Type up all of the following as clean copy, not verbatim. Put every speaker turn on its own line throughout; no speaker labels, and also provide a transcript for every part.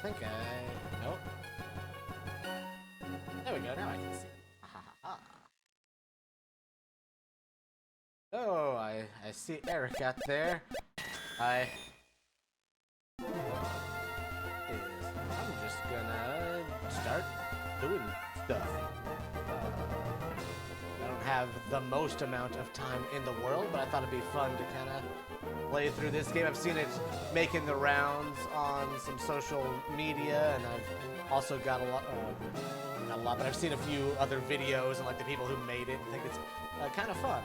think I... Nope. There we go, now I can see. Oh, I see Eric out there. I'm just gonna start doing stuff. I don't have the most amount of time in the world, but I thought it'd be fun to kind of play through this game. I've seen it making the rounds on some social media, and I've also got a lot, not a lot, but I've seen a few other videos and like the people who made it. I think it's kind of fun.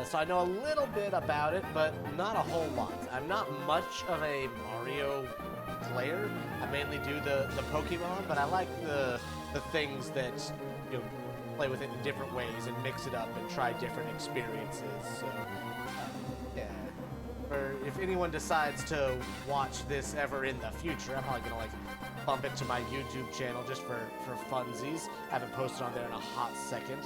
So I know a little bit about it, but not a whole lot. I'm not much of a Mario player. I mainly do the Pokemon, but I like the things that, you know, play with it in different ways and mix it up and try different experiences. So yeah. Or if anyone decides to watch this ever in the future, I'm probably gonna like bump it to my YouTube channel just for funsies. I haven't posted on there in a hot second.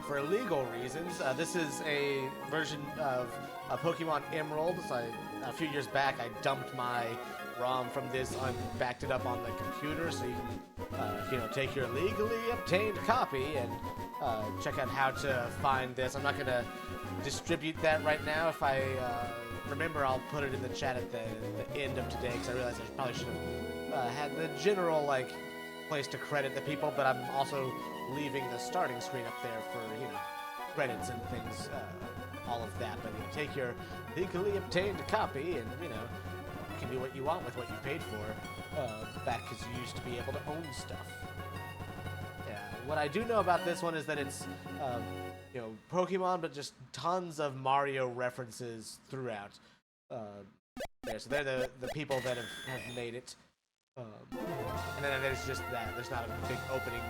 For legal reasons, this is a version of Pokemon Emerald. So a few years back, I dumped my ROM from this and backed it up on the computer, so you can, take your legally obtained copy and check out how to find this. I'm not gonna distribute that right now. If I remember, I'll put it in the chat at the end of today, because I realized I probably should have had the general place to credit the people, but I'm also leaving the starting screen up there for credits and things, all of that. But take your legally obtained copy, and you can do what you want with what you paid for. Back because you used to be able to own stuff. Yeah. What I do know about this one is that it's Pokemon, but just tons of Mario references throughout. So they're the people that have made it. And then there's just that. There's not a big opening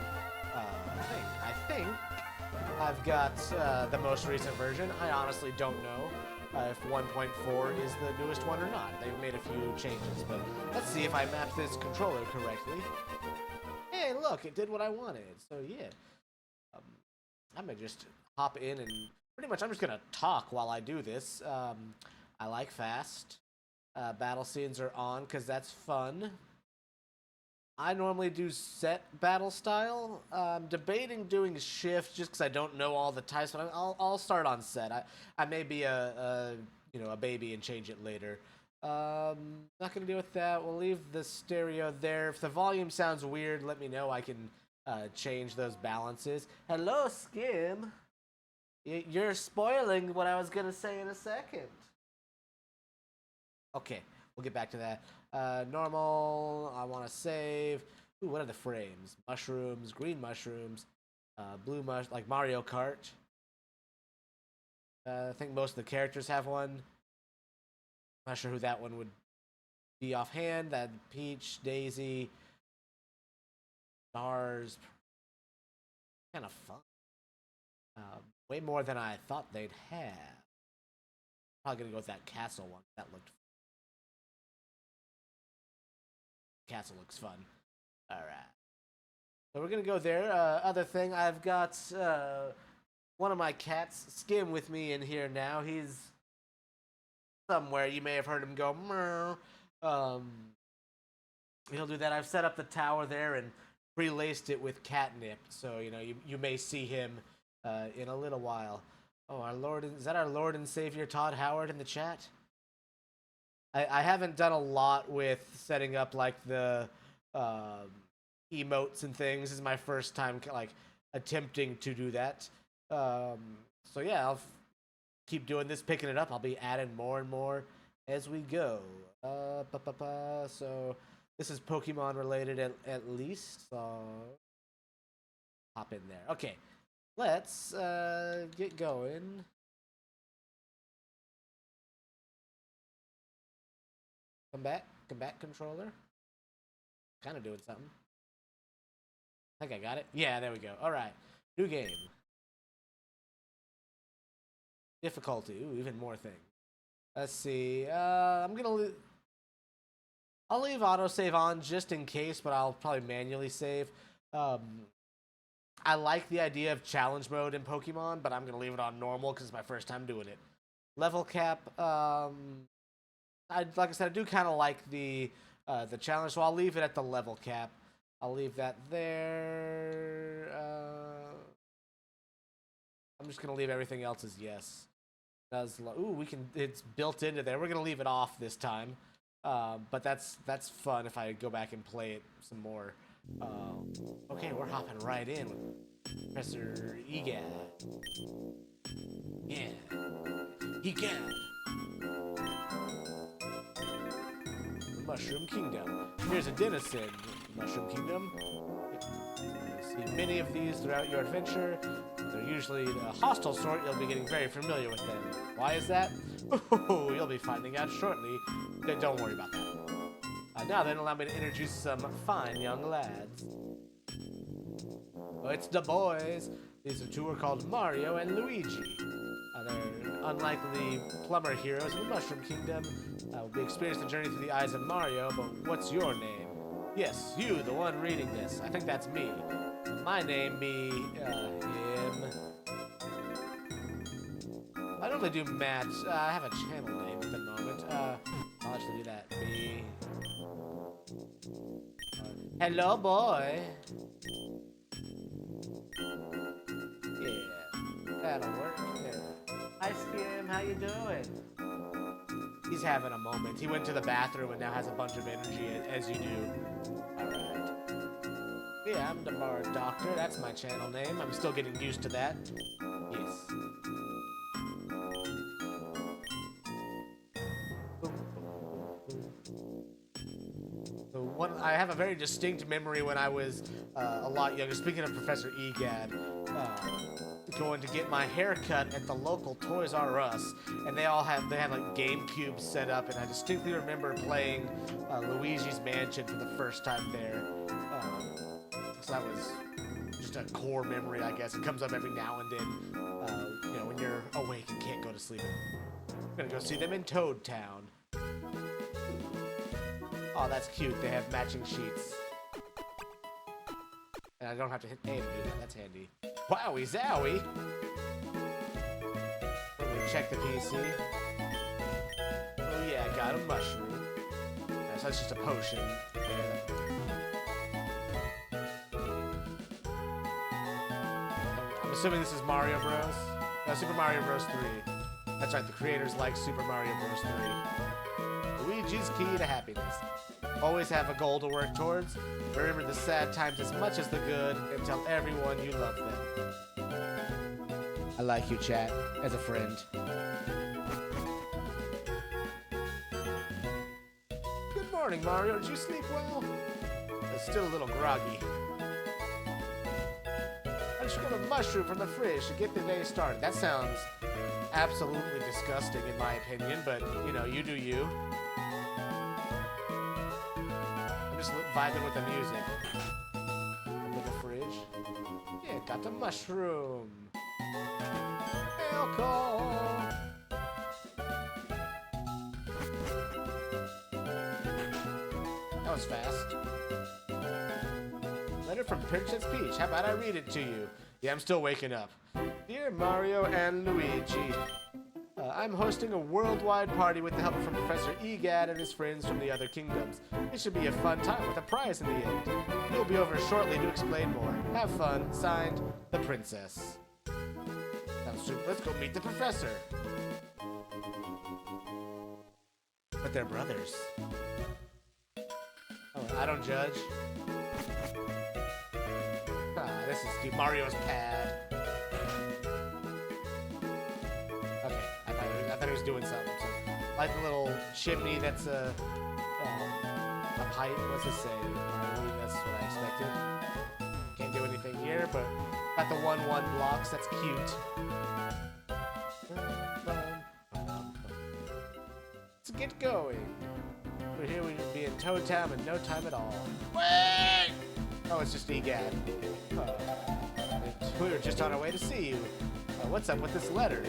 thing. I think I've got the most recent version. I honestly don't know if 1.4 is the newest one or not. They've made a few changes, but let's see if I map this controller correctly. Hey, look, it did what I wanted. So yeah, I'm gonna just hop in and pretty much I'm just gonna talk while I do this. I like fast. Battle scenes are on because that's fun. I normally do set battle style. I'm debating doing shift just because I don't know all the types, but I'll start on set. I may be a baby and change it later. Not gonna deal with that. We'll leave the stereo there. If the volume sounds weird, let me know. I can change those balances. Hello, Skim. You're spoiling what I was gonna say in a second. Okay, we'll get back to that. Normal, I want to save. Ooh, what are the frames? Mushrooms, green mushrooms, blue like Mario Kart. I think most of the characters have one. I'm not sure who that one would be offhand. That Peach, Daisy, Stars. Kind of fun. Way more than I thought they'd have. Probably gonna go with that castle one. That looked fun. Castle looks fun. All right. So we're going to go there. Other thing, I've got one of my cats, Skim, with me in here now. He's somewhere. You may have heard him go, meow. He'll do that. I've set up the tower there and pre-laced it with catnip. So, you may see him in a little while. Oh, is that our Lord and Savior Todd Howard in the chat? I haven't done a lot with setting up like the emotes and things. This is my first time attempting to do that. So yeah, I'll keep doing this, picking it up. I'll be adding more and more as we go. So this is Pokemon related at least. So hop in there. Okay, let's get going. Come back, controller. Kind of doing something. I think I got it. Yeah, there we go. All right, new game. Difficulty. Ooh, even more things. Let's see. I'll leave autosave on just in case, but I'll probably manually save. I like the idea of challenge mode in Pokemon, but I'm gonna leave it on normal because it's my first time doing it. Level cap. Like I said, I do kind of like the the challenge. So I'll leave it at the level cap. I'll leave that there. I'm just gonna leave everything else as yes. Ooh, we can. It's built into there. We're gonna leave it off this time, but that's fun if I go back and play it some more. Okay, we're hopping right in with Professor Egad. Yeah, Egad. The Mushroom Kingdom. Here's a denizen. Mushroom Kingdom. You see many of these throughout your adventure. They're usually the hostile sort. You'll be getting very familiar with them. Why is that? Oh, you'll be finding out shortly. Don't worry about that. Now then, allow me to introduce some fine young lads. Oh, it's the boys. These two are called Mario and Luigi. They're unlikely plumber heroes in the Mushroom Kingdom. We experienced the journey through the eyes of Mario, but what's your name? Yes, you, the one reading this. I think that's me. My name be, him. I normally do Matt. I have a channel name at the moment. I'll actually do that. Me. Hello, boy. Yeah, that'll work. Yeah. Hi, Skim. How you doing? He's having a moment. He went to the bathroom and now has a bunch of energy, as you do. All right. Yeah, I'm the Bard Doctor. That's my channel name. I'm still getting used to that. Yes. I have a very distinct memory when I was a lot younger. Speaking of Professor Egad, going to get my hair cut at the local Toys R Us, and they had like GameCube set up, and I distinctly remember playing Luigi's Mansion for the first time there. So that was just a core memory, I guess. It comes up every now and then, when you're awake and can't go to sleep. I'm gonna go see them in Toad Town. Oh, that's cute. They have matching sheets. And I don't have to hit A to do that. That's handy. Wowie zowie! Let me check the PC. Oh yeah, I got a mushroom. So that's just a potion. Yeah. I'm assuming this is Mario Bros. No, Super Mario Bros. 3. That's right, the creators like Super Mario Bros. 3. Luigi's key to happiness. Always have a goal to work towards. Remember the sad times as much as the good, and tell everyone you love them. I like you, chat, as a friend. Good morning, Mario. Did you sleep well? I'm still a little groggy. I just got a mushroom from the fridge to get the day started. That sounds absolutely disgusting in my opinion, but, you do you. Just vibing with the music. With the fridge. Yeah, got the mushroom. Alcohol. That was fast. Letter from Princess Peach. How about I read it to you? Yeah, I'm still waking up. Dear Mario and Luigi, I'm hosting a worldwide party with the help from Professor Egad and his friends from the other kingdoms. It should be a fun time with a prize in the end. He'll be over shortly to explain more. Have fun. Signed, the Princess. Sounds super. Let's go meet the Professor. But they're brothers. Oh, I don't judge. This is cute. Mario's pad. Okay, I thought he was doing something. So, like the little chimney that's a pipe. What's this say? That's what I expected. Can't do anything here, but got the 1-1 blocks. That's cute. Let's get going. We're here. We will be in Toad Town in no time at all. Wait! Oh, it's just Egad. We were just on our way to see you. What's up with this letter?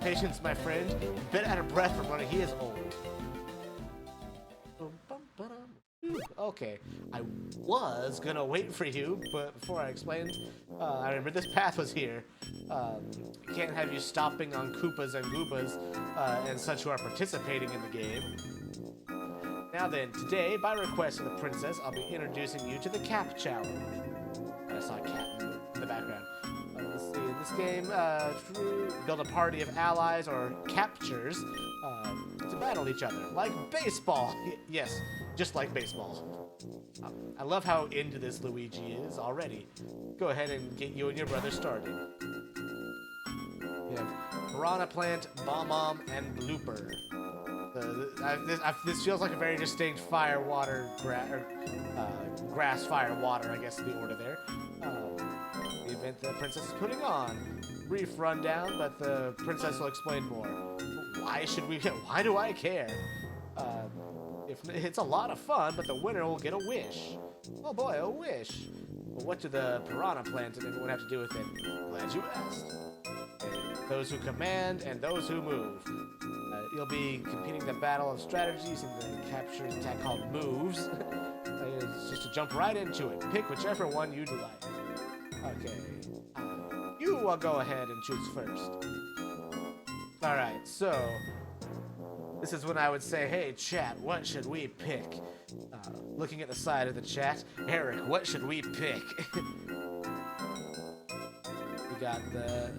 Patience, my friend. A bit out of breath from running. He is old. Okay, I was gonna wait for you, but before I explained, I remember this path was here. Can't have you stopping on Koopas and Goombas and such who are participating in the game. Now then, today, by request of the princess, I'll be introducing you to the Cap Challenge. I saw a cat in the background. Let's see, in this game, build a party of allies or captures to battle each other, like baseball. Yes, just like baseball. I love how into this Luigi is already. Go ahead and get you and your brother started. We have Piranha Plant, Bomb-Omb, and Blooper. This feels like a very distinct fire, water, grass, fire, water, I guess the order there. The event the princess is putting on. Brief rundown, but the princess will explain more. Why do I care? It's a lot of fun, but the winner will get a wish. Oh boy, a wish. But what do the Piranha Plant and everyone have to do with it? Glad you asked. Those who command and those who move. You'll be competing the battle of strategies in the captures attack called moves. It's just to jump right into it. Pick whichever one you'd like. Okay. You will go ahead and choose first. Alright, so this is when I would say, hey chat, what should we pick? Looking at the side of the chat, Eric, what should we pick? We got the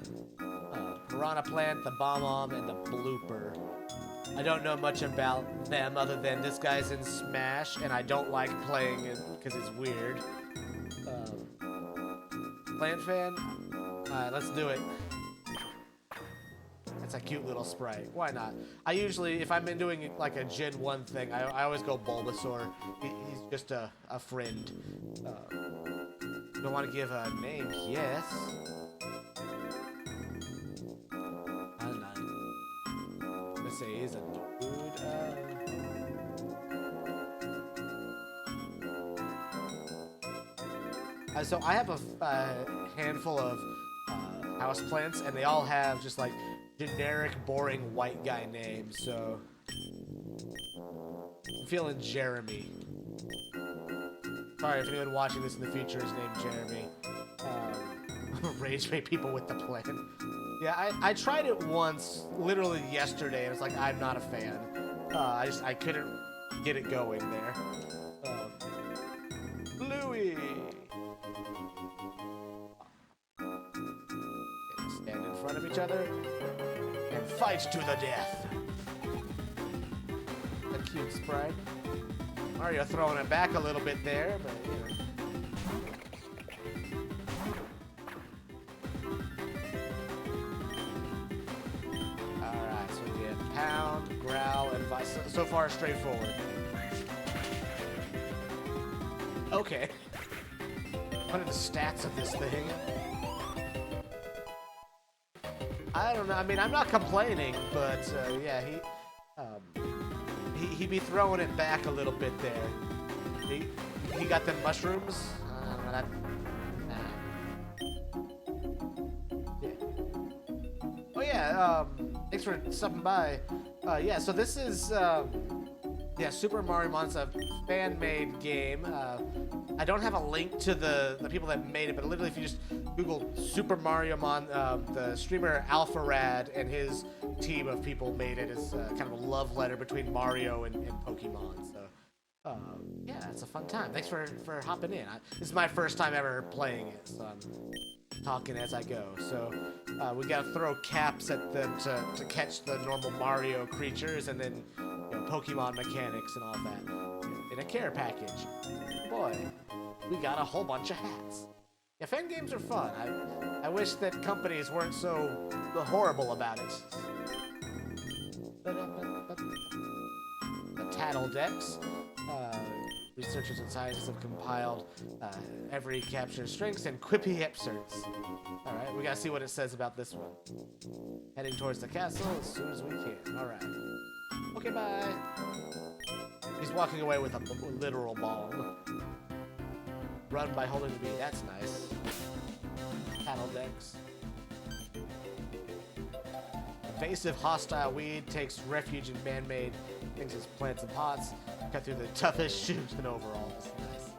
Piranha Plant, the Bomb-Omb, and the Blooper. I don't know much about them other than this guy's in Smash, and I don't like playing it because it's weird. Plant fan? Alright, let's do it. That's a cute little sprite. Why not? I usually, if I'm doing like a Gen 1 thing, I always go Bulbasaur. He's just a friend. Don't want to give a name? Yes. I don't know. Let's say he's a dude. So I have a handful of houseplants, and they all have just like generic, boring white guy names. So I'm feeling Jeremy. Sorry if anyone watching this in the future is named Jeremy. Rage bait people with the plan. Yeah, I tried it once, literally yesterday, and it's like, I'm not a fan. I couldn't get it going there. Bluey! Stand in front of each other and fight to the death. A cute sprite. Mario throwing it back a little bit there, but you know. Alright, so we get pound, growl, and vice. So far, straightforward. Okay. What are the stats of this thing? I don't know. I mean, I'm not complaining, but yeah, he be throwing it back a little bit there. He got them mushrooms. Nah. Yeah. Oh yeah. Thanks for stopping by. Yeah. So this is yeah, Super Mariomon's a fan-made game. I don't have a link to the people that made it, but literally if you just Google Super Mariomon, the streamer Alpharad and his team of people made it as kind of a love letter between Mario and Pokemon. So yeah, it's a fun time. Thanks for hopping in. This is my first time ever playing it, so I'm talking as I go. So we gotta throw caps at them to catch the normal Mario creatures, and then Pokemon mechanics and all that in a care package. Boy, we got a whole bunch of hats. Yeah, fan games are fun. I wish that companies weren't so horrible about it. The Tattle Decks. Researchers and scientists have compiled every capture's strengths and quippy excerpts. Alright, we gotta see what it says about this one. Heading towards the castle as soon as we can. Alright. Okay, bye. He's walking away with a literal bomb. Run by holding the B. That's nice. Tattle decks. Invasive hostile weed takes refuge in man-made things as plants and pots. Cut through the toughest shoes and overalls. Nice.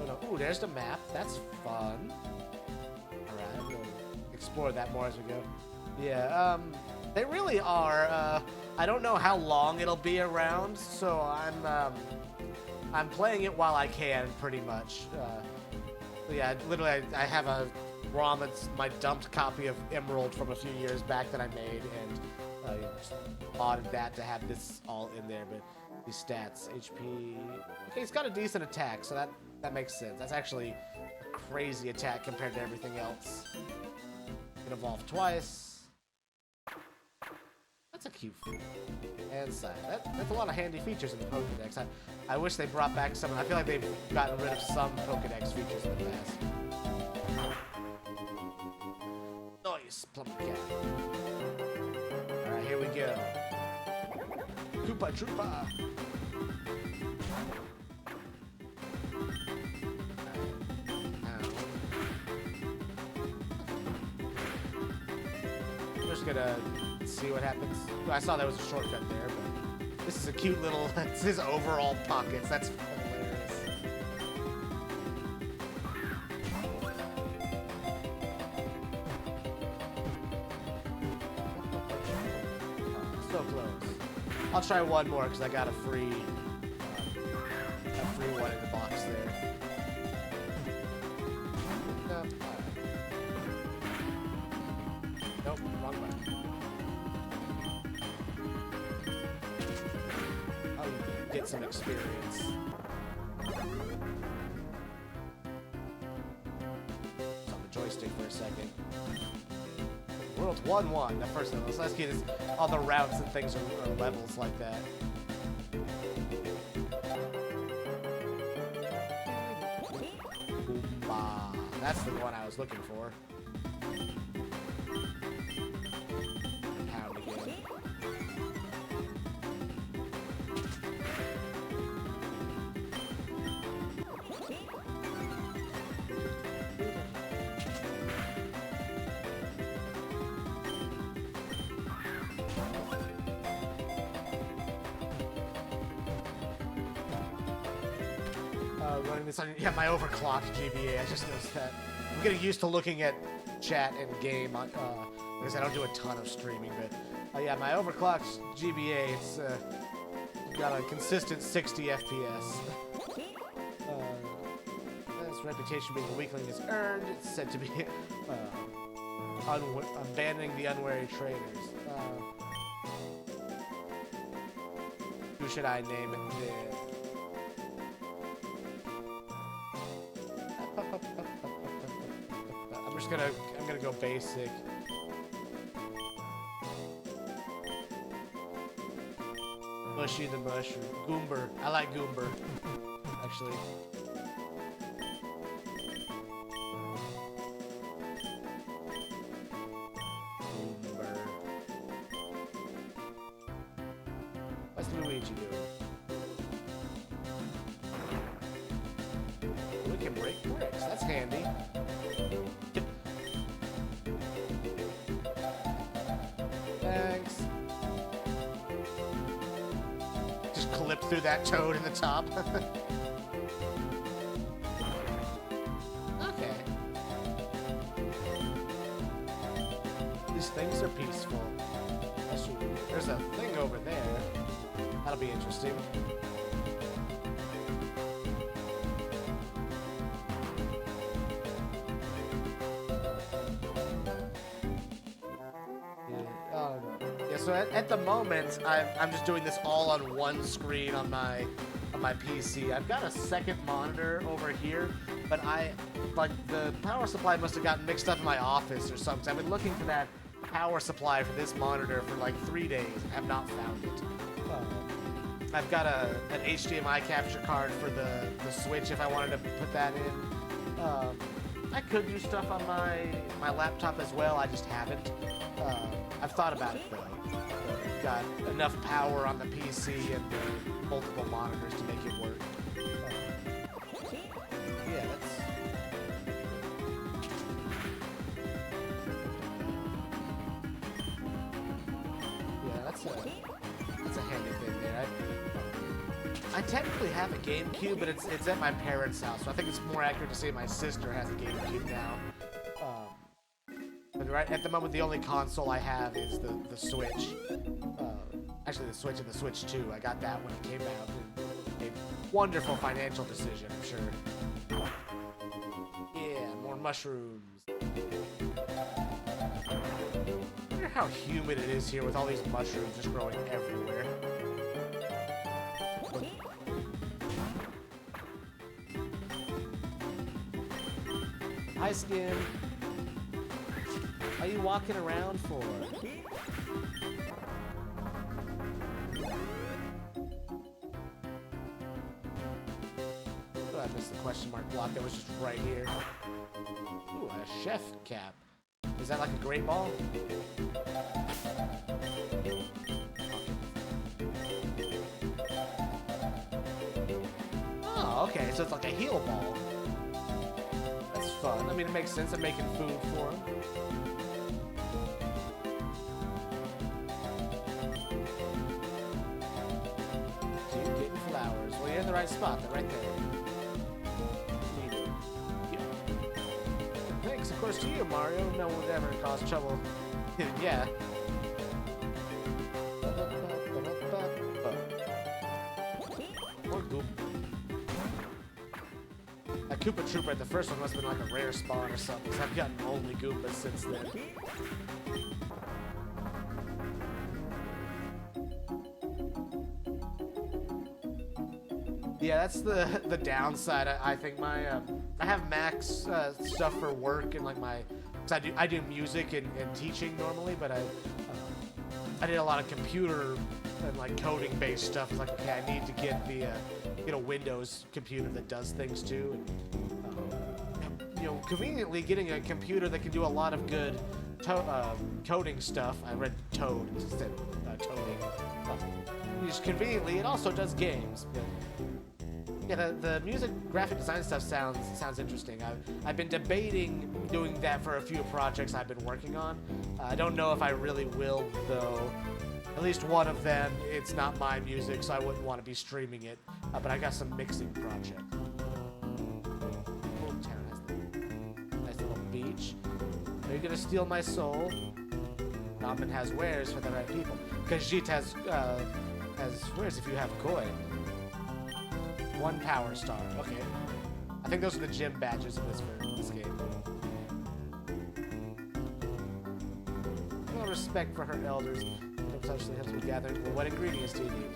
Oh, no. Ooh, there's the map. That's fun. Alright, we'll explore that more as we go. Yeah, they really are I don't know how long it'll be around, so I'm playing it while I can, pretty much. Yeah, literally, I have a ROM. It's my dumped copy of Emerald from a few years back that I made, and just modded that to have this all in there. But these stats, HP. Okay, he's got a decent attack, so that makes sense. That's actually a crazy attack compared to everything else. Can evolve twice. That's a cute food. And side. That's a lot of handy features in the Pokedex. I wish they brought back some. I feel like they've gotten rid of some Pokedex features in the past. Nice, plumber cat. Alright, here we go. Koopa Troopa. I'm just gonna see what happens. I saw there was a shortcut there, but this is a cute little. It's his overall pockets. That's hilarious. So close. I'll try one more because I got a free one in the box there. Nope. Nope, wrong button. I'll get some experience. It's on the joystick for a second. World 1-1, the first level. So let's get all the routes and things are levels like that. Boomba. That's the one I was looking for. Pound again. Running this on, yeah, my overclocked GBA. I just noticed that. I'm getting used to looking at chat and game because I don't do a ton of streaming. But yeah, my overclocked GBA. It's got a consistent 60 FPS. Its reputation being a weakling is earned. It's said to be abandoning the unwary traders. Who should I name it? I'm gonna go basic. Mushy the mushroom. Goomber. I like Goomber. Actually. Goomber. What's Luigi doing? We can break bricks. That's handy. Thanks. Just clip through that toad in the top. Okay. These things are peaceful. There's a thing over there. That'll be interesting. So at the moment, I'm just doing this all on one screen on my PC. I've got a second monitor over here, but the power supply must have gotten mixed up in my office or something. I've been looking for that power supply for this monitor for like 3 days and have not found it. I've got an HDMI capture card for the Switch if I wanted to put that in. I could do stuff on my laptop as well. I just haven't. I've thought about it though. I've got enough power on the PC and the multiple monitors to make it work. Yeah, that's a handy thing there. I technically have a GameCube, but it's at my parents' house, so I think it's more accurate to say my sister has a GameCube now. But right at the moment, the only console I have is the Switch. Actually, the Switch and the Switch 2. I got that when it came out. A wonderful financial decision, I'm sure. Yeah, more mushrooms. I wonder how humid it is here with all these mushrooms just growing everywhere. Hi, Skin. How are you walking around for? Oh, I missed the question mark block that was just right here. Ooh, a chef cap. Is that like a great ball? Oh, okay, so it's like a heal ball. That's fun. I mean, it makes sense. I'm making food for him. Keep getting flowers. Well, you're in the right spot. They're right there. Thanks, of course, to you, Mario. No one would ever cause trouble. Yeah. More goop. That Koopa Trooper at the first one must have been like a rare spawn or something, because I've gotten only Goombas since then. Yeah, that's the downside. I think my I have max stuff for work and like my, cause I do music and teaching normally, but I did a lot of computer and like coding based stuff. It's like, okay, I need to get a Windows computer that does things too. And, you know, conveniently getting a computer that can do a lot of good coding stuff. I read Toad instead of coding. Just conveniently, it also does games. But, yeah, the music graphic design stuff sounds interesting. I've been debating doing that for a few projects I've been working on. I don't know if I really will though. At least one of them, it's not my music, so I wouldn't want to be streaming it. But I got some mixing projects. Little town, nice little beach. Are you gonna steal my soul? Ramen has wares for the right people. Khajiit has wares if you have coin. 1 power star. Okay. I think those are the gym badges in this game. No respect for her elders. Potentially helps with gathering. Well, what ingredients do you need?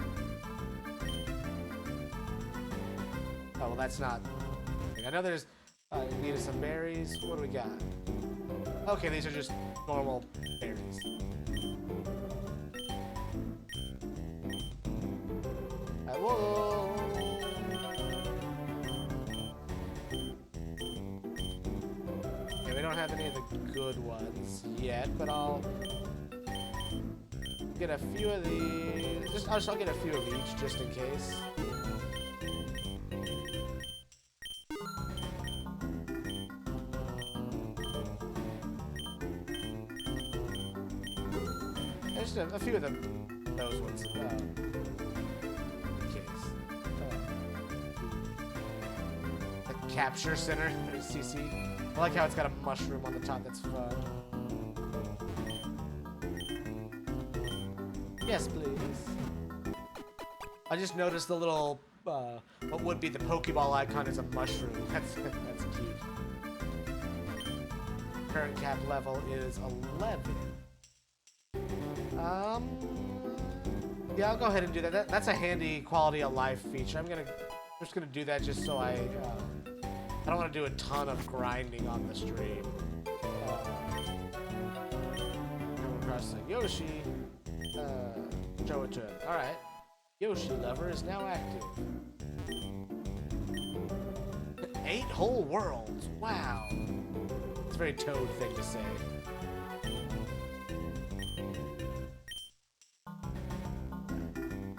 Oh, well, that's not. I know there's. You needed some berries. What do we got? Okay, these are just normal berries. Whoa! Okay, we don't have any of the good ones yet, but I'll get a few of these. I'll get a few of each just in case. Just a few of those ones. In case. The capture center, CC. I like how it's got a mushroom on the top. That's fun. Yes, please. I just noticed the little, what would be the Pokeball icon is a mushroom. That's cute. Current cap level is 11. Yeah, I'll go ahead and do that. That's a handy quality of life feature. I'm just gonna do that just so I don't want to do a ton of grinding on the stream. Crossing Yoshi. Show it to him. Alright. Yoshi Lover is now active. 8 whole worlds. Wow. It's a very Toad thing to say.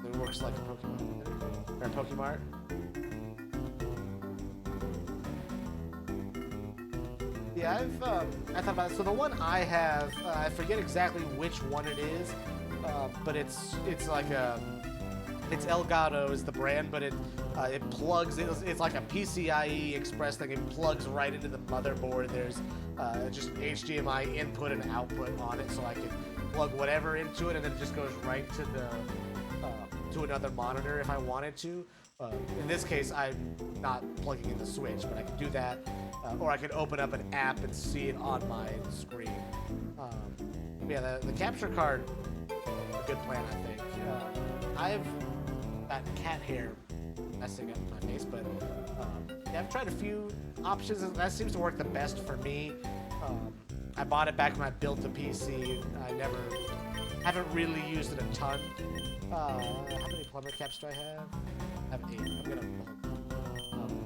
It works like a Pokemon. Or a Pokemart. Yeah, I thought about it. So the one I have, I forget exactly which one it is. But it's like it's Elgato is the brand, but it plugs. It's like a PCIe Express thing. It plugs right into the motherboard. There's just HDMI input and output on it, so I can plug whatever into it, and then it just goes right to the to another monitor if I wanted to. In this case, I'm not plugging in the Switch, but I could do that, or I could open up an app and see it on my screen. Yeah, the capture card, a good plan, I think. I've got cat hair messing up my face, but yeah, I've tried a few options, and that seems to work the best for me. I bought it back when I built the PC. I haven't really used it a ton. How many plumber caps do I have? I have 8. I'm gonna,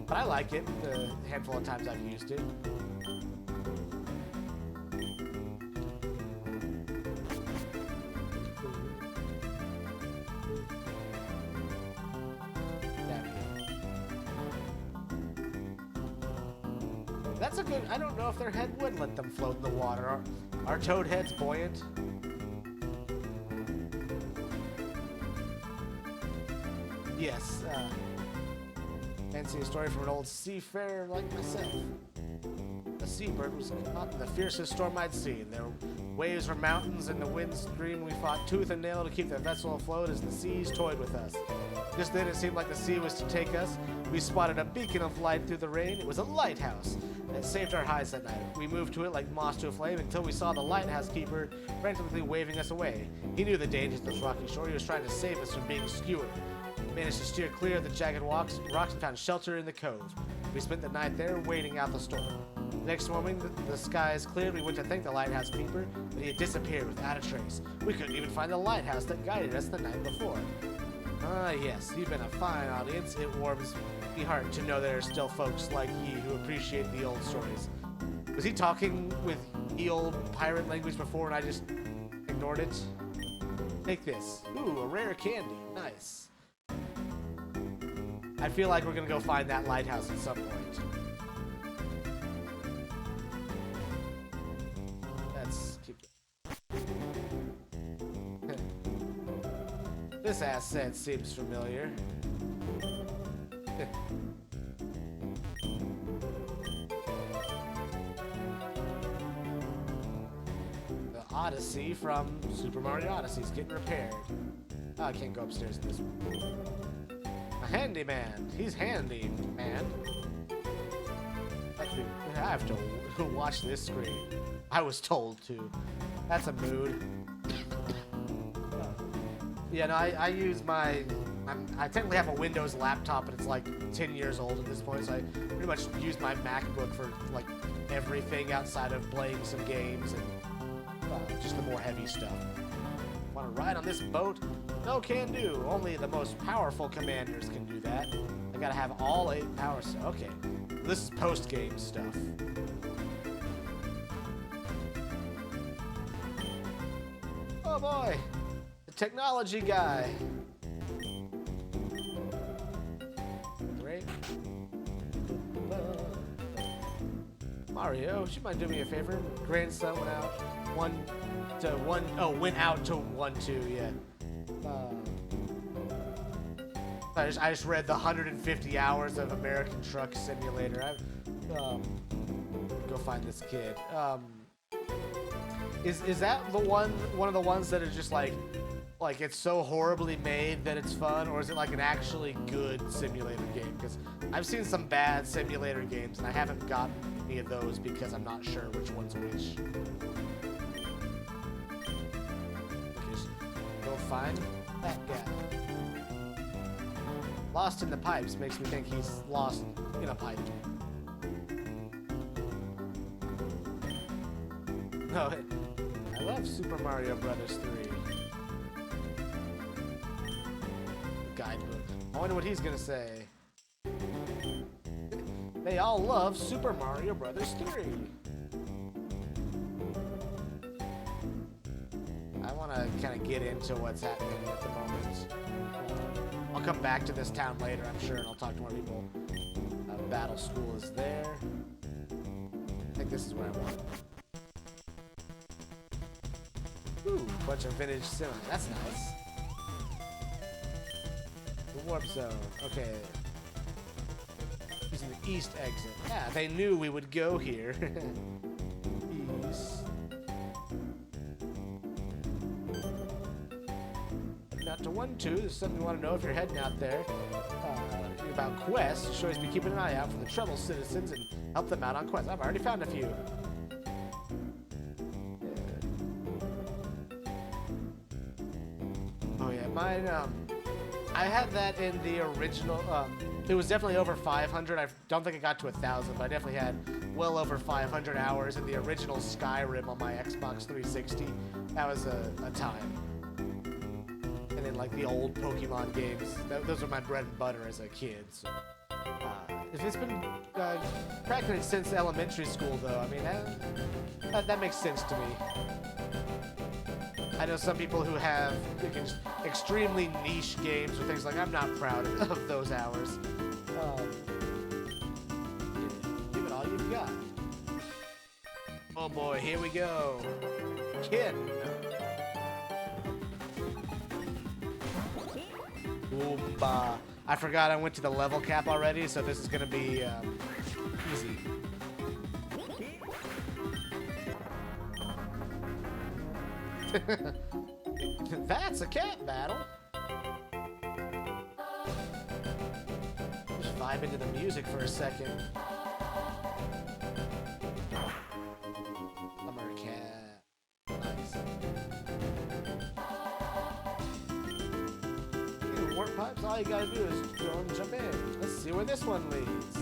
but I like it. The handful of times I've used it. That's a good. I don't know if their head would let them float in the water. Are toad heads buoyant? Yes. Fancy a story from an old seafarer like myself. The seabird was caught in the fiercest storm I'd seen. Their waves were mountains, and the wind stream. We fought tooth and nail to keep the vessel afloat as the seas toyed with us. Just then, it seemed like the sea was to take us. We spotted a beacon of light through the rain. It was a lighthouse. It saved our hides that night. We moved to it like moss to a flame until we saw the lighthouse keeper frantically waving us away. He knew the dangers of this rocky shore. He was trying to save us from being skewered. We managed to steer clear of the jagged rocks and found shelter in the cove. We spent the night there waiting out the storm. The next morning, the skies cleared. We went to thank the lighthouse keeper, but he had disappeared without a trace. We couldn't even find the lighthouse that guided us the night before. Ah, yes, you've been a fine audience. It warms my heart to know there are still folks like ye who appreciate the old stories. Was he talking with eel pirate language before and I just ignored it? Take this. Ooh, a rare candy. Nice. I feel like we're gonna go find that lighthouse at some point. Let's keep going. This asset seems familiar. The Odyssey from Super Mario Odyssey is getting repaired. Oh, I can't go upstairs in this one. A handyman. He's handy, man. I have to watch this screen. I was told to. That's a mood. Yeah, no, I use my... I technically have a Windows laptop, but it's like 10 years old at this point, so I pretty much use my MacBook for like everything outside of playing some games and just the more heavy stuff. Want to ride on this boat? No can do. Only the most powerful commanders can do that. I gotta have all 8 powers. Okay, this is post-game stuff. Oh boy, the technology guy. Great. Mario, would you mind doing me a favor? Grandson went out went out to 1-2, yeah. I just read the 150 hours of American Truck Simulator. Go find this kid. Is that the one of the ones that is just like it's so horribly made that it's fun, or is it like an actually good simulator game? Because I've seen some bad simulator games and I haven't gotten any of those because I'm not sure which one's which. Just go find that guy. Lost in the pipes makes me think he's lost in a pipe. Oh, I love Super Mario Brothers 3. Guidebook. I wonder what he's gonna say. They all love Super Mario Brothers 3. I want to kind of get into what's happening at the moment. I'll come back to this town later, I'm sure, and I'll talk to more people. Battle School is there. I think this is where I want it. Ooh, bunch of vintage cinema. That's nice. The warp zone. Okay. Using the east exit. Yeah, they knew we would go here. East. to 1-2. There's something you want to know if you're heading out there. About quests. You should always be keeping an eye out for the troubled citizens and help them out on quests. I've already found a few. Oh yeah, mine, I had that in the original, it was definitely over 500. I don't think it got to 1,000, but I definitely had well over 500 hours in the original Skyrim on my Xbox 360. That was a time. And then like the old Pokemon games, those are my bread and butter as a kid. So, it's been cracking it since elementary school, though. I mean, that makes sense to me. I know some people who have extremely niche games or things like. I'm not proud of those hours. Give it all you've got. Oh boy, here we go. Kin. Goomba. I forgot I went to the level cap already, so this is gonna be easy. That's a cat battle. Just vibe into the music for a second. Summer cat. Nice. Warp pipes, all you gotta do is go and jump in. Let's see where this one leads.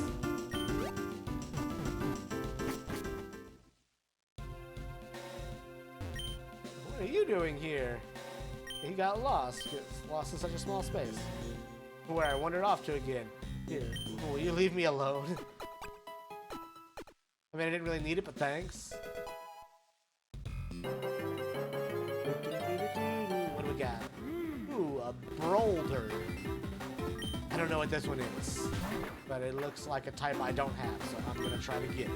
What are you doing here? He got lost. Lost in such a small space. Where I wandered off to again. Here, will you leave me alone? I mean, I didn't really need it, but thanks. What do we got? Ooh, a Brolder. I don't know what this one is, but it looks like a type I don't have, so I'm gonna try to get it.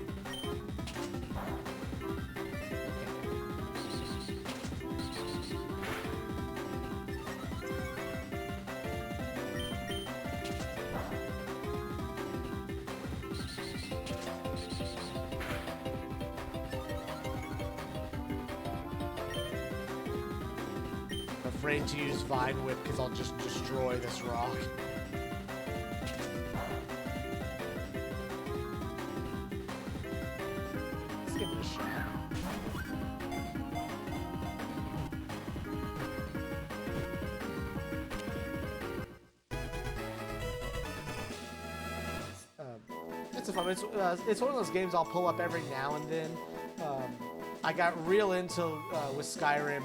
Afraid to use Vine Whip because I'll just destroy this rock. Let's give it a shot. It's a fun. It's one of those games I'll pull up every now and then. I got real into with Skyrim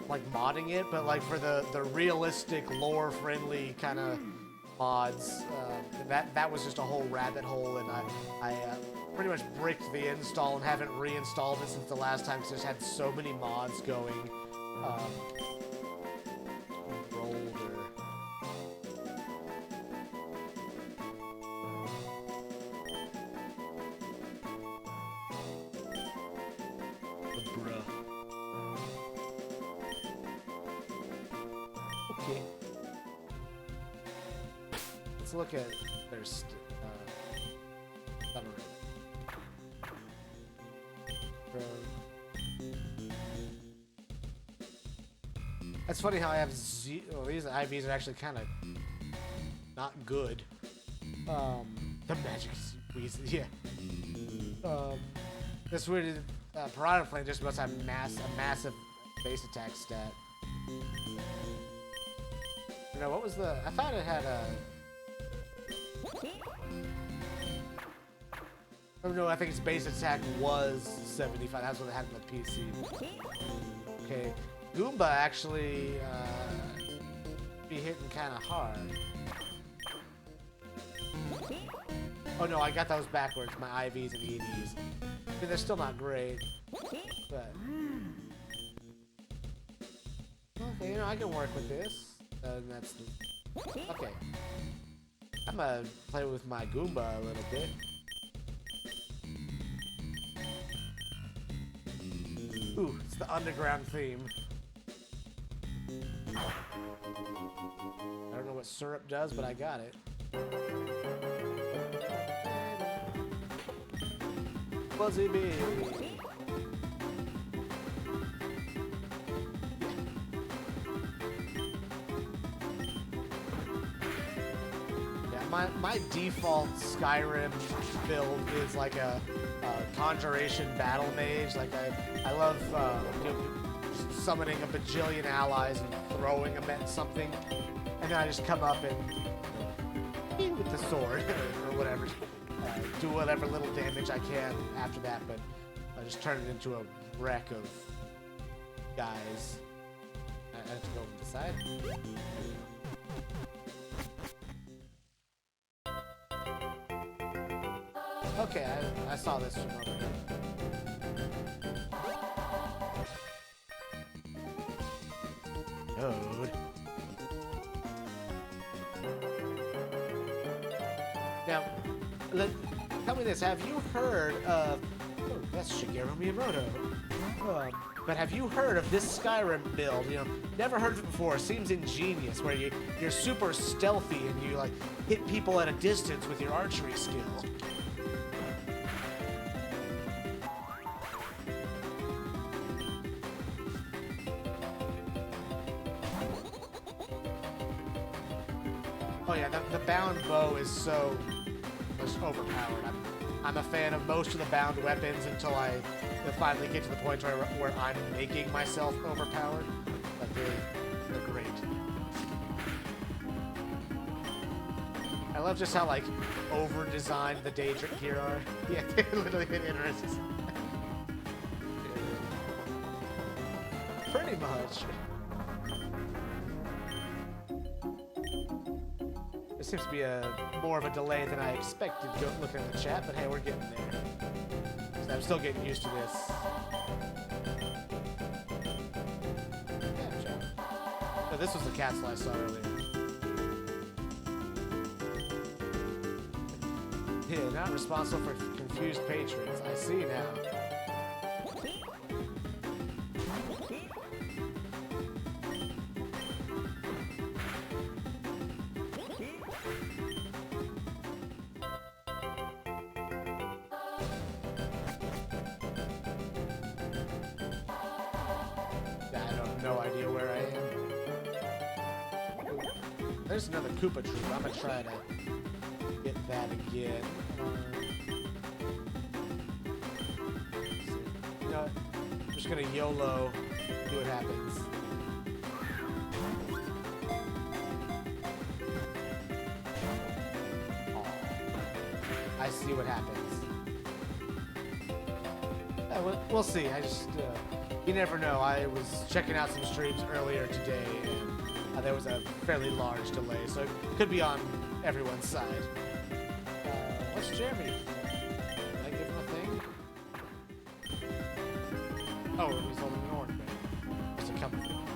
like modding it, but like for the realistic lore-friendly kind of mods, that was just a whole rabbit hole, and I pretty much bricked the install and haven't reinstalled it since the last time because I just had so many mods going. Roller. Bruh. Okay. Let's look at their summary. That's funny how I have well, these IVs are actually kind of not good. The magic squeeze, yeah. This weird Piranha Plant just must have a massive base attack stat. You know, what was the... I thought it had a... Oh no, I think its base attack was 75. That's what it had on the PC. Okay. Goomba actually be hitting kind of hard. Oh no, I got those backwards. My IVs and EVs. I mean, they're still not great. But... Okay, you know, I can work with this. That's... Okay. I'm gonna play with my Goomba a little bit. Ooh, it's the underground theme. I don't know what syrup does, but I got it. Fuzzy bee. my default Skyrim build is like a conjuration battle mage. Like I love you know, summoning a bajillion allies and throwing them at something, and then I just come up and with the sword or whatever, do whatever little damage I can after that. But I just turn it into a wreck of guys. I have to go on the side. Okay, I saw this from over here. Node. Now, tell me this. Have you heard of... Oh, that's Shigeru Miyamoto. But have you heard of this Skyrim build? You know, never heard of it before. Seems ingenious, where you're super stealthy and you, like, hit people at a distance with your archery skill. Oh yeah, the bound bow is so overpowered. I'm a fan of most of the bound weapons until I finally get to the point where I'm making myself overpowered. Like they're great. I love just how like over-designed the Daedric gear are. Yeah, they literally hit interesting. Pretty much. There seems to be more of a delay than I expected looking at the chat, but hey, we're getting there. So I'm still getting used to this. Yeah, chat. No, this was the castle I saw earlier. Yeah, not responsible for confused patrons. I see now. There's another Koopa Troop. I'm gonna try to get that again. You know, I'm just gonna YOLO, see what happens. I see what happens. We'll see. I just, you never know. I was checking out some streams earlier today, and there was a fairly large delay, so it could be on everyone's side. What's Jeremy? Did I give him a thing? Oh, he's holding an orange man. What's it coming from?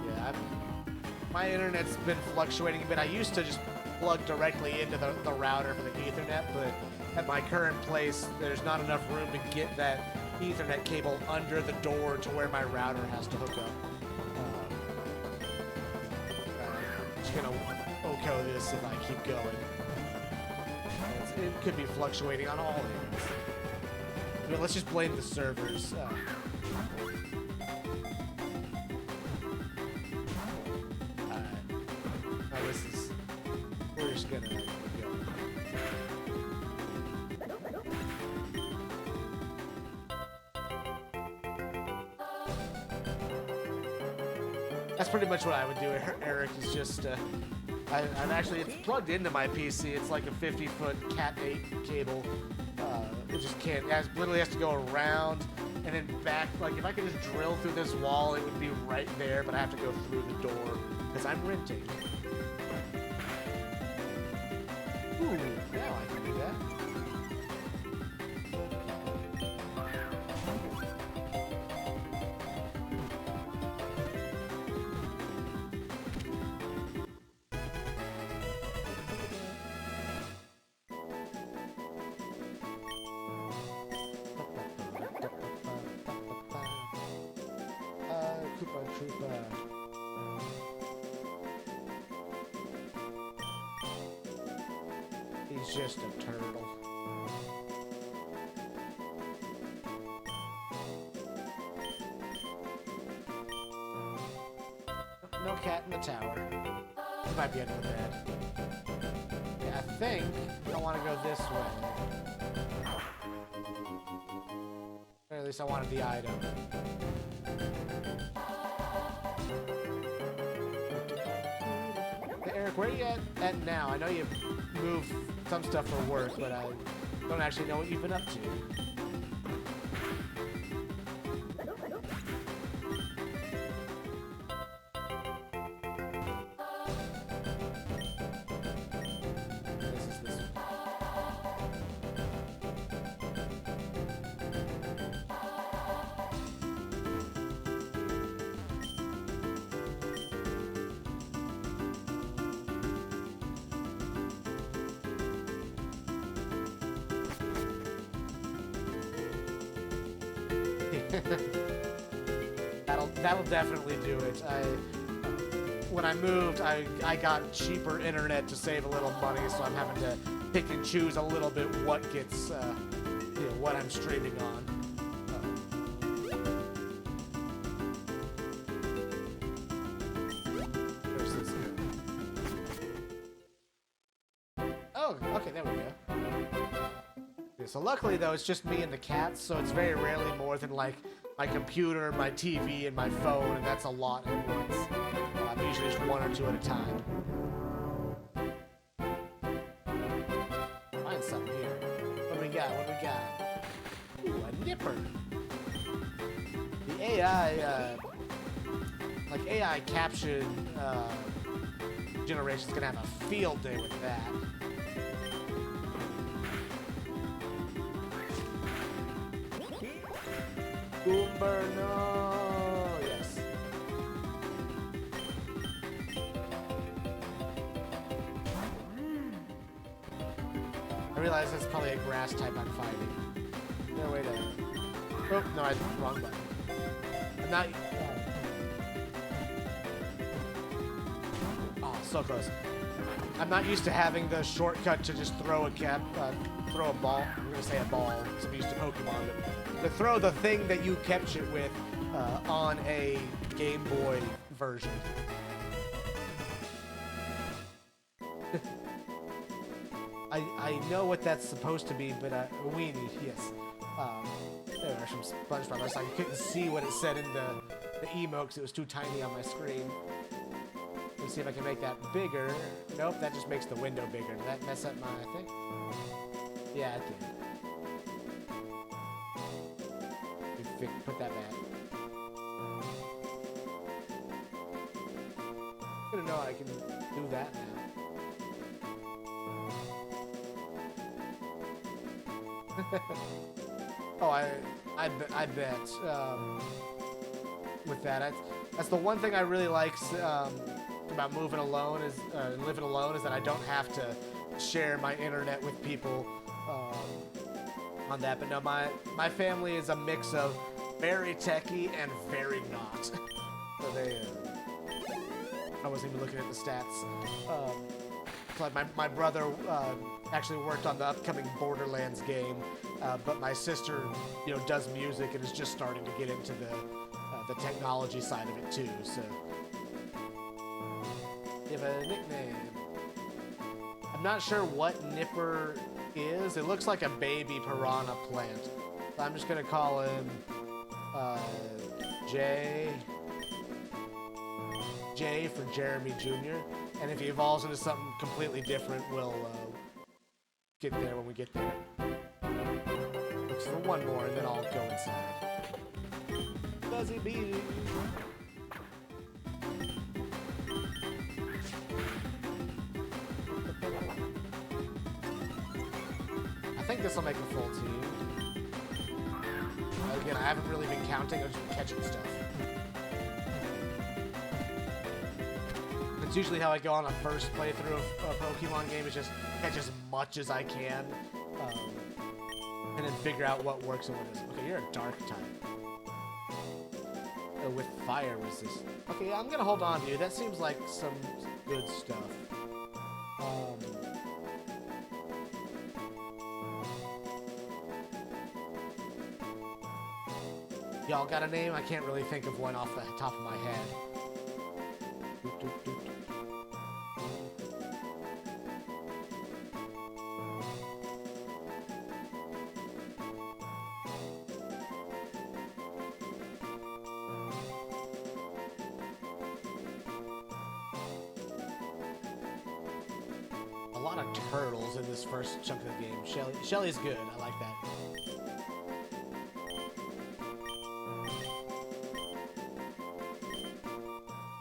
Yeah, my internet's been fluctuating a bit. I used to just plug directly into the router for the Ethernet, but at my current place, there's not enough room to get that Ethernet cable under the door to where my router has to hook up. I'm just gonna OCO this if I keep going. It could be fluctuating on all ends. But let's just blame the servers. We're just gonna go. That's pretty much what I would do, Eric, is just, I'm actually, it's plugged into my PC. It's like a 50-foot Cat 8 cable. It just can't, it literally has to go around and then back. Like, if I could just drill through this wall, it would be right there, but I have to go through the door, because I'm renting. Ooh, now I can do that. He's just a turtle. might be under the bed. Yeah, I think I want to go this way. Or at least I wanted the item. Hey, Eric, where are you at now? I know you move some stuff for work, but I don't actually know what you've been up to. That'll definitely do it. When I moved, I got cheaper internet to save a little money, so I'm having to pick and choose a little bit what gets, what I'm streaming on. Where's this go? Oh, okay, there we go. Okay, so luckily though, it's just me and the cats, so it's very rarely more than like my computer, my TV, and my phone, and that's a lot at once. Usually just one or two at a time. Find something here. What do we got? What do we got? Ooh, a nipper. The AI, like AI caption generation's gonna have a field day with that. Goomber, no! Yes. I realize that's probably a grass type I'm fighting. No, wait a minute. Oh, no, I wrong button. I'm not... Oh, so close. I'm not used to having the shortcut to just throw a ball. I'm gonna say a ball, because I'm used to Pokemon, but to throw the thing that you catch it with on a Game Boy version. I know what that's supposed to be, but a weenie, yes. There are some SpongeBob. So I couldn't see what it said in the emote because it was too tiny on my screen. Let's see if I can make that bigger. Nope, that just makes the window bigger. Did that mess up my thing? Yeah, it did. Put that back. I'm gonna know I can do that now. Oh, I bet. With that, that's the one thing I really like about moving alone is living alone is that I don't have to share my internet with people on that. But no, my family is a mix of very techie and very not. So they, I wasn't even looking at the stats. So like my brother actually worked on the upcoming Borderlands game, but my sister, does music and is just starting to get into the technology side of it too. So you have a nickname. I'm not sure what Nipper is. It looks like a baby piranha plant. So I'm just gonna call him J for Jeremy Jr. And if he evolves into something completely different, we'll get there when we get there. Looks for one more, and then I'll go inside. Fuzzy bee. I think this will make a full team. Again, I haven't really been counting, I've just been catching stuff. That's usually how I go on a first playthrough of a Pokemon game, is just catch as much as I can, and then figure out what works and what doesn't. Okay, you're a dark type. With fire resist. Okay, I'm gonna hold on to you. That seems like some good stuff. Y'all got a name? I can't really think of one off the top of my head. lot of turtles in this first chunk of the game. Shelly's good. I like that.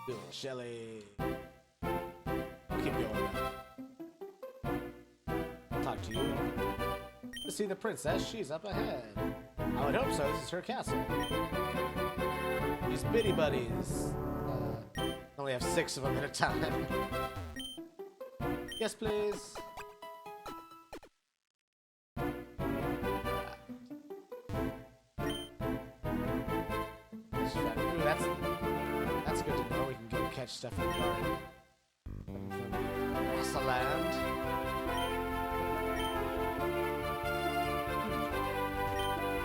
Do it, Shelly. Keep going now. Talk to you. To see the princess, she's up ahead. I would hope so. This is her castle. These biddy buddies. Only have 6 of them at a time. Yes, please. Ooh, that's good to know. We can go catch stuff in the garden. Across the land.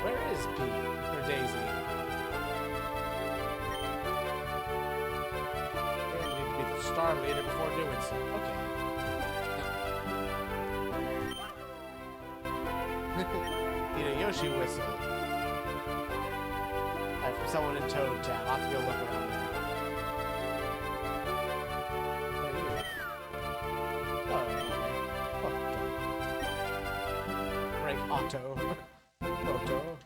Where is Pete or Daisy? Okay, we need to be the star leader before doing so. Okay. Need a Yoshi whistle. Alright, from someone in Toad Town. I'll have to go look around there. Oh, break auto. Photo.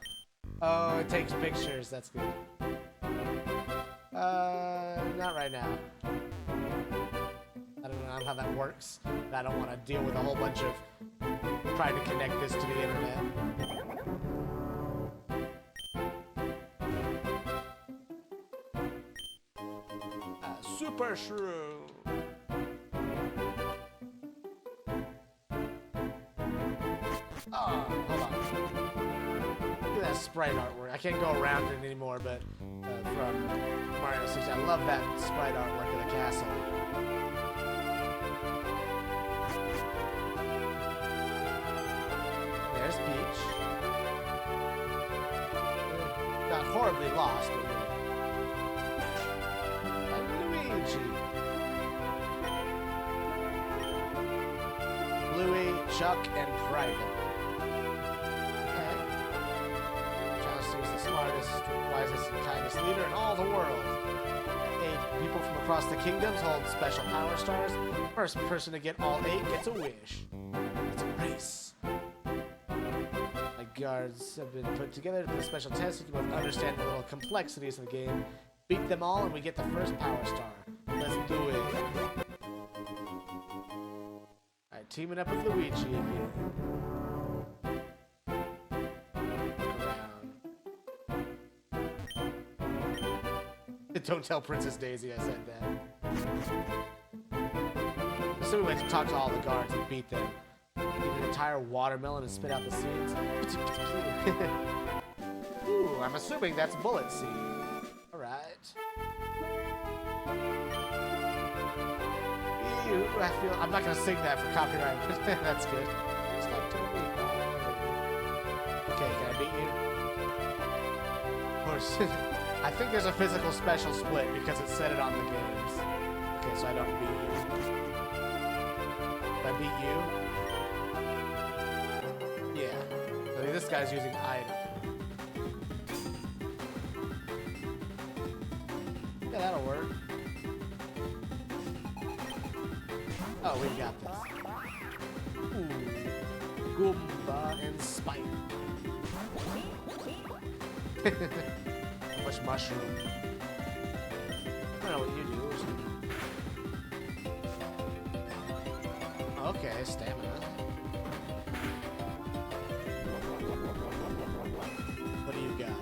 Oh, it takes pictures. That's good. Not right now. I don't know how that works. I don't want to deal with a whole bunch of trying to connect this to the internet. Super Shrew. Oh, hold on. Look at that sprite artwork. I can't go around it anymore, but from Mario 6, I love that sprite artwork of the castle. There's Peach. Got horribly lost. And Luigi. Bluey, Chuck, and Private. Okay. Chalice is the smartest, wisest, and kindest leader in all the world. 8 people from across the kingdoms hold special power stars. First person to get all 8 gets a wish. It's a race. My guards have been put together to put a special test so you can both understand the little complexities of the game. Beat them all and we get the first power star. Let's do it. Alright, teaming up with Luigi again. Don't tell Princess Daisy I said that. Assuming we have to talk to all the guards and beat them. Eat an entire watermelon and spit out the seeds. Ooh, I'm assuming that's bullet seed. Alright. I feel I'm not gonna sing that for copyright. That's good. It's like totally. Okay, can I beat you? Of course. I think there's a physical special split because it said it on the games. Okay, so I don't beat you. If I beat you? Yeah. I mean, this guy's using item. Yeah, that'll work. Oh, we got this. Ooh. Goomba and Spike. Much mushroom. I don't know what you do. Okay, stamina. What do you got?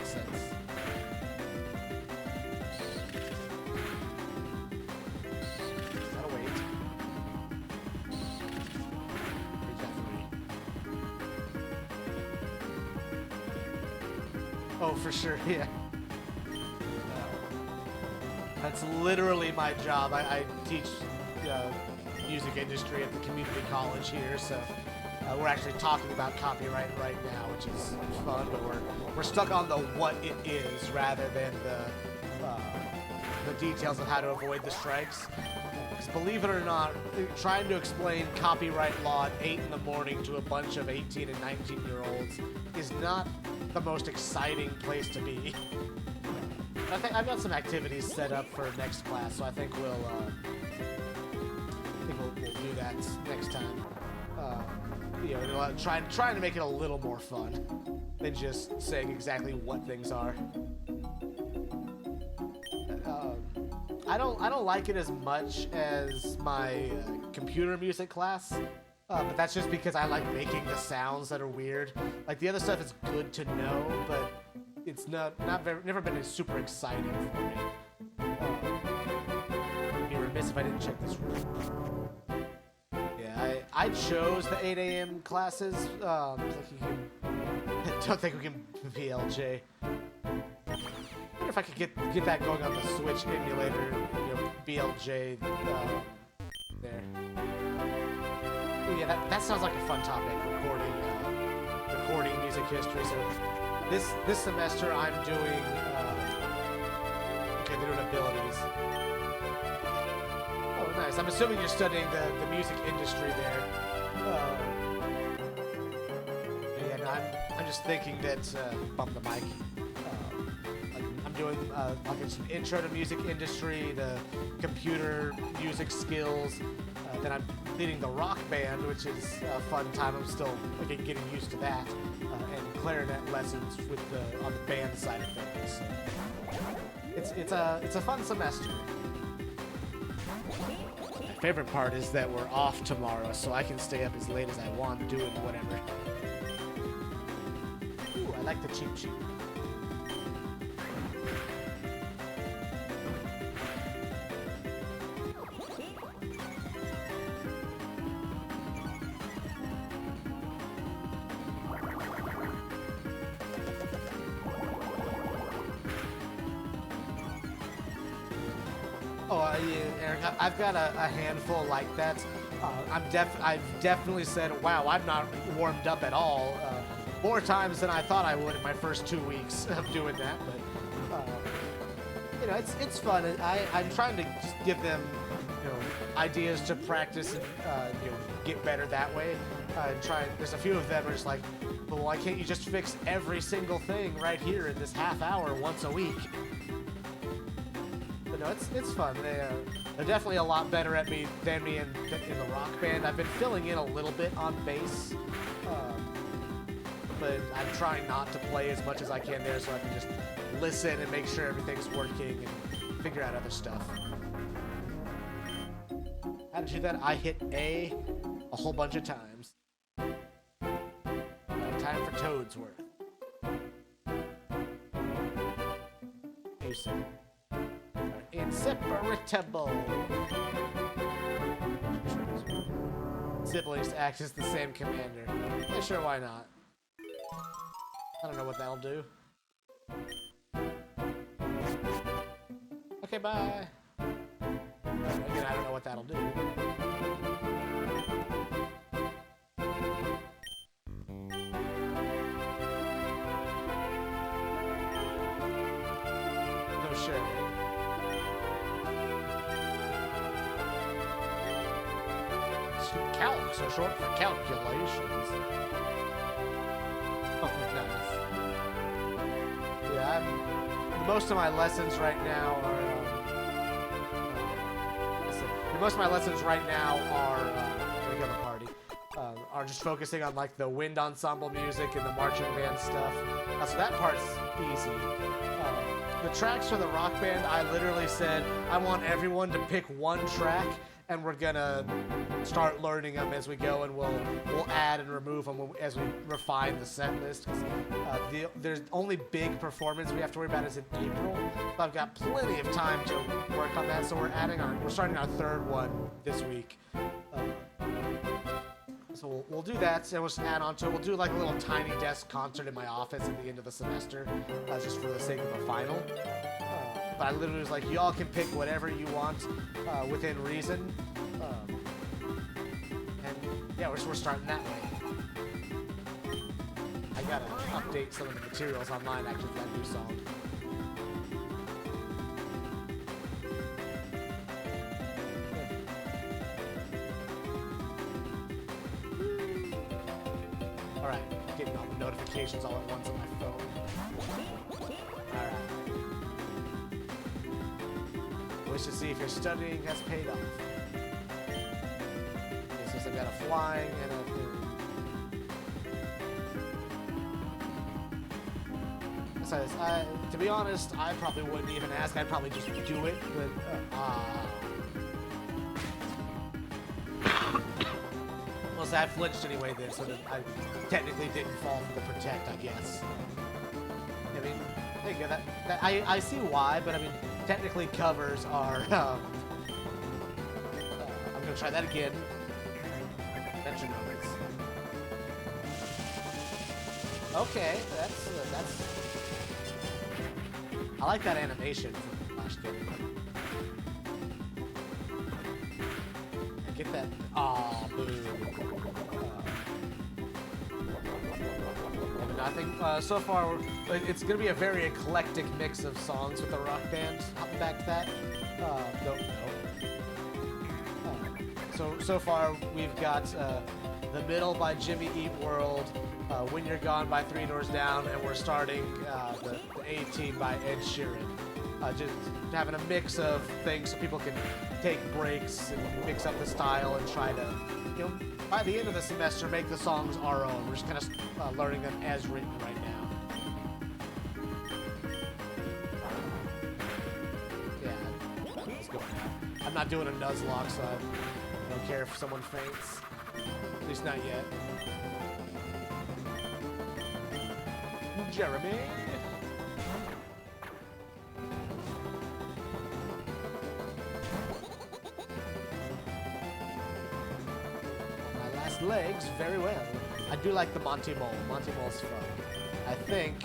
Sense. Gotta wait. Oh, for sure, yeah. That's literally my job. I teach music industry at the community college here, so we're actually talking about copyright right now, which is fun, but we're stuck on the what it is rather than the details of how to avoid the strikes. Because believe it or not, trying to explain copyright law at 8 in the morning to a bunch of 18 and 19-year-olds is not the most exciting place to be. I think I've got some activities set up for next class, so I think we'll next time. You know, trying to make it a little more fun than just saying exactly what things are. I don't like it as much as my computer music class, but that's just because I like making the sounds that are weird. Like the other stuff is good to know, but it's never been super exciting for me. I'd be remiss if I didn't check this room. Yeah, I chose the 8 a.m. classes. I don't think we can BLJ. If I could get that going on the Switch emulator, you know, BLJ there. Ooh, yeah, that sounds like a fun topic. Recording music history. So this semester I'm doing. Okay, they're doing abilities. Oh, nice. I'm assuming you're studying the music industry there. Yeah, no, I'm just thinking that bump the mic. Doing like an intro to music industry, the computer music skills. Then I'm leading the rock band, which is a fun time. I'm still getting used to that, and clarinet lessons on the band side of things. So it's a fun semester. My favorite part is that we're off tomorrow, so I can stay up as late as I want, doing whatever. Ooh, I like the cheap cheap. Yeah, Eric, I've got a handful like that. I've definitely said, wow, I'm not warmed up at all. More times than I thought I would in my first 2 weeks of doing that. But you know, it's fun. I'm trying to just give them, you know, ideas to practice and you know, get better that way. There's a few of them are just like, well, why can't you just fix every single thing right here in this half hour once a week? No, it's fun. They're definitely a lot better at me than me in the rock band. I've been filling in a little bit on bass, but I'm trying not to play as much as I can there, so I can just listen and make sure everything's working and figure out other stuff. How to do that? I hit A whole bunch of times. Time for Toadsworth. Ace. Inseparable. Siblings act as the same commander. Yeah, sure, why not? I don't know what that'll do. Okay, bye. Again, I don't know what that'll do. No, sure. Calcs are short for calculations. Oh, nice. Yeah, most of my lessons right now are. Most of my lessons right now are just focusing on like the wind ensemble music and the marching band stuff. So that part's easy. The tracks for the rock band, I literally said I want everyone to pick one track, and we're gonna start learning them as we go, and we'll add and remove them as we refine the set list. There's only big performance we have to worry about is in April, but I've got plenty of time to work on that. So we're starting our third one this week. So we'll do that, and we'll just add on to it. We'll do like a little tiny desk concert in my office at the end of the semester, just for the sake of a final. But I literally was like, y'all can pick whatever you want within reason. And yeah, we're starting that way. I gotta update some of the materials online actually for that new song. Alright, getting all the notifications all at once on my phone. Alright. Wish to see if your studying has paid off. Is got a flying and a... Besides, to be honest, I probably wouldn't even ask. I'd probably just do it, but... Well, so I flinched anyway then, so that I technically didn't fall for the protect, I guess. I mean, there you go. I see why, but I mean, technically covers are... I'm gonna try that again. Metronomes. Okay, that's... I like that animation from last game. Get that. Aw, boo. I think so far it's going to be a very eclectic mix of songs with the rock band. Hopping back to that. Don't know. So far we've got The Middle by Jimmy Eat World, When You're Gone by Three Doors Down, and we're starting the A-Team by Ed Sheeran. Just having a mix of things so people can take breaks and mix up the style and try to, you know, by the end of the semester, make the songs our own. We're just kind of learning them as written right now. Yeah, let's go now. I'm not doing a Nuzlocke, so I don't care if someone faints. At least not yet. Jeremy? My last legs, very well. I do like the Monty Mole. Monty Mole's fun. I think...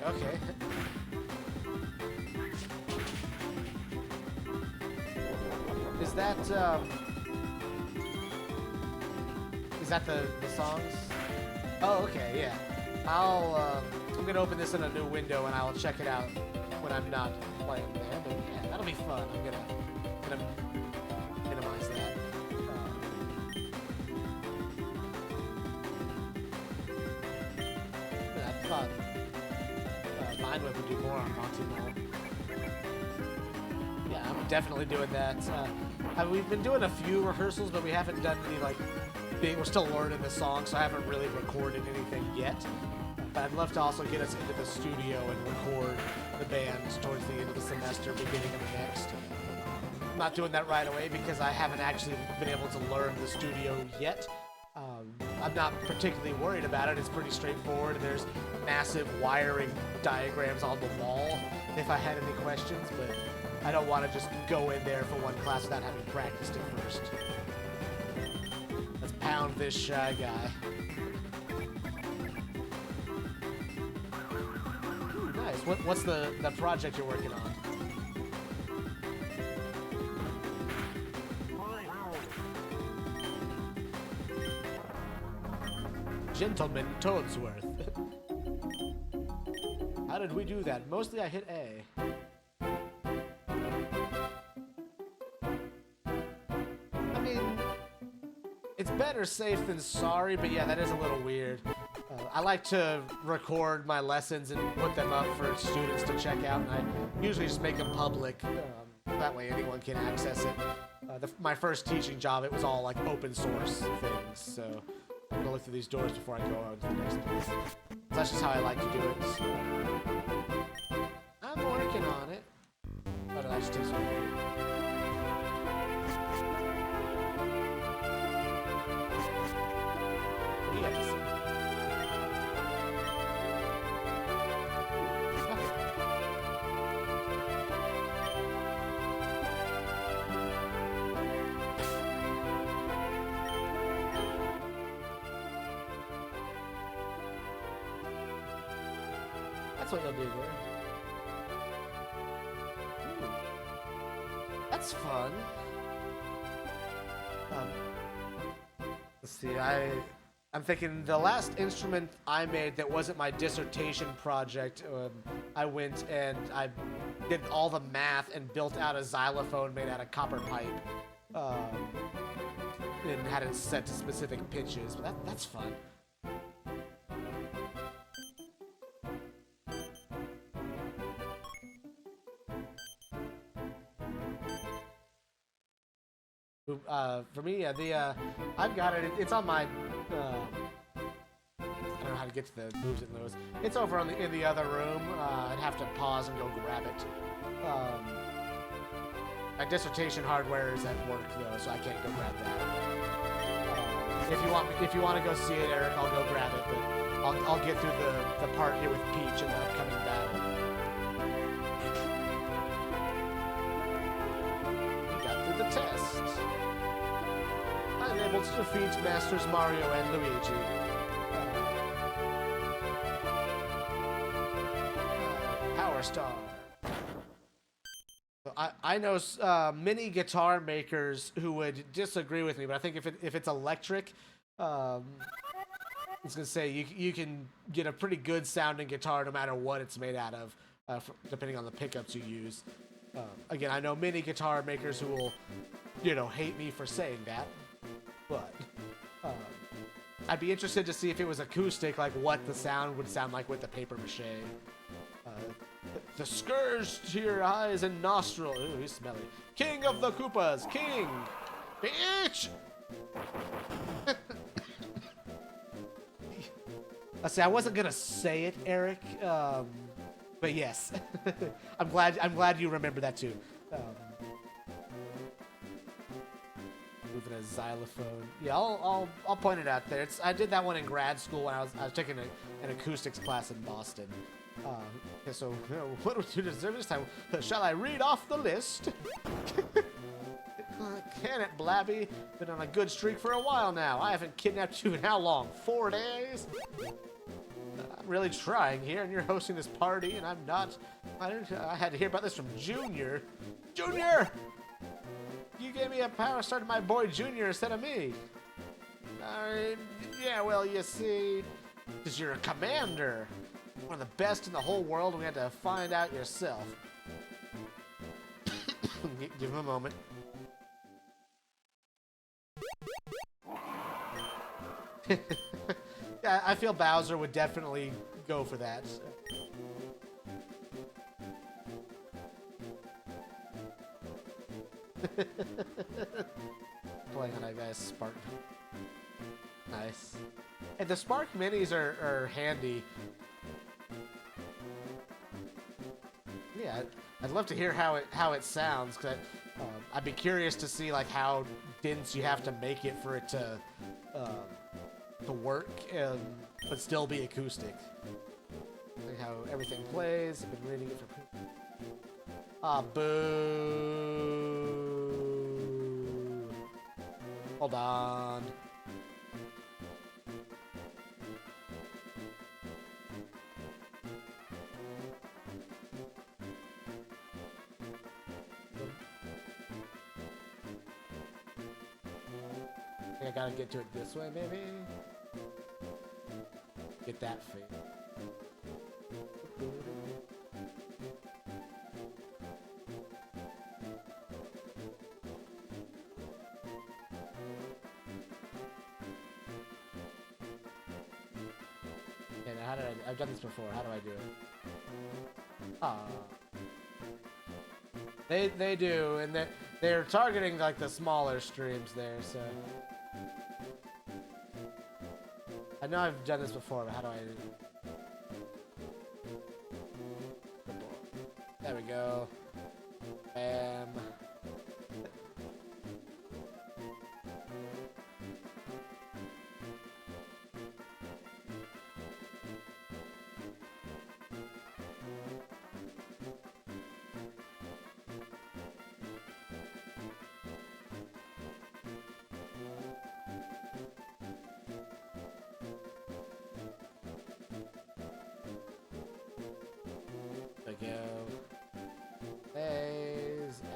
Okay. Is that the songs? Oh, okay, yeah. I'm gonna open this in a new window and I'll check it out when I'm not playing there. But yeah, that'll be fun. I'm gonna minimize that. I thought Mindweb would do more on Monty Mole. Yeah, I'm definitely doing that. We've been doing a few rehearsals, but we haven't done any, like, we're still learning the song, so I haven't really recorded anything yet. But I'd love to also get us into the studio and record the band towards the end of the semester, beginning of the next. I'm not doing that right away because I haven't actually been able to learn the studio yet. I'm not particularly worried about it. It's pretty straightforward. There's massive wiring diagrams on the wall if I had any questions, but I don't want to just go in there for one class without having practiced it first. Let's pound this shy guy. Ooh, nice. What's the project you're working on? Gentleman Toadsworth. How did we do that? Mostly I hit A. I mean, it's better safe than sorry, but yeah, that is a little weird. I like to record my lessons and put them up for students to check out, and I usually just make them public. That way anyone can access it. My first teaching job, it was all like open source things, so I'm gonna look through these doors before I go on to the next place. So that's just how I like to do it. I'm working on it. Oh, did I just take some? Yes. That's what you'll do there. Ooh. That's fun. Let's see, I'm thinking the last instrument I made that wasn't my dissertation project, I went and I did all the math and built out a xylophone made out of copper pipe. And had it set to specific pitches, but that's fun. For me, yeah, I've got it. It's on my. I don't know how to get to the moves and those. It's over in the other room. I'd have to pause and go grab it. My dissertation hardware is at work though, so I can't go grab that. If you want to go see it, Eric, I'll go grab it. But I'll get through the part here with Peach in the upcoming battle. We got through the test. I'm able to defeat Masters Mario and Luigi. Power Star. I know many guitar makers who would disagree with me, but I think if it's electric, I was gonna say you can get a pretty good sounding guitar no matter what it's made out of, depending on the pickups you use. Again, I know many guitar makers who will, hate me for saying that, but I'd be interested to see if it was acoustic, like what the sound would sound like with the paper mache. The scourge to your eyes and nostrils. Ooh, he's smelly. King of the Koopas. King. Bitch. I wasn't gonna say it, Eric. But yes, I'm glad you remember that too. Moving a xylophone. Yeah, I'll point it out there. I did that one in grad school when I was taking an acoustics class in Boston. Okay, so what would you deserve this time? Shall I read off the list? Can it, Blabby? Been on a good streak for a while now. I haven't kidnapped you in how long? 4 days? I'm really trying here, and you're hosting this party, and I'm not. I had to hear about this from Junior. Junior! You gave me a power star to my boy Junior instead of me. Yeah, well, you see, because you're a commander. One of the best in the whole world, and we had to find out yourself. Give him a moment. Yeah, I feel Bowser would definitely go for that. Playing on a guy's Spark. Nice. And the Spark Minis are handy. Yeah, I'd love to hear how it sounds, cause I'd be curious to see like how dense you have to make it for it to work but still be acoustic. Like how everything plays. I've been reading it for. Ah, boo! Hold on. I gotta get to it this way, maybe? Get that fade. Okay, now how did I've done this before. How do I do it? They do, and they're targeting like the smaller streams there, so. I know I've done this before, but how do I do it? There we go. Bam.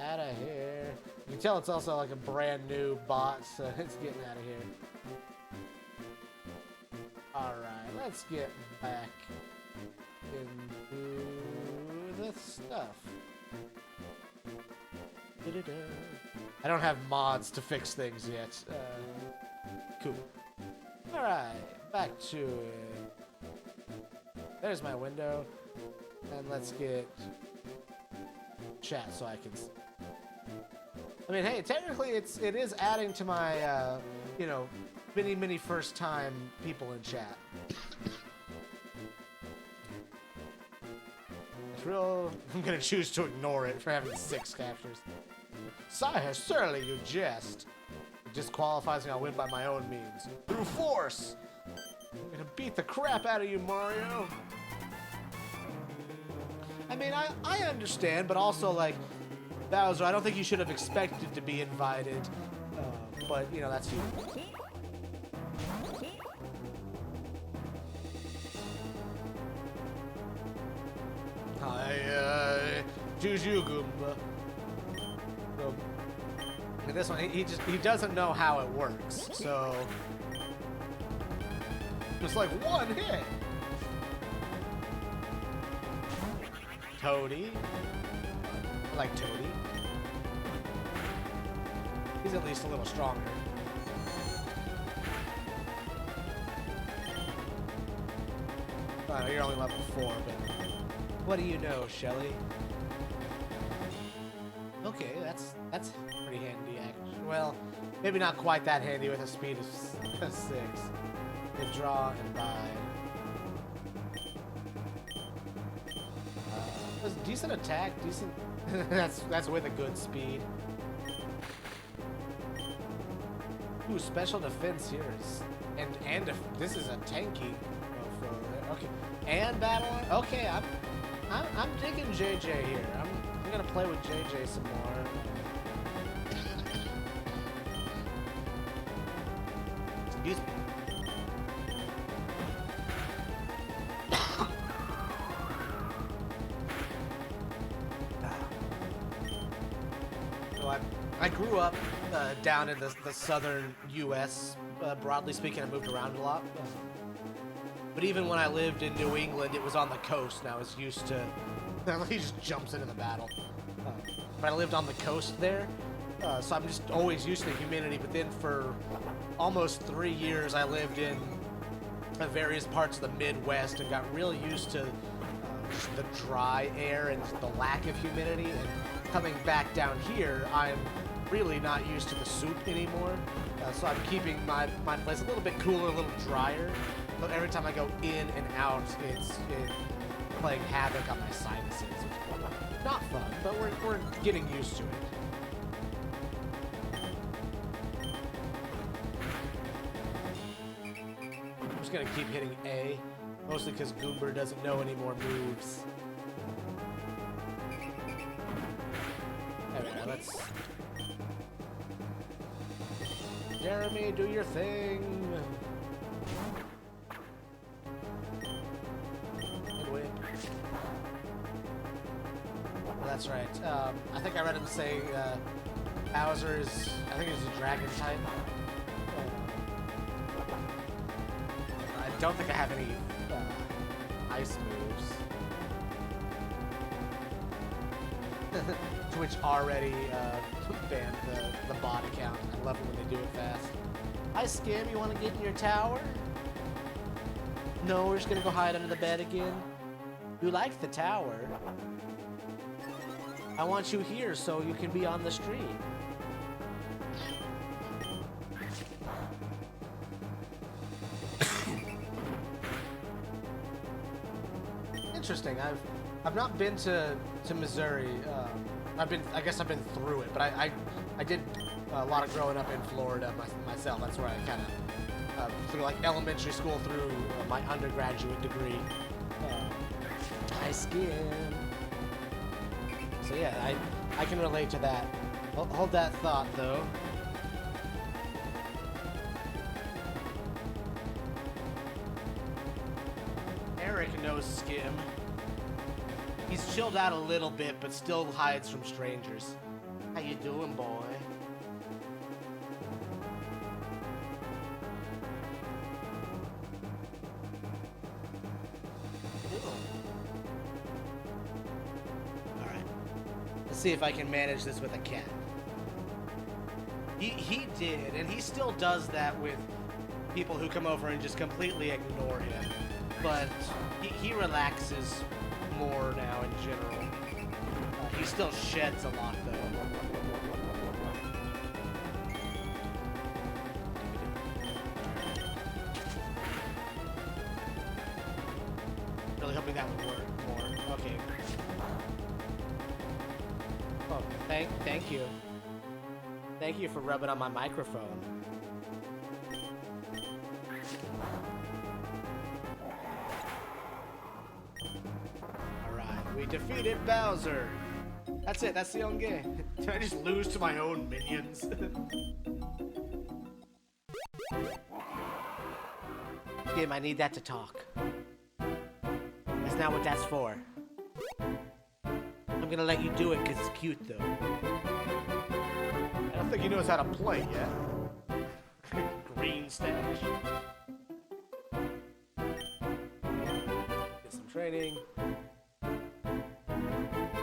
Out of here. You can tell it's also like a brand new bot, so it's getting out of here. Alright, let's get back into the stuff. I don't have mods to fix things yet. Cool. Alright, back to it. There's my window. And let's get chat so I can see. I mean, hey, technically it is adding to my, you know, many first time people in chat. It's real. I'm gonna choose to ignore it for having 6 captures. Sire, surely you jest. It disqualifies me. I'll win by my own means. Through force. I'm gonna beat the crap out of you, Mario. I mean, I understand, but also, like, Bowser, I don't think you should have expected to be invited. But, you know, that's you. Hi, Juju Goomba. So, in this one, he doesn't know how it works, so just like one hit. Toady. I like Toady. He's at least a little stronger. I know you're only level 4, but what do you know, Shelly? Okay, that's pretty handy, actually. Well, maybe not quite that handy with a speed of 6. They draw and buy. Was decent attack, decent. that's with a good speed. Ooh, special defense here is, and this is a tanky. Okay, and battle. Okay, I'm digging JJ here. I'm gonna play with JJ some more. Excuse me. So I grew up down in the southern U.S. Broadly speaking, I moved around a lot. But even when I lived in New England, it was on the coast, and I was used to... He just jumps into the battle. But I lived on the coast there, so I'm just always used to humidity. But then for almost 3 years, I lived in various parts of the Midwest and got really used to just the dry air and the lack of humidity. And coming back down here, I'm really not used to the soup anymore. So I'm keeping my place a little bit cooler, a little drier. But every time I go in and out, it's playing havoc on my sinuses. It's not fun, but we're getting used to it. I'm just gonna keep hitting A, mostly because Goomba doesn't know any more moves. There we go, let's... Jeremy, do your thing! That's right. I think I read him say Bowser is, I think he's a dragon type. I don't think I have any ice moves. Twitch already banned the bot account. I love it when they do it fast. Hi Skim, you want to get in your tower? No, we're just gonna go hide under the bed again. You like the tower? I want you here so you can be on the stream. Interesting. I've not been to Missouri. I guess I've been through it, but I did a lot of growing up in Florida myself. That's where I kind of through like elementary school through my undergraduate degree. Hi, Skin. So yeah, I can relate to that. Hold that thought, though. Eric knows Skim. He's chilled out a little bit, but still hides from strangers. How you doing, boy? See if I can manage this with a cat. He did, and he still does that with people who come over and just completely ignore him. But he relaxes more now in general. He still sheds a lot, though. Oh, thank you. Thank you for rubbing on my microphone. Alright, we defeated Bowser. That's it, that's the only game. Did I just lose to my own minions? Game, I need that to talk. That's not what that's for. I'm gonna let you do it because it's cute, though. I don't think he knows how to play yet. Green stash. Get some training.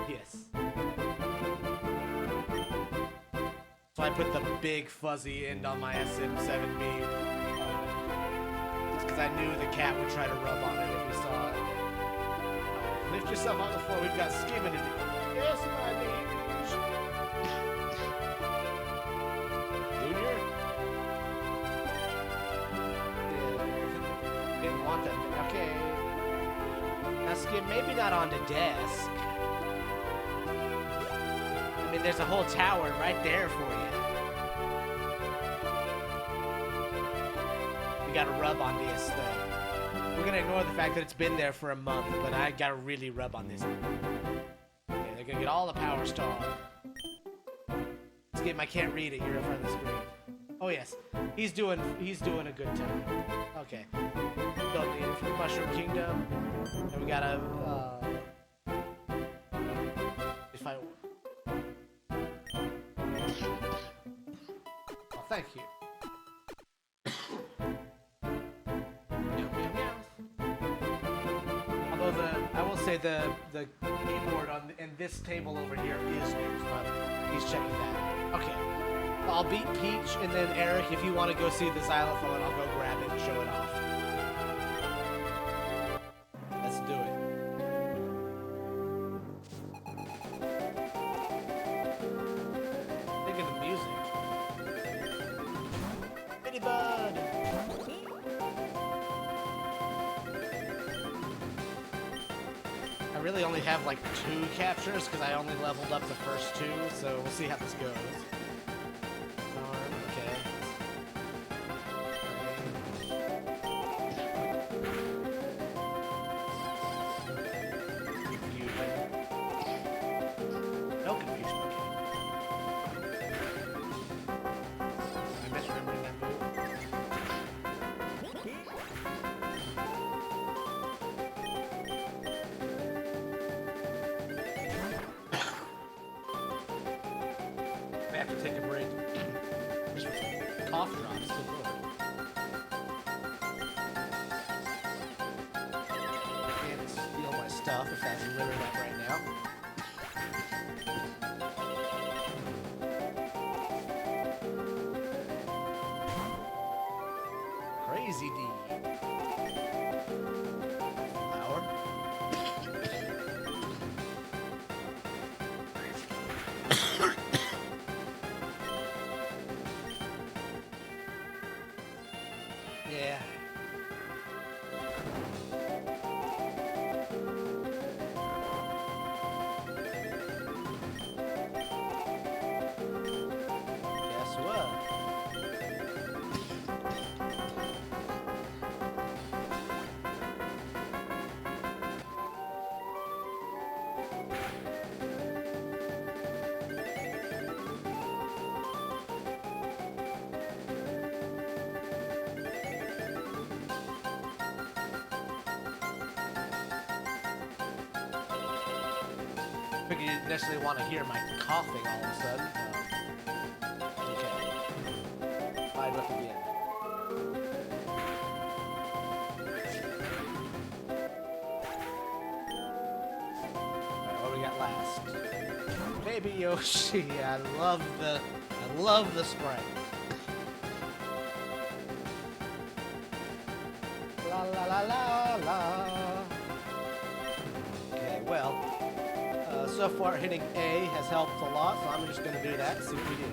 Yes. So I put the big fuzzy end on my SM7B. Because I knew the cat would try to rub on it if he saw it. Lift yourself on the floor. We've got skimming to do. Yes, my liege. Junior? Didn't want that. Okay. Now, Skim, maybe not on the desk. I mean, there's a whole tower right there for you. We gotta rub on this, though. We're gonna ignore the fact that it's been there for a month, but I gotta really rub on this. Okay, they're gonna get all the power star. Skip, I can't read it. You're in front of the screen. Oh yes, he's doing a good time. Okay, don't need it for the Mushroom Kingdom, and we gotta if I. Oh, thank you. I will say the keyboard in this table over here is new, but he's checking that. Okay. I'll beat Peach, and then Eric, if you want to go see the xylophone, I'll go grab it and show it off. Let's do it. Think of the music. Bitty Bud! I really only have like 2 captures because I only leveled up the first 2, so we'll see how this goes. Okay. Confusion. No confusion, okay. I'm misremembering that move. I have to take a break. Cough drops, good lord. I can't steal my stuff if that's literally that right now. Crazy D. Flower. Yeah. Guess what? I figured you didn't necessarily want to hear my coughing all of a sudden. Okay. Light up again. Alright, what do we got last? Baby Yoshi. I love the sprite. La la la la la. Okay, well. So far, hitting A has helped a lot, so I'm just going to do that and see what we do.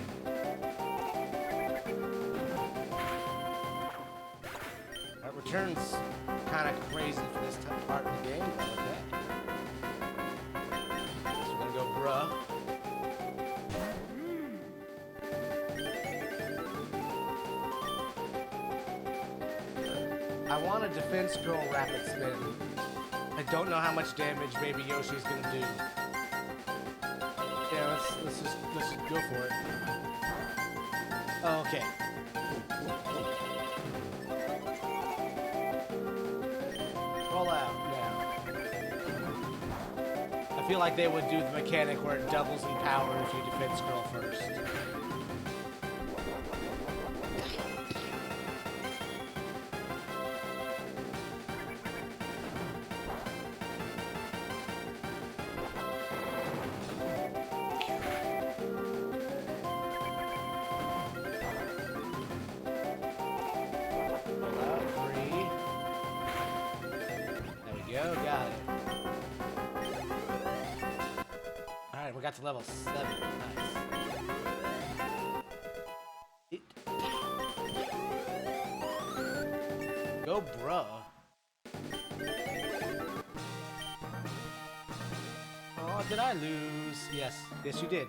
That returns kind of crazy for this part of the game, but okay. So we're going to go bruh. I want a defense girl rapid spin. I don't know how much damage Baby Yoshi's gonna do. Yeah, let's just go for it. Oh, okay. Roll out. Yeah. I feel like they would do the mechanic where it doubles in power if you defense girl first. Got to level 7. Nice. Go, bruh. Oh, did I lose? Yes. Yes, you did.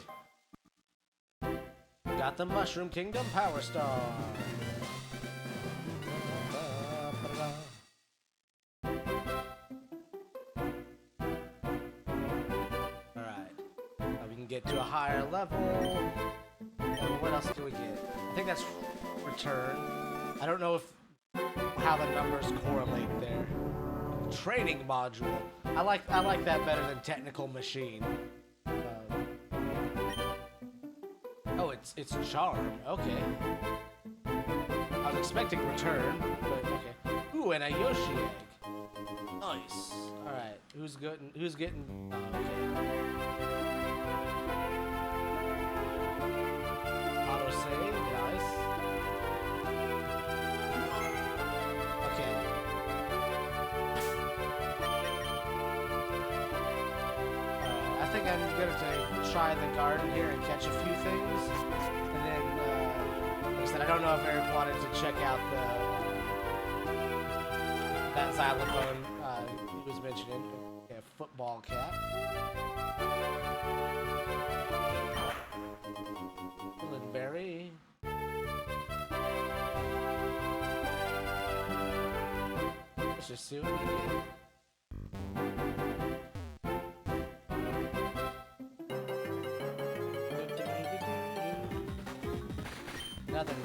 Got the Mushroom Kingdom Power Star. Get to a higher level. And what else do we get? I think that's return. I don't know if how the numbers correlate there. Training module. I like that better than technical machine. Oh, it's charm. Okay. I was expecting return, but okay. Ooh, and a Yoshi egg. Nice. All right. Who's good? Who's getting? Oh, okay. Save, guys. Okay. I think I'm going to try the garden here and catch a few things. And then, like I said, I don't know if Eric wanted to check out that xylophone he was mentioning. Okay, football cap. Berry. Let's just see what we get. Nothing.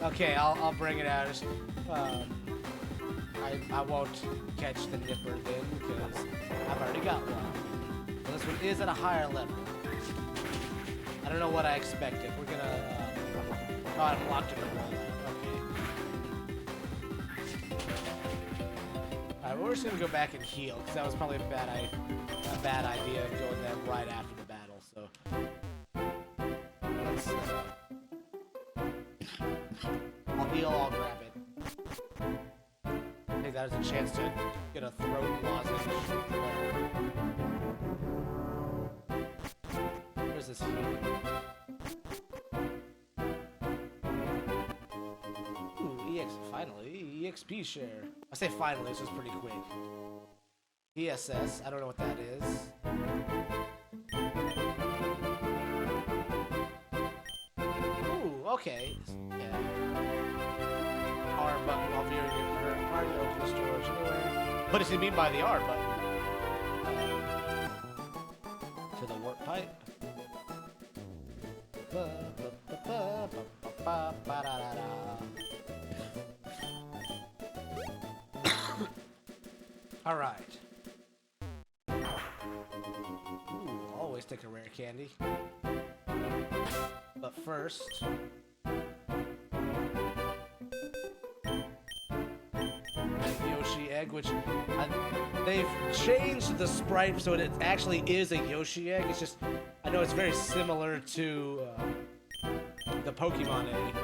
Okay, I'll bring it out. Just, I won't catch the nipper then because I've already got one. Well, this one is at a higher level. I don't know what I expected. We're gonna. Oh, I blocked it in the wall. Okay. Alright, we're just gonna go back and heal because that was probably a bad idea going there right after the battle. So let's. I'll heal. I'll grab it. I think that was a chance to get a throat lozenge. Where's this healing? Finally, EXP share. I say finally, it's just pretty quick. ESS, I don't know what that is. Ooh, okay. Yeah. R button while viewing your current party, open the storage anywhere. What does he mean by the R button? To the warp pipe. All right. Ooh, always take a rare candy. But first, Yoshi egg, which they've changed the sprite so it actually is a Yoshi egg. It's just, I know it's very similar to the Pokemon egg.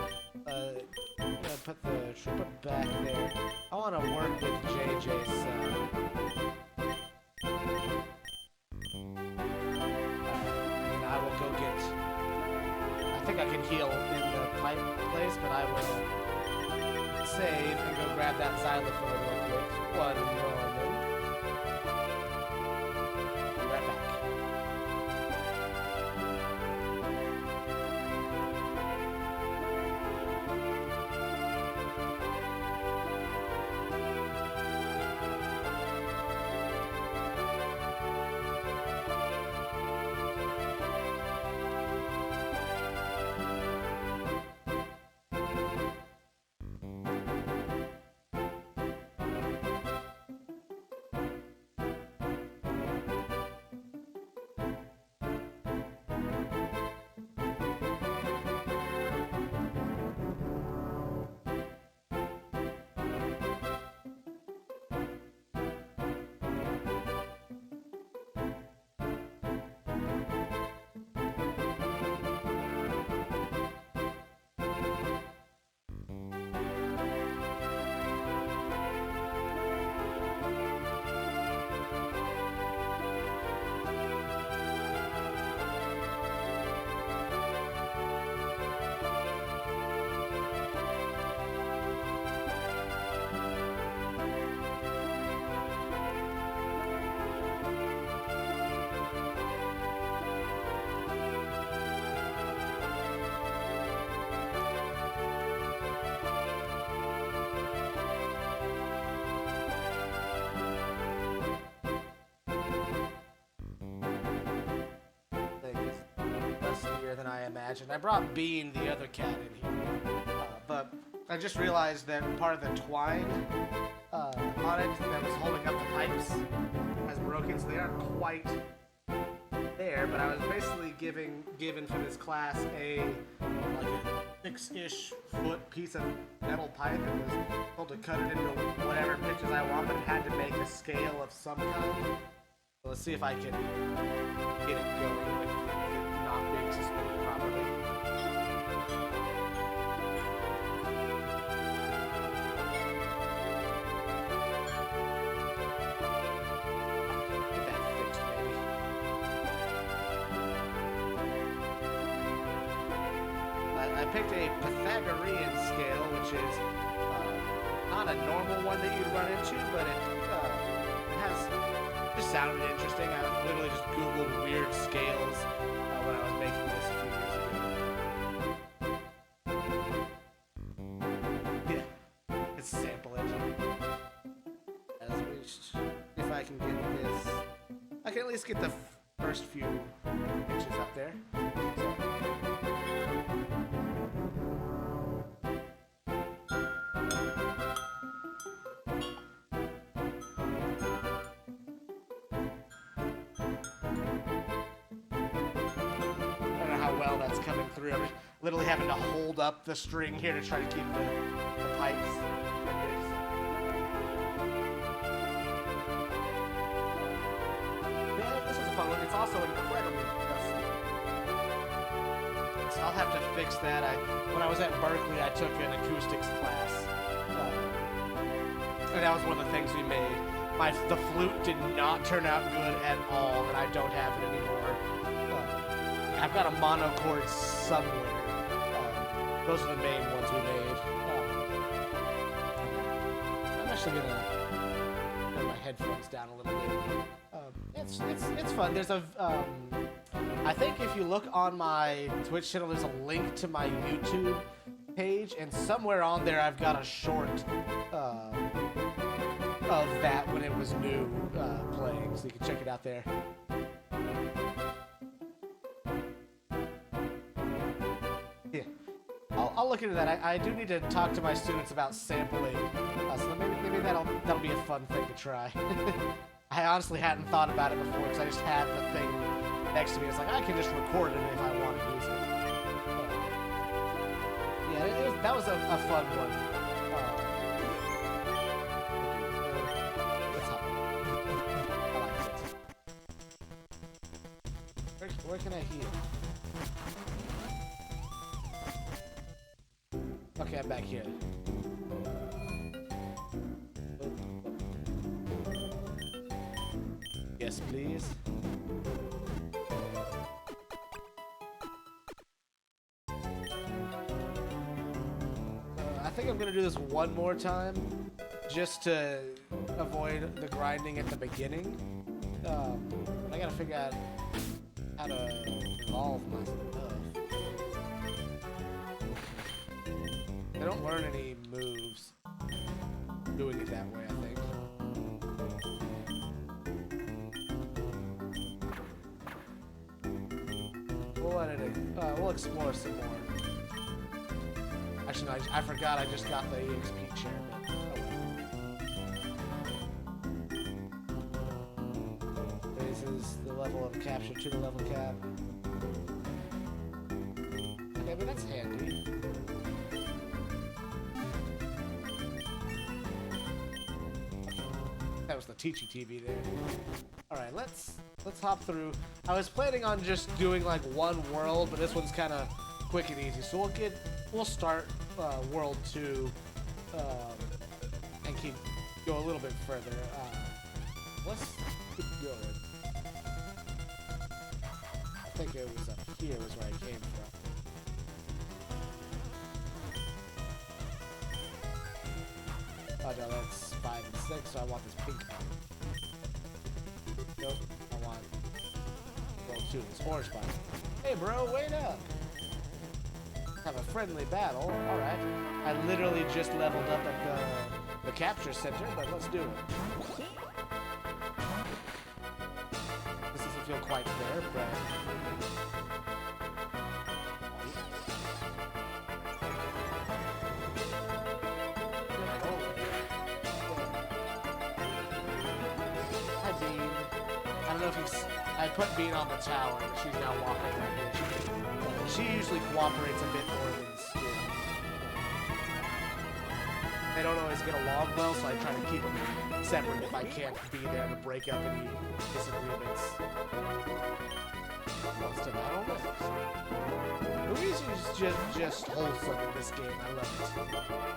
I'm gonna put the trooper back there. I want to work with JJ's and I will go get. I think I can heal in the pipe place, but I will save and go grab that xylophone real quick. 1 moment. Be right back. imagined. I brought Bean, the other cat, in here, but I just realized that part of the twine on it that was holding up the pipes has broken, so they aren't quite there. But I was basically given for this class a 6-ish foot piece of metal pipe and was told to cut it into whatever pitches I want, but it had to make a scale of some kind. So let's see if I can get it going with it not being suspended properly. Get that fixed, baby. I picked a Pythagorean scale, which is not a normal one that you'd run into, but it has just sounded interesting. I literally just Googled weird scales when I was making this a few years ago. Yeah, let's sample it. If I can get this, I can at least get the first few inches up there. Well, that's coming through. I'm literally having to hold up the string here to try to keep the pipes. Yeah, this is a fun one. It's also incredibly dusty. So I'll have to fix that. When I was at Berkeley, I took an acoustics class. And that was one of the things we made. The flute did not turn out good at all, and I don't have it anymore. I've got a monochord somewhere. Those are the main ones we made. I'm actually gonna put my headphones down a little bit. It's fun. There's a I think if you look on my Twitch channel, there's a link to my YouTube page, and somewhere on there I've got a short of that when it was new playing, so you can check it out there. Yeah, I'll look into that. I do need to talk to my students about sampling, so maybe that'll be a fun thing to try. I honestly hadn't thought about it before because I just had the thing next to me. It's like I can just record it if I want to use it. Yeah, that was a fun one. Let's hop. I like it. Where can I heal? Okay, I'm back here. Yes, please. I think I'm gonna do this one more time, just to avoid the grinding at the beginning. I gotta figure out how to evolve my stuff. I don't learn any moves doing it that way, I think. We'll explore some more. Actually, no, I forgot I just got the EXP chair, but oh well. This is the level of capture to the level cap. Okay, but that's handy. That was the Teachy TV there. Alright, let's hop through. I was planning on just doing like one world, but this one's kind of quick and easy. So we'll start world 2 and go a little bit further. Let's keep going. I think it was up here was where I came from. Oh no, that's 5 and 6, so I want this pink one. Nope, I want world 2, this orange one. Hey bro, wait up! Have a friendly battle, alright. I literally just leveled up at the capture center, but let's do it. This doesn't feel quite fair, but... don't know if he's... I put Bean on the tower, but she's now walking right here. She usually cooperates a bit more than Skin. They don't always get along well, so I try to keep them separate if I can't be there to break up any disagreements. Most of that almost. Luigi is just wholesome in this game. I love it.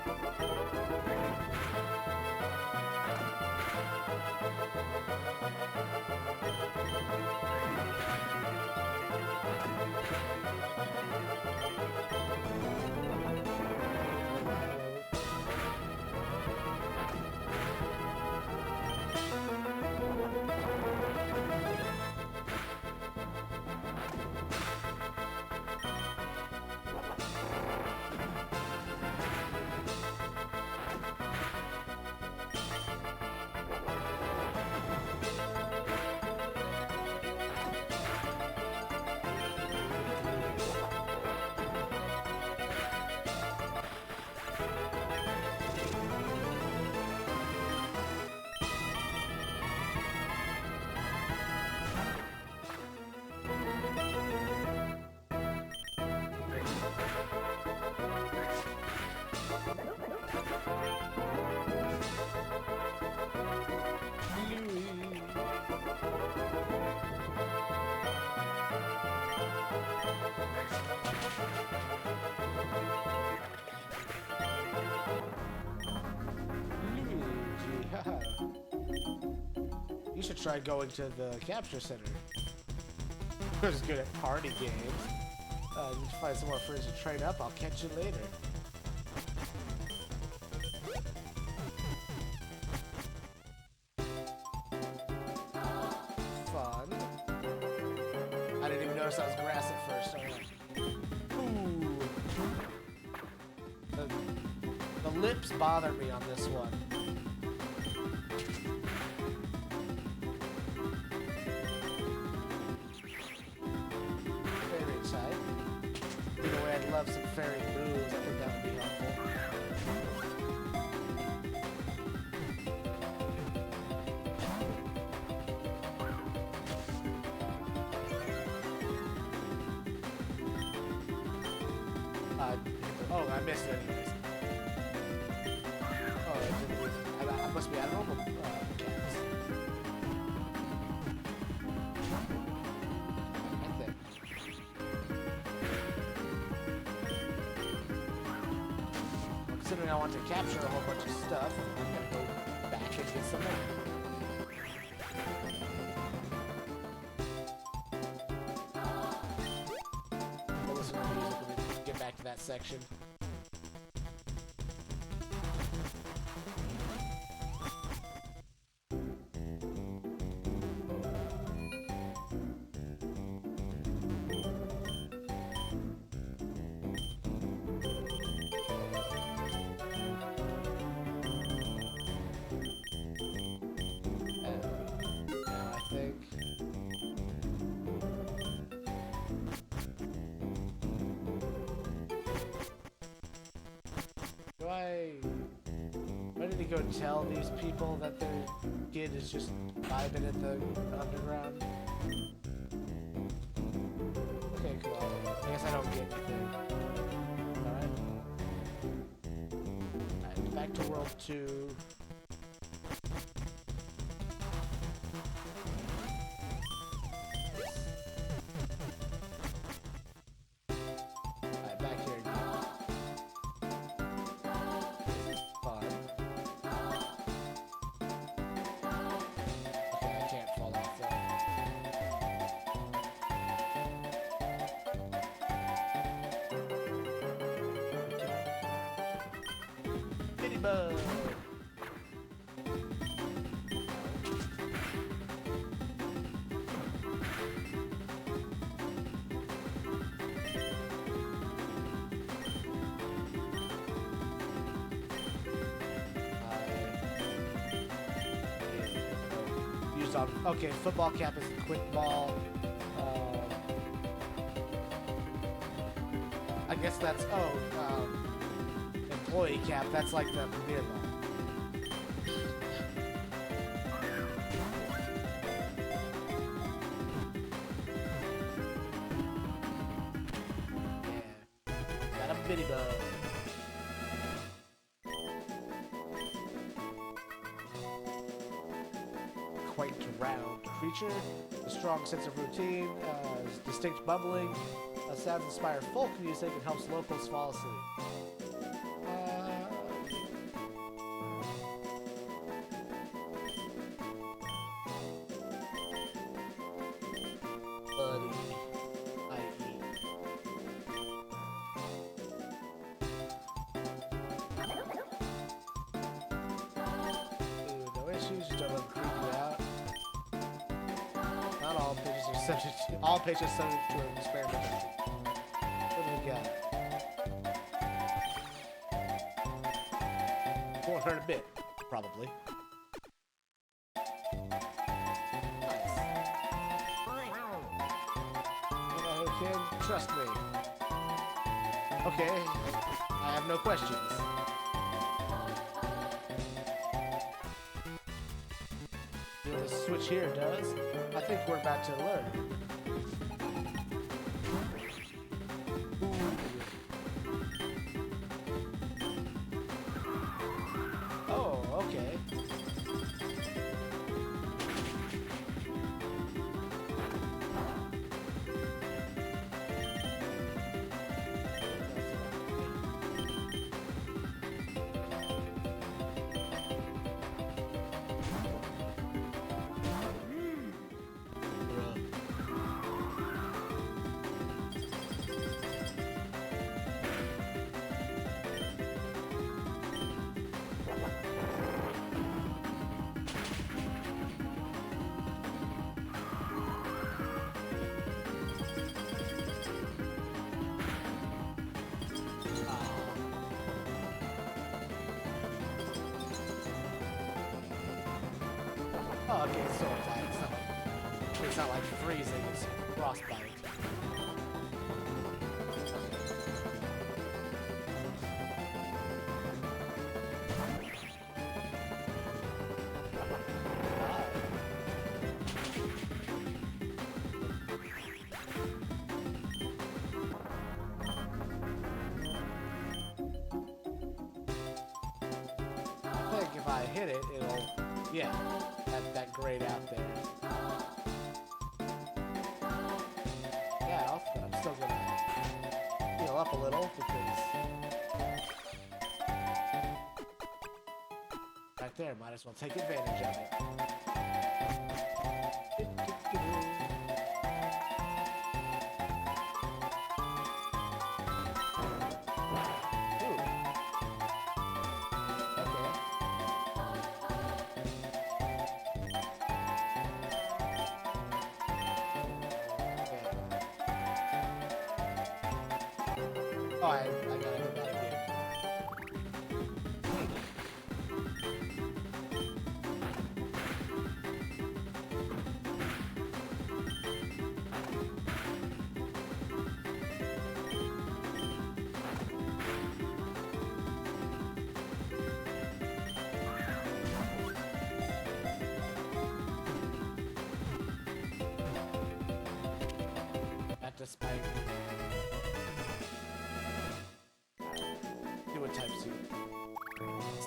You should try going to the capture center. You're just good at party games. You need to find some more friends to train up. I'll catch you later. Fun. I didn't even notice I was grass at first. Ooh. The lips bother me on this one. Some fairy moves. I think that would be helpful. Oh, I missed it anyways. Oh, I must be abnormal. Considering I want to capture a whole bunch of stuff, I'm gonna go back and get some more. We'll listen to music when we get back to that section. I need to go tell these people that their kid is just vibing at the underground. Okay, cool. I guess I don't get anything. Alright. Alright, back to World 2. Okay, football cap is a quick ball. I guess that's, employee cap, that's like the premier ball. bitty bug. Quite round creature. A strong sense of routine, distinct bubbling. Sounds inspire folk music and helps locals fall asleep. Buddy, I eat. Ooh, no issues, just don't let them creep you out. Not all pages are subject to, all pages subject to an experiment. What do we got? 400 bit, probably. Nice. You know who can trust me. Okay, I have no questions. The switch here does. I think we're about to learn. Oh, okay. Oh, okay, it's sort of like, it's not like freezing, it's frostbite. I think if I hit it, it'll, yeah, that grade out there. Yeah, but I'm still gonna heal up a little because right there, might as well take advantage of it. Oh, I gotta hit that again. At the spike. Do a type suit.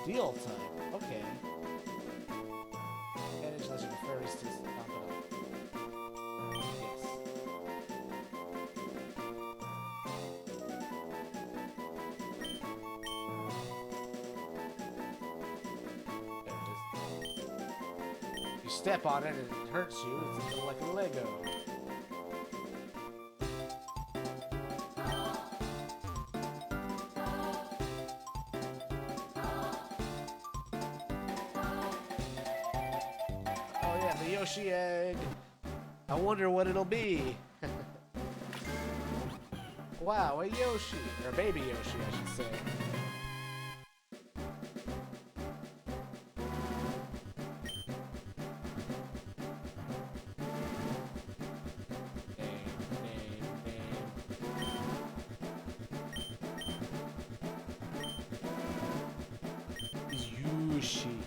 Steel type. Okay. Manage legend of fairies to stop it up. Yes. There it is. You step on it and it hurts you. It's a little like a Lego. The Yoshi egg. I wonder what it'll be. Wow, a Yoshi. Or a baby Yoshi, I should say. Yoshi.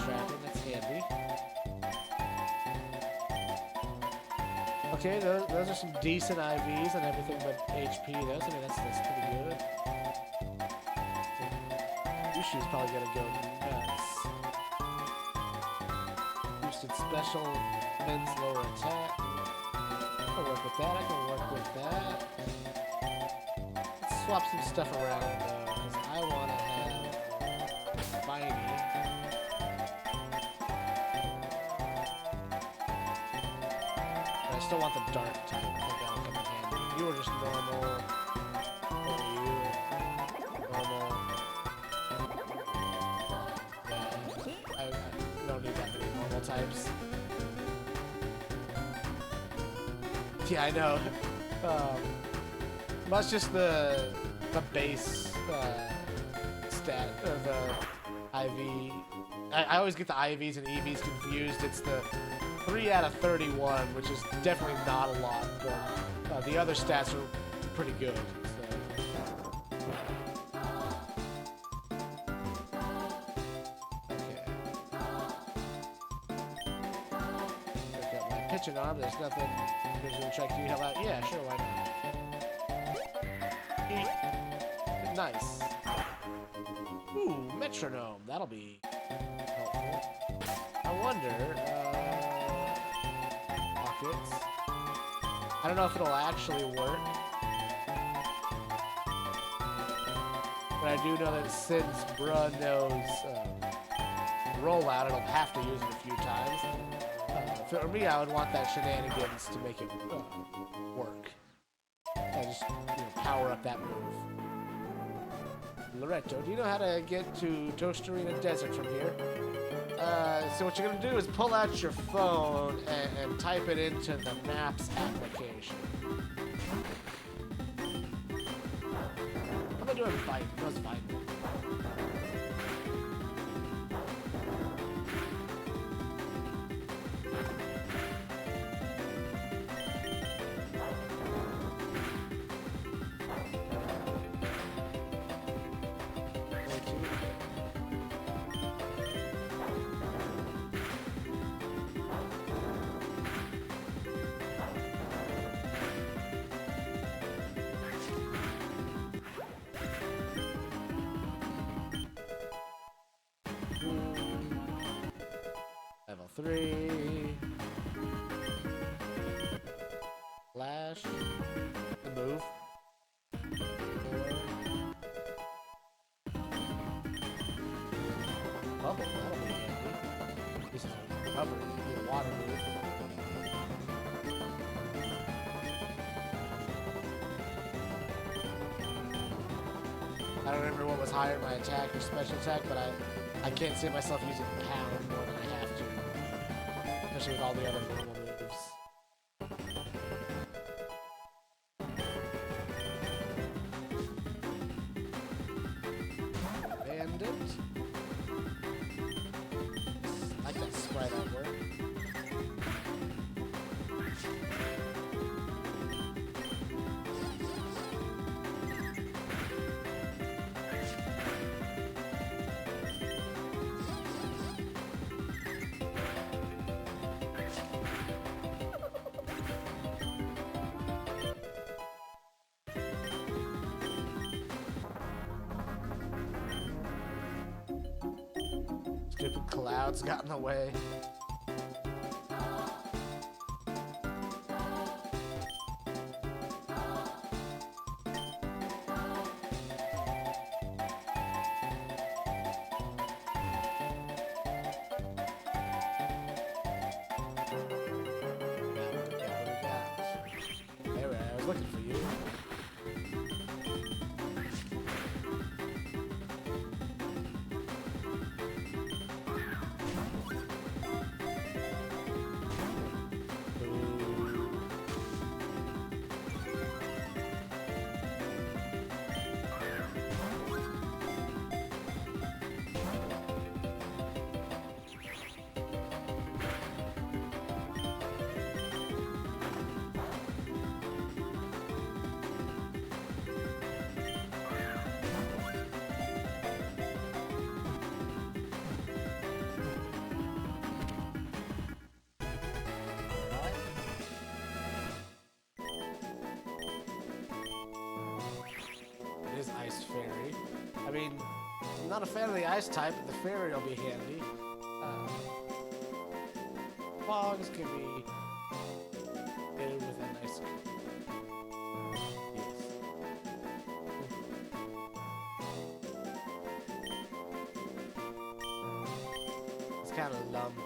Trapping, that's handy. Okay, those are some decent IVs and everything but HP. Those, I mean, that's pretty good. Yushi's probably gonna go nuts. Boosted special, men's lower attack. I can work with that. I can work with that. Let's swap some stuff around though, because I want to have Spiny. I still want the dark type. I think that'll come in handy. You were just normal. What are you? Normal. Yeah, I don't need that many normal types. Yeah, I know. That's just the base stat of the IV. I always get the IVs and EVs confused. It's the 3 out of 31, which is definitely not a lot, but the other stats are pretty good. So. Okay. Look at my pitching arm. There's nothing. Visual check. Can you help out? Yeah, sure. Why not? Nice. Ooh, metronome. That'll be helpful. I wonder. Pockets. I don't know if it'll actually work. But I do know that since Bruh knows rollout, it'll have to use it a few times. For me, I would want that shenanigans to make it work. Just power up that move. Loretto, do you know how to get to Tostarena Desert from here? So what you're going to do is pull out your phone and type it into the Maps application. How am I doing fight? That was fine. Level 3. Flash. The move. 4. Bubble, that'll be handy. This is a cover. Be a water move. I don't remember what was higher, my attack or special attack, but I can't see myself using pound more than I have to. Especially with all the other normal moves. Bandit. I like that sprite artwork. Stupid clouds got in the way. Anyway, I was looking for you. mean, I'm not a fan of the ice type, but the fairy will be handy. Fogs can be good with a nice. Yes. It's kind of lumpy.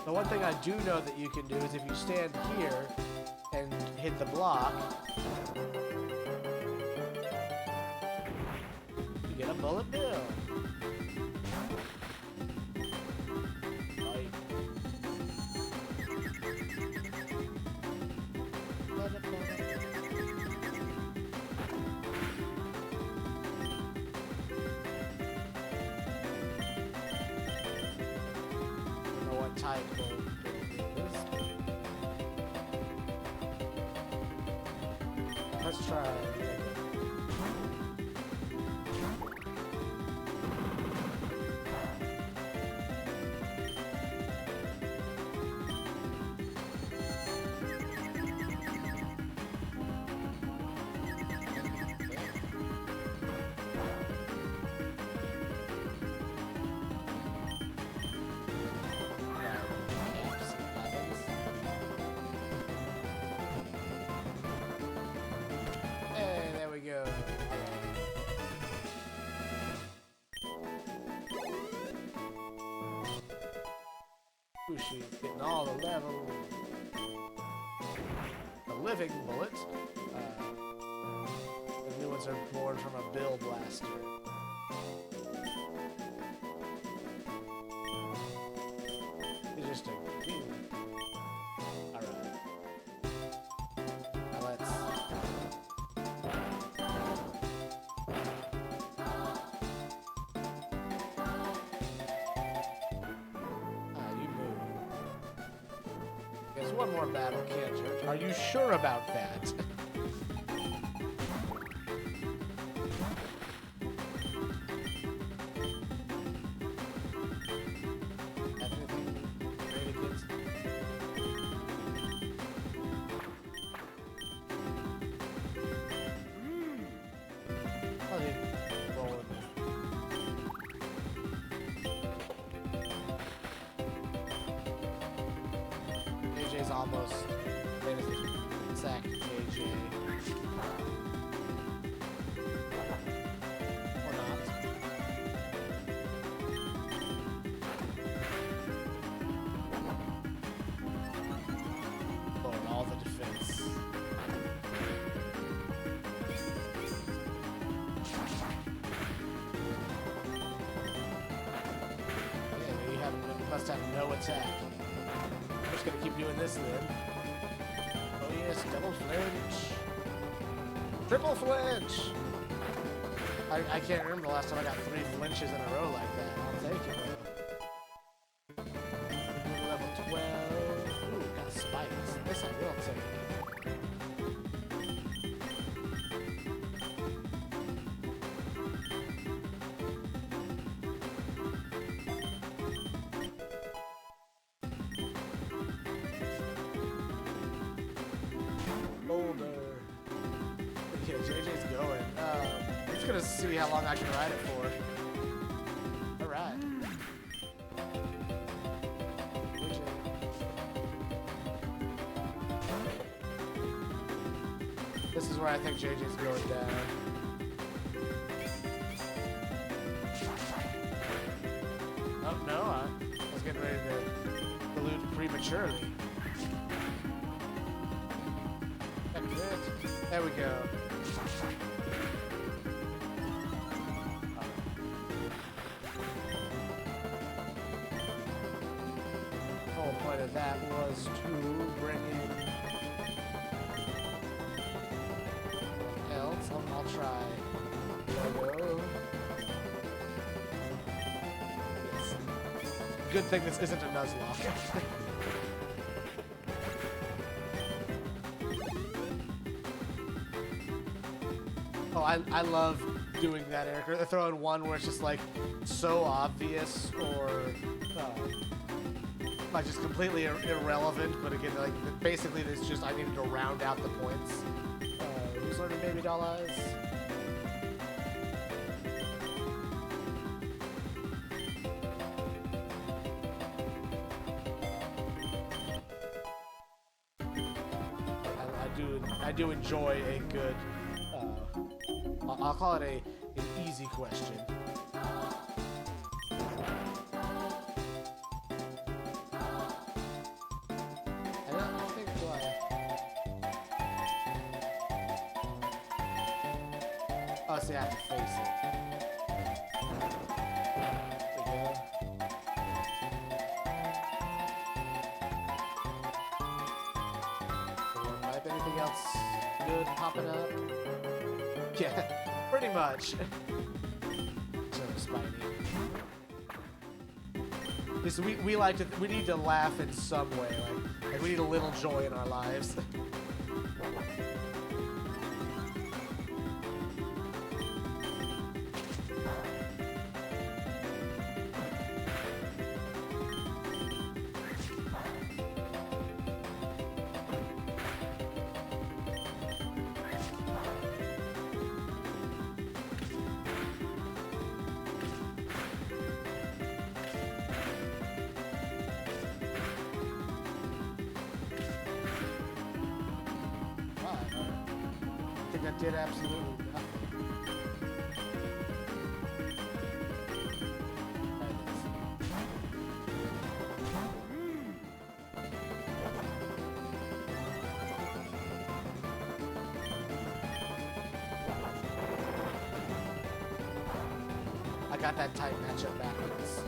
The one thing I do know that you can do is if you stand here and hit the block, you get a bullet bill. Type let's try. She's getting all the levels. A living bullet. The new ones are born from a bill blaster. It's just a game. Alright. Now let's. There's one more battle, can't you? Are you sure about that? JJ's almost sack JJ. Or not. Lord, all the defense. Yeah, you must have no attack. I'm just gonna keep doing this then. Oh yes, double flinch. Triple flinch! I can't remember the last time I got 3 flinches in a row like that. I'll take it though. Level 12. Ooh, got spikes. This I will take. Yeah, JJ's going. I'm just gonna see how long I can ride it for. Alright. This is where I think JJ's going down. Oh no, I was getting ready to elude prematurely. There we go. The whole point of that was to bring in else. I'll try. Logo. Yes. Good thing this isn't a Nuzlocke. Oh, I love doing that, Eric. Or throwing one where it's just like so obvious, or like just completely irrelevant, but again, like basically this just I needed to round out the points. Who's learning Baby Doll Eyes? I do enjoy a good. I'll call it an easy question. Oh, see, I have to face it. Anything else good popping up? Yeah, pretty much. So Spidey. Listen, we need to laugh in some way. Like we need a little joy in our lives. That did absolutely nothing. I got that tight matchup backwards.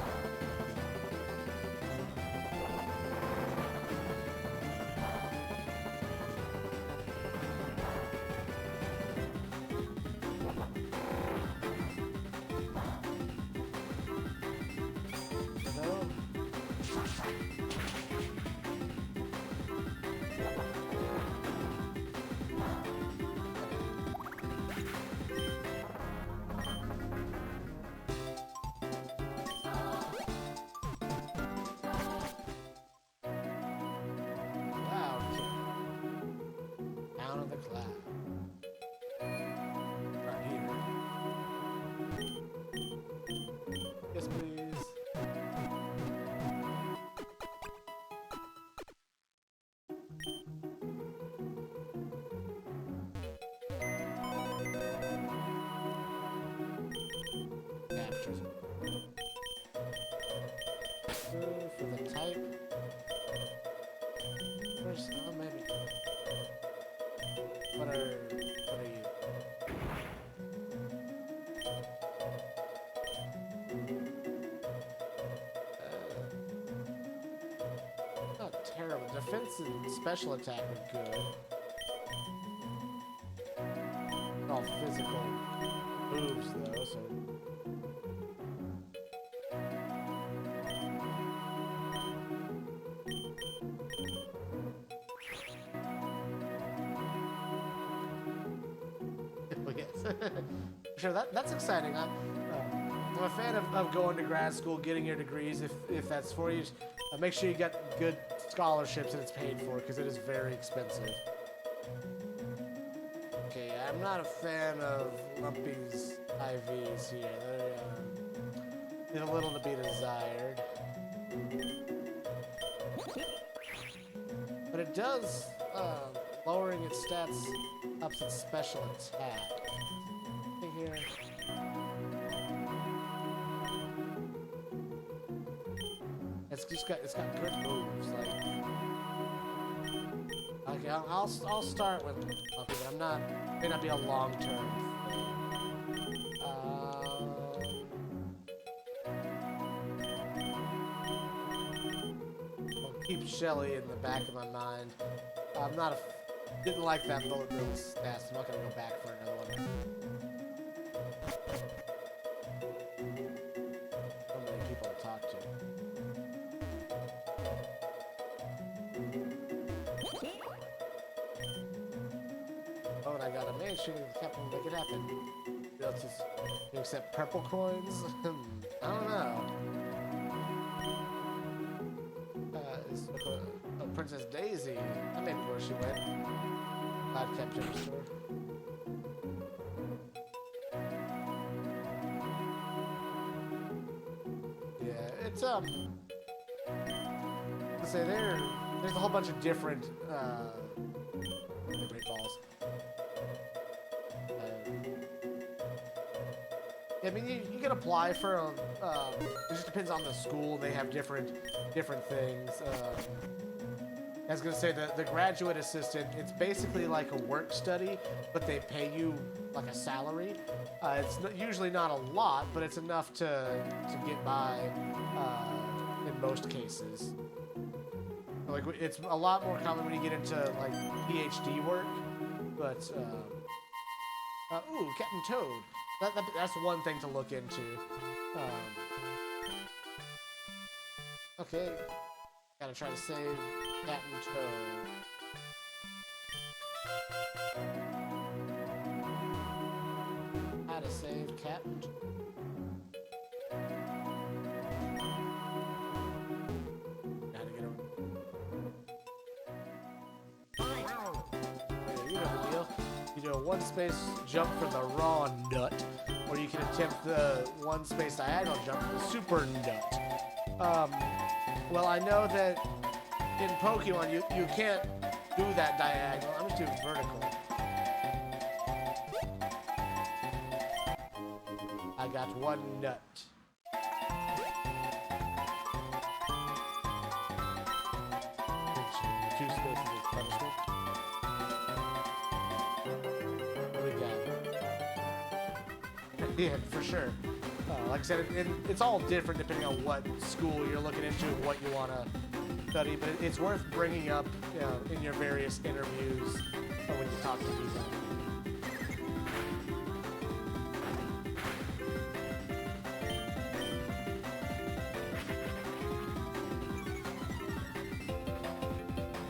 For the type. First, oh, maybe. What are you? Not terrible. Defense and special attack are good. All physical moves though, so. Sure, that's exciting. I'm a fan of going to grad school, getting your degrees, if that's for you. Make sure you get good scholarships and it's paid for, because it is very expensive. Okay, I'm not a fan of Lumpy's IVs here. They leave a little to be desired. But it does, lowering its stats ups its special attack. Here. It's got good moves. Like, okay, I'll start with okay, but I'm not. May not be a long term thing. I'll keep Shelly in the back of my mind. I'm not a. Didn't like that bullet bill stats. I'm not gonna go back for another one. Oh, and I got a man shooting the captain to make it happen. What else is, you accept purple coins? I don't know. see. That may be where she went. Cloud Capture Store. Yeah, it's let's say there's a whole bunch of different great balls. I mean, you can apply for a, it just depends on the school. They have different things. I was gonna say the graduate assistant, it's basically like a work study, but they pay you like a salary. It's usually not a lot, but it's enough to get by in most cases. Like, it's a lot more common when you get into like PhD work, but ooh, Captain Toad. That's one thing to look into. Okay, gotta try to save Captain Toad. How to save Captain Toad. Gotta get him. You know the deal. You do a one-space jump for the raw nut, or you can attempt the one-space diagonal jump for the super nut. Well, I know that in Pokemon you can't do that diagonal. I'm just doing vertical. I got one nut. Two spaces of punishment. Yeah, for sure. Like I said, it's all different depending on what school you're looking into and what you want to study, but it's worth bringing up, you know, in your various interviews or when you talk to people.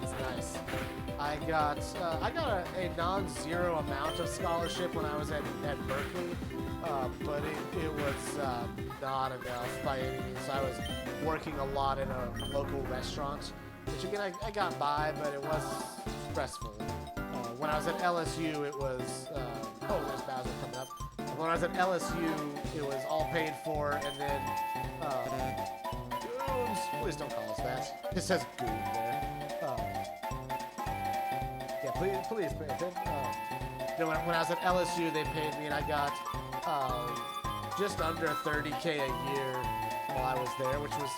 It's nice. I got a non-zero amount of scholarship when I was at Berkeley. But it was not enough by any means. I was working a lot in a local restaurant, which again I got by, but it was stressful. When I was at LSU, it was oh, there's Bowser coming up. When I was at LSU, it was all paid for, and then goons. Please don't call us that. It says goon there. Yeah, please pay attention. When I was at LSU, they paid me, and I got just under $30K a year while I was there, which was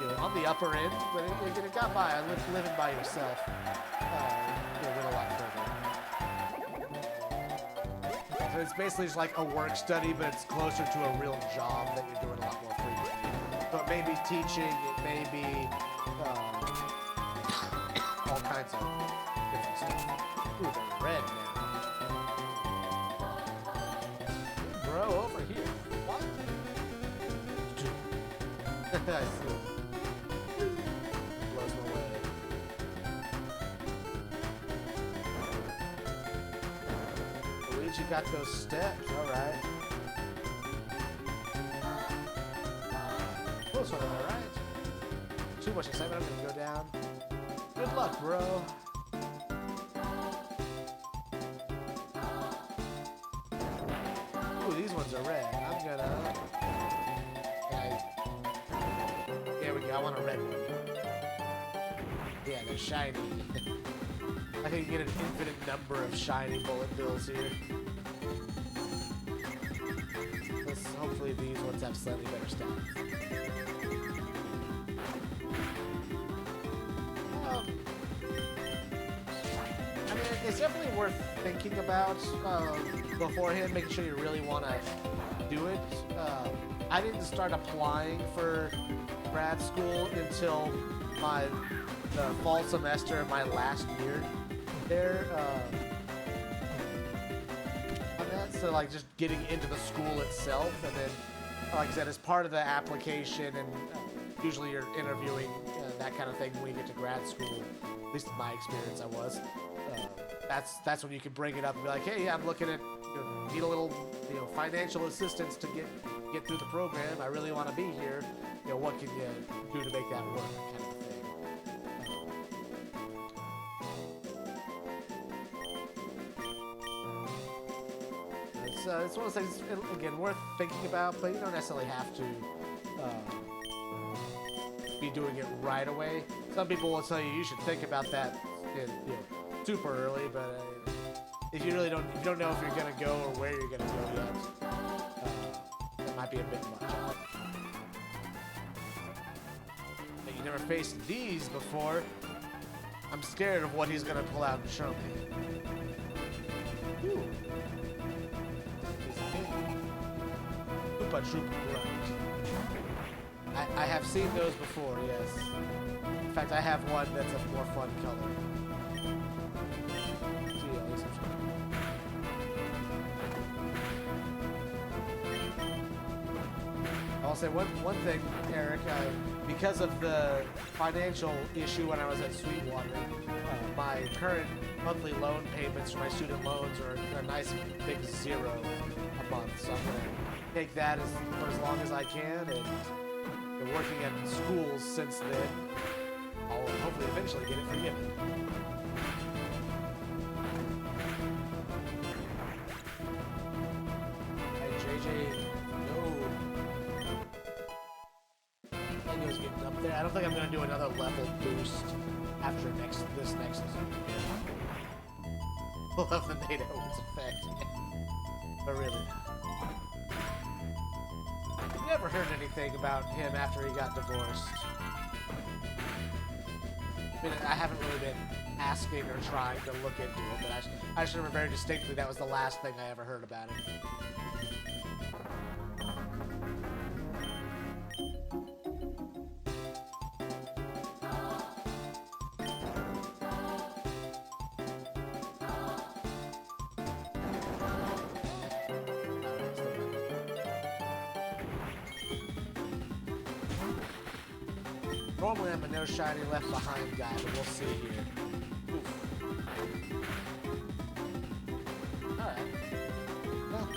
you know, on the upper end, but it got by. I living by yourself, you know, went a lot further. So it's basically just like a work study, but it's closer to a real job that you're doing a lot more frequently. So it may be teaching, it may be all kinds of different stuff. Ooh, they're red now. Bro, over here. What? I see. Blows my way. Luigi got those steps. All right. Close one, all right. Too much excitement. I'm gonna go down. Good luck, bro. Ooh, these ones are red. I'm gonna... There we go. I want a red one. Yeah, they're shiny. I can get an infinite number of shiny bullet bills here. Hopefully these ones have slightly better stats. I mean, it's definitely worth thinking about beforehand, making sure you really want to do it. I didn't start applying for grad school until the fall semester of my last year there. So like just getting into the school itself, and then like I said, as part of the application, and usually you're interviewing that kind of thing when you get to grad school. At least in my experience, I was. That's when you can bring it up and be like, hey, I'm looking at, need a little, financial assistance to get through the program. I really want to be here. What can you do to make that work, kind of thing. it's one of those things, again, worth thinking about, but you don't necessarily have to be doing it right away. Some people will tell you you should think about that super early, but if you really don't, if you don't know if you're gonna go or where you're gonna go yet, that might be a bit much. But you never faced these before. I'm scared of what he's gonna pull out and show me. Ooh. Koopa Troop Grunt. I have seen those before, yes. In fact, I have one that's a more fun color. I'll say one thing, Eric. Because of the financial issue when I was at Sweetwater, my current monthly loan payments for my student loans are a nice big $0 a month. So I'm gonna take that for as long as I can, and working at schools since then, I'll hopefully eventually get it forgiven. Hey, JJ, no. Tango's getting up there. I don't think I'm gonna do another level boost after this next season. We'll have the NATO its effect. But really. Never heard anything about him after he got divorced. I mean, I haven't really been asking or trying to look into it, but I just remember very distinctly that was the last thing I ever heard about him. Normally I'm a no shiny left behind guy, but we'll see here. Oof. Alright. Well,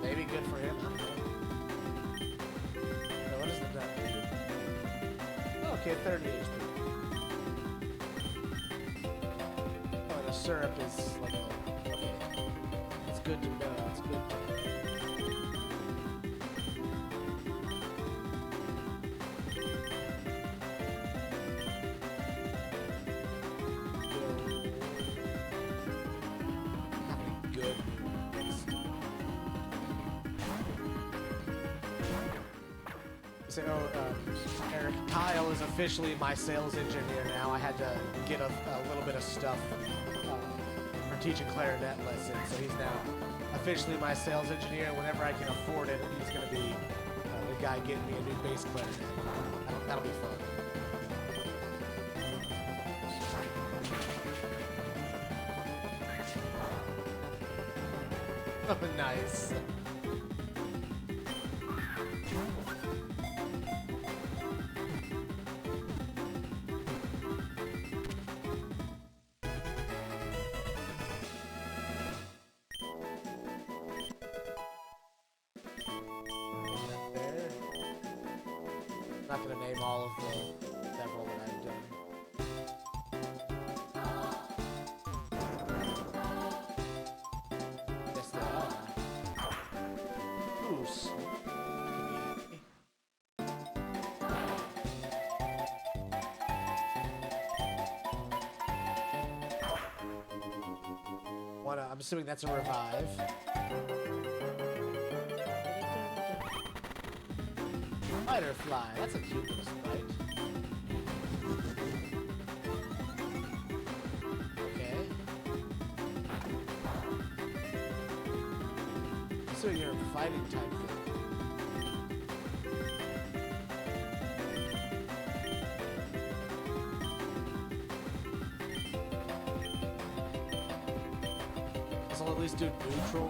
maybe good for him. I don't know. So what does the nut do? Okay, 30 HP. Oh, and the syrup is like a... Okay. It's good to know. It's good to know. Eric, Kyle is officially my sales engineer now. I had to get a little bit of stuff for teaching clarinet lessons, so he's now officially my sales engineer. Whenever I can afford it, he's going to be the guy getting me a new bass clarinet. That'll be fun. Oh, nice. I'm not going to name all of the several that I've done. Yes, they are. Goose. I'm assuming that's a revive. Butterfly, that's a cute little sprite. Okay. So you're a fighting type thing. This will at least do neutral.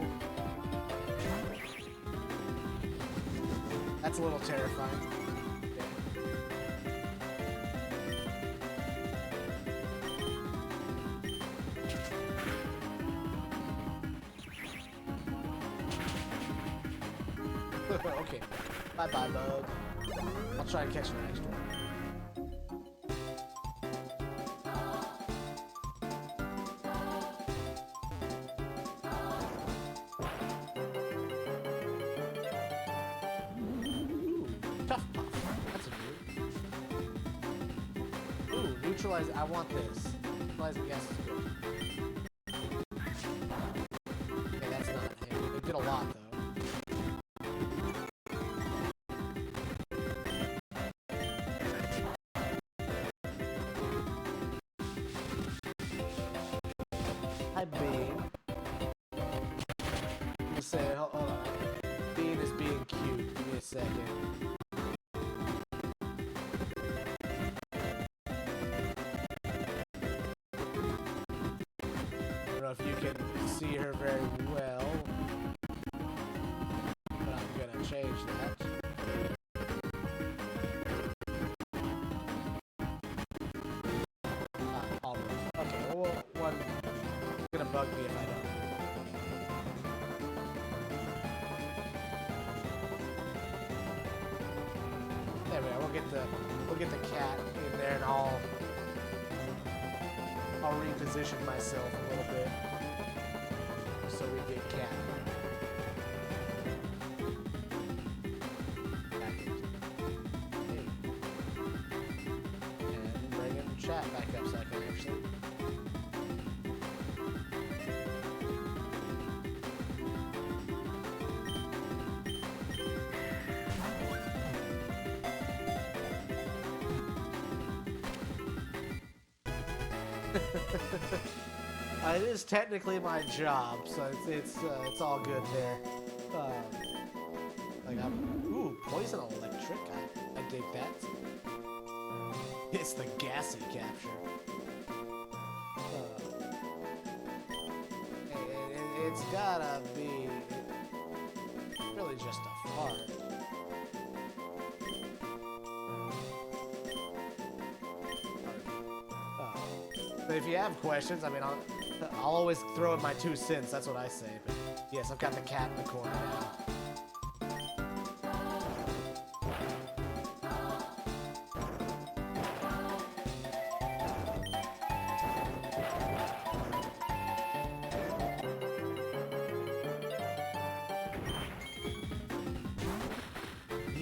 That's a little terrifying. Okay. Bye-bye, bug. I'll try and catch the next one. neutralize. I want this. Neutralizing gas is good. Okay, that's not. Hey, it did a lot though. Hi, Bean. You say, hold on. Bean is being cute. Give me a second. If you can see her very well, but I'm gonna change that. Almost. Okay, well, one it's gonna bug me if I don't. There we go. We'll get the cat in there, and I'll reposition myself a little bit so we get cat. Back into hey. And bring in chat back up so I can actually. It is technically my job, so it's all good there. Like ooh, poison electric. I dig that. It's the gassy capture. It's gotta be really just a fart. But if you have questions, I mean, I'll always throw in my 2 cents. That's what I say. But yes, I've got the cat in the corner now.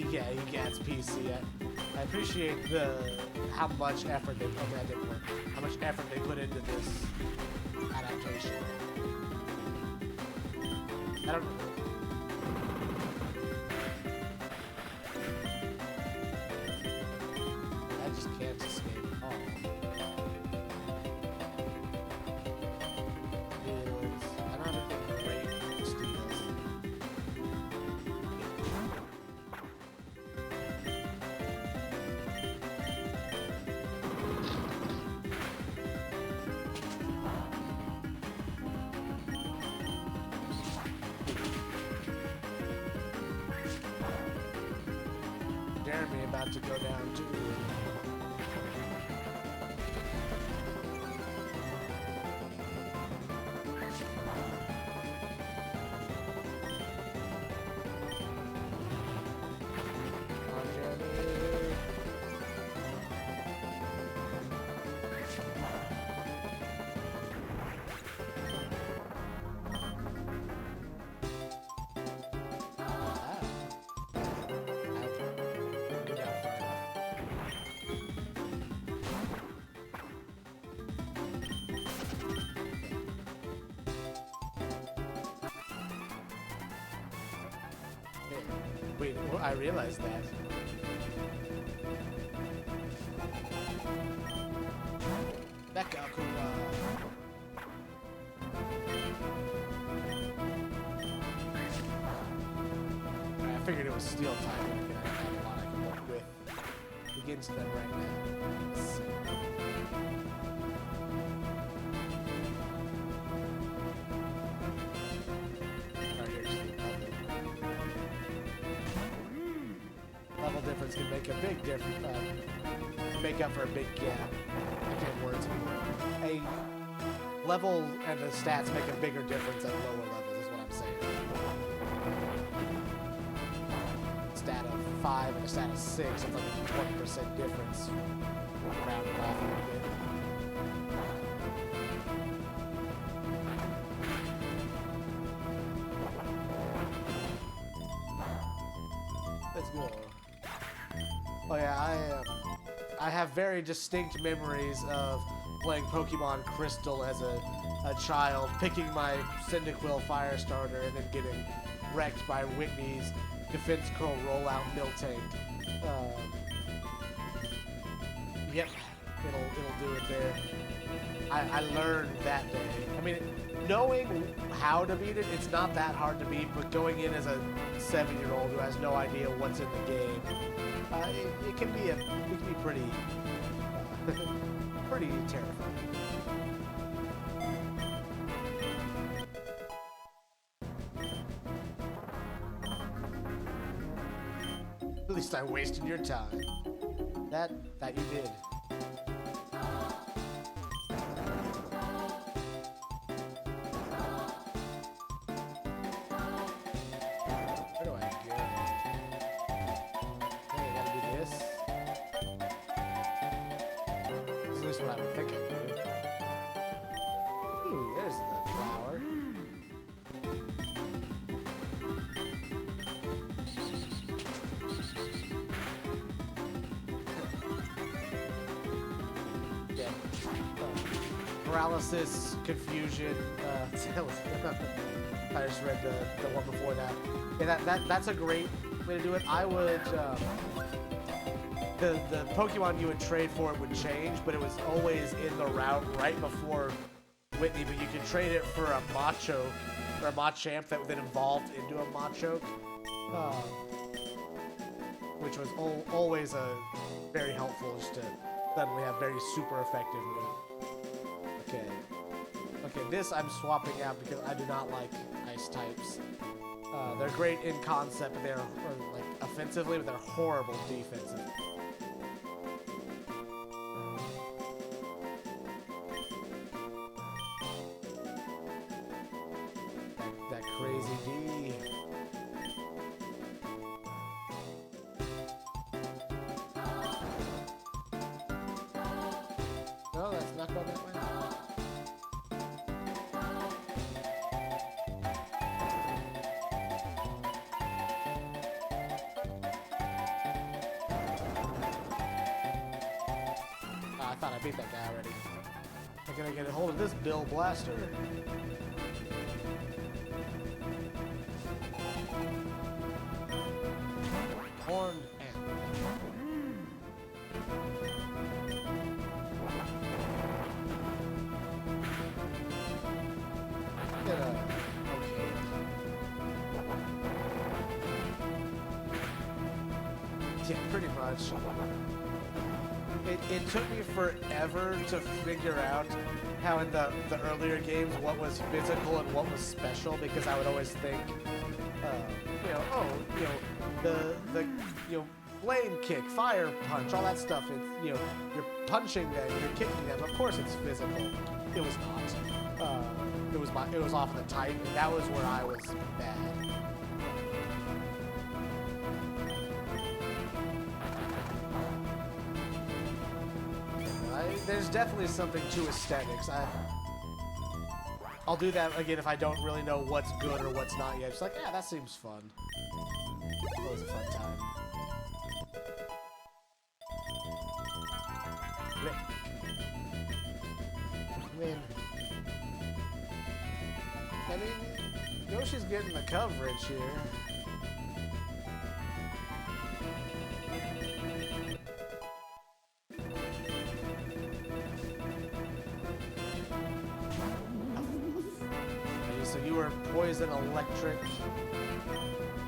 Yeah, he gets PC. I appreciate how much effort they put. That didn't work. How much effort they put into this adaptation. I don't. I just can't escape at all. I don't have anything great for steals. Jeremy about to go down too. Come on, Jeremy. Wait, well, I realized that. Back up, I figured it was steel type. I have a lot I can work with. Begins them right now. Let's see. Level difference can make a big difference. Make up for a big gap. I can't words anymore. A level and the stats make a bigger difference at lower levels, is what I'm saying. Stat of 5 and a stat of 6, it's like a 20% difference. Round it off a little bit. Let's go. Oh yeah, I have very distinct memories of playing Pokemon Crystal as a child, picking my Cyndaquil Firestarter and then getting wrecked by Whitney's Defense Curl Rollout Miltank. Yep, it'll do it there. I learned that day. I mean, knowing how to beat it, it's not that hard to beat, but going in as a 7-year-old who has no idea what's in the game, it can be pretty pretty terrifying. At least I wasted your time. That you did. Where do I go? Okay, I gotta do this. Is this what I'm thinking? Ooh, there's the flower. Paralysis, confusion. I just read the one before that. Yeah, that's a great way to do it. I would the Pokemon you would trade for it would change, but it was always in the route right before Whitney. But you could trade it for a Macho or a Machamp that then evolved into a Machoke, which was always a very helpful just to suddenly have very super effective move. Okay, this I'm swapping out because I do not like ice types. They're great in concept, but they're like offensively, but they're horrible defensively. That crazy D. No, that's not going that way. I thought I beat that guy already. I'm gonna get a hold of this Bill Blaster. Horned Ant. Yeah, pretty much. It took me forever to figure out how in the earlier games what was physical and what was special, because I would always think, the flame kick, fire punch, all that stuff. It's, you're punching them, you're kicking them. Of course, it's physical. It was not. It was off the type, and that was where I was bad. There's definitely something to aesthetics. I'll do that again if I don't really know what's good or what's not yet. It's like, yeah, that seems fun. Always a fun time. I mean, Yoshi's getting the coverage here. So you were poison, electric.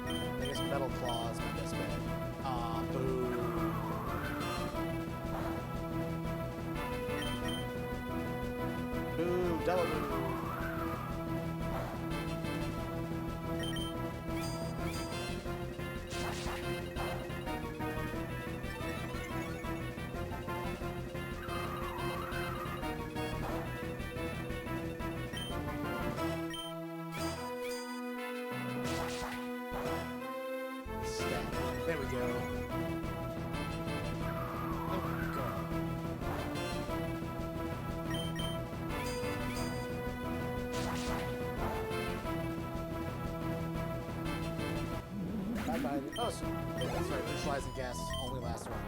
I guess metal claws, my best bet. Ah, boo. Boo, double boo. There we go. Oh, God. Bye-bye. Oh, so, that's right. Neutralizing gas only lasts one.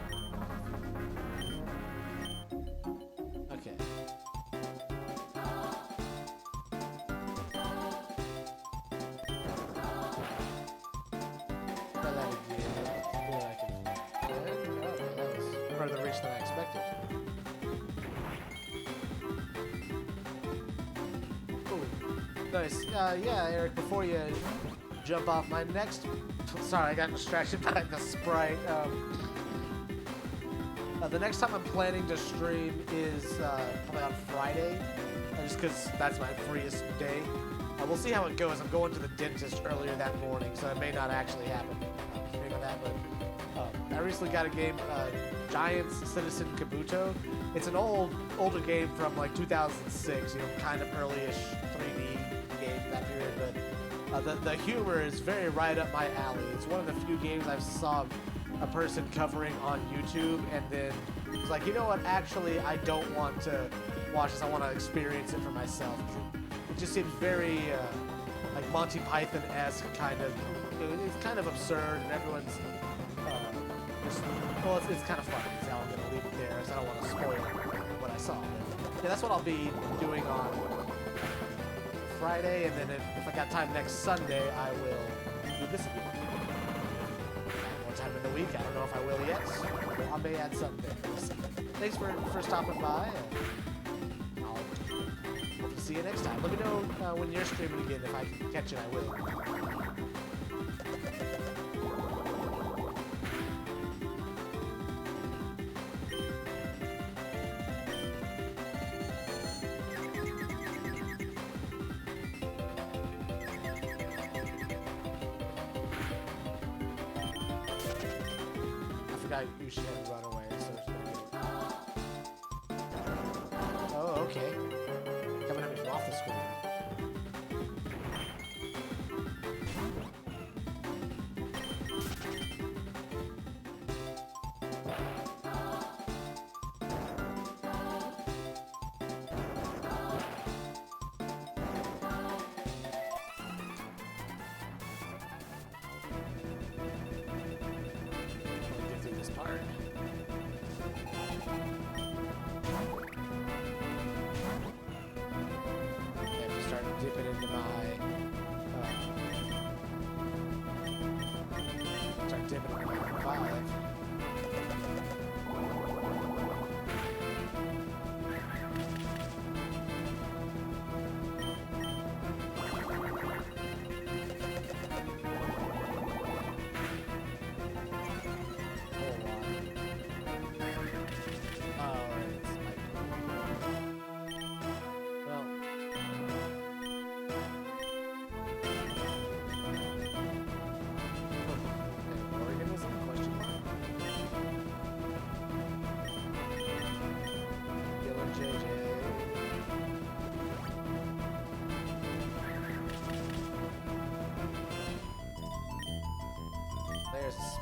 further reach than I expected. Ooh, nice. Yeah, Eric, before you jump off, my next... Sorry, I got distracted by the sprite. The next time I'm planning to stream is probably on Friday, just because that's my freest day. We'll see how it goes. I'm going to the dentist earlier that morning, so it may not actually happen. I recently got a game, Giants Citizen Kabuto. It's an older game from like 2006, you know, kind of early-ish 3D game that period, but the humor is very right up my alley. It's one of the few games I've saw a person covering on YouTube, and then it's like, you know what, actually, I don't want to watch this, I want to experience it for myself. It just seems very, like Monty Python-esque, kind of, it's kind of absurd, and everyone's, well, it's kind of funny, so I'm going to leave it there, because I don't want to spoil what I saw. But, yeah, that's what I'll be doing on Friday, and then if I got time next Sunday, I will do this again. More time in the week, I don't know if I will yet. I may add Sunday. Thanks for stopping by, and I'll hope to see you next time. Let me know when you're streaming again. If I can catch it, I will. You should run away. So oh, okay. Coming at me from off the screen.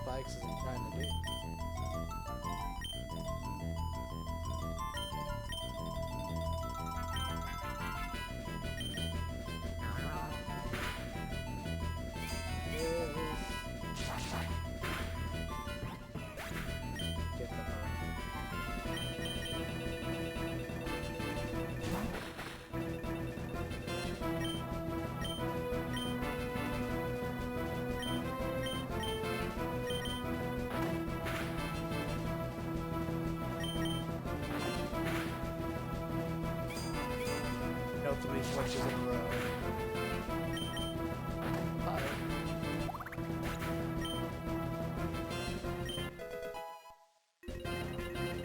Spikes isn't trying to do. Get them on. No 3 switches in a row.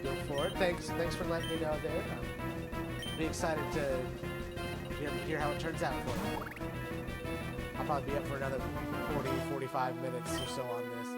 Go for it. Thanks for letting me know there. I'll be excited to hear how it turns out for you. I'll probably be up for another 40-45 minutes or so on this.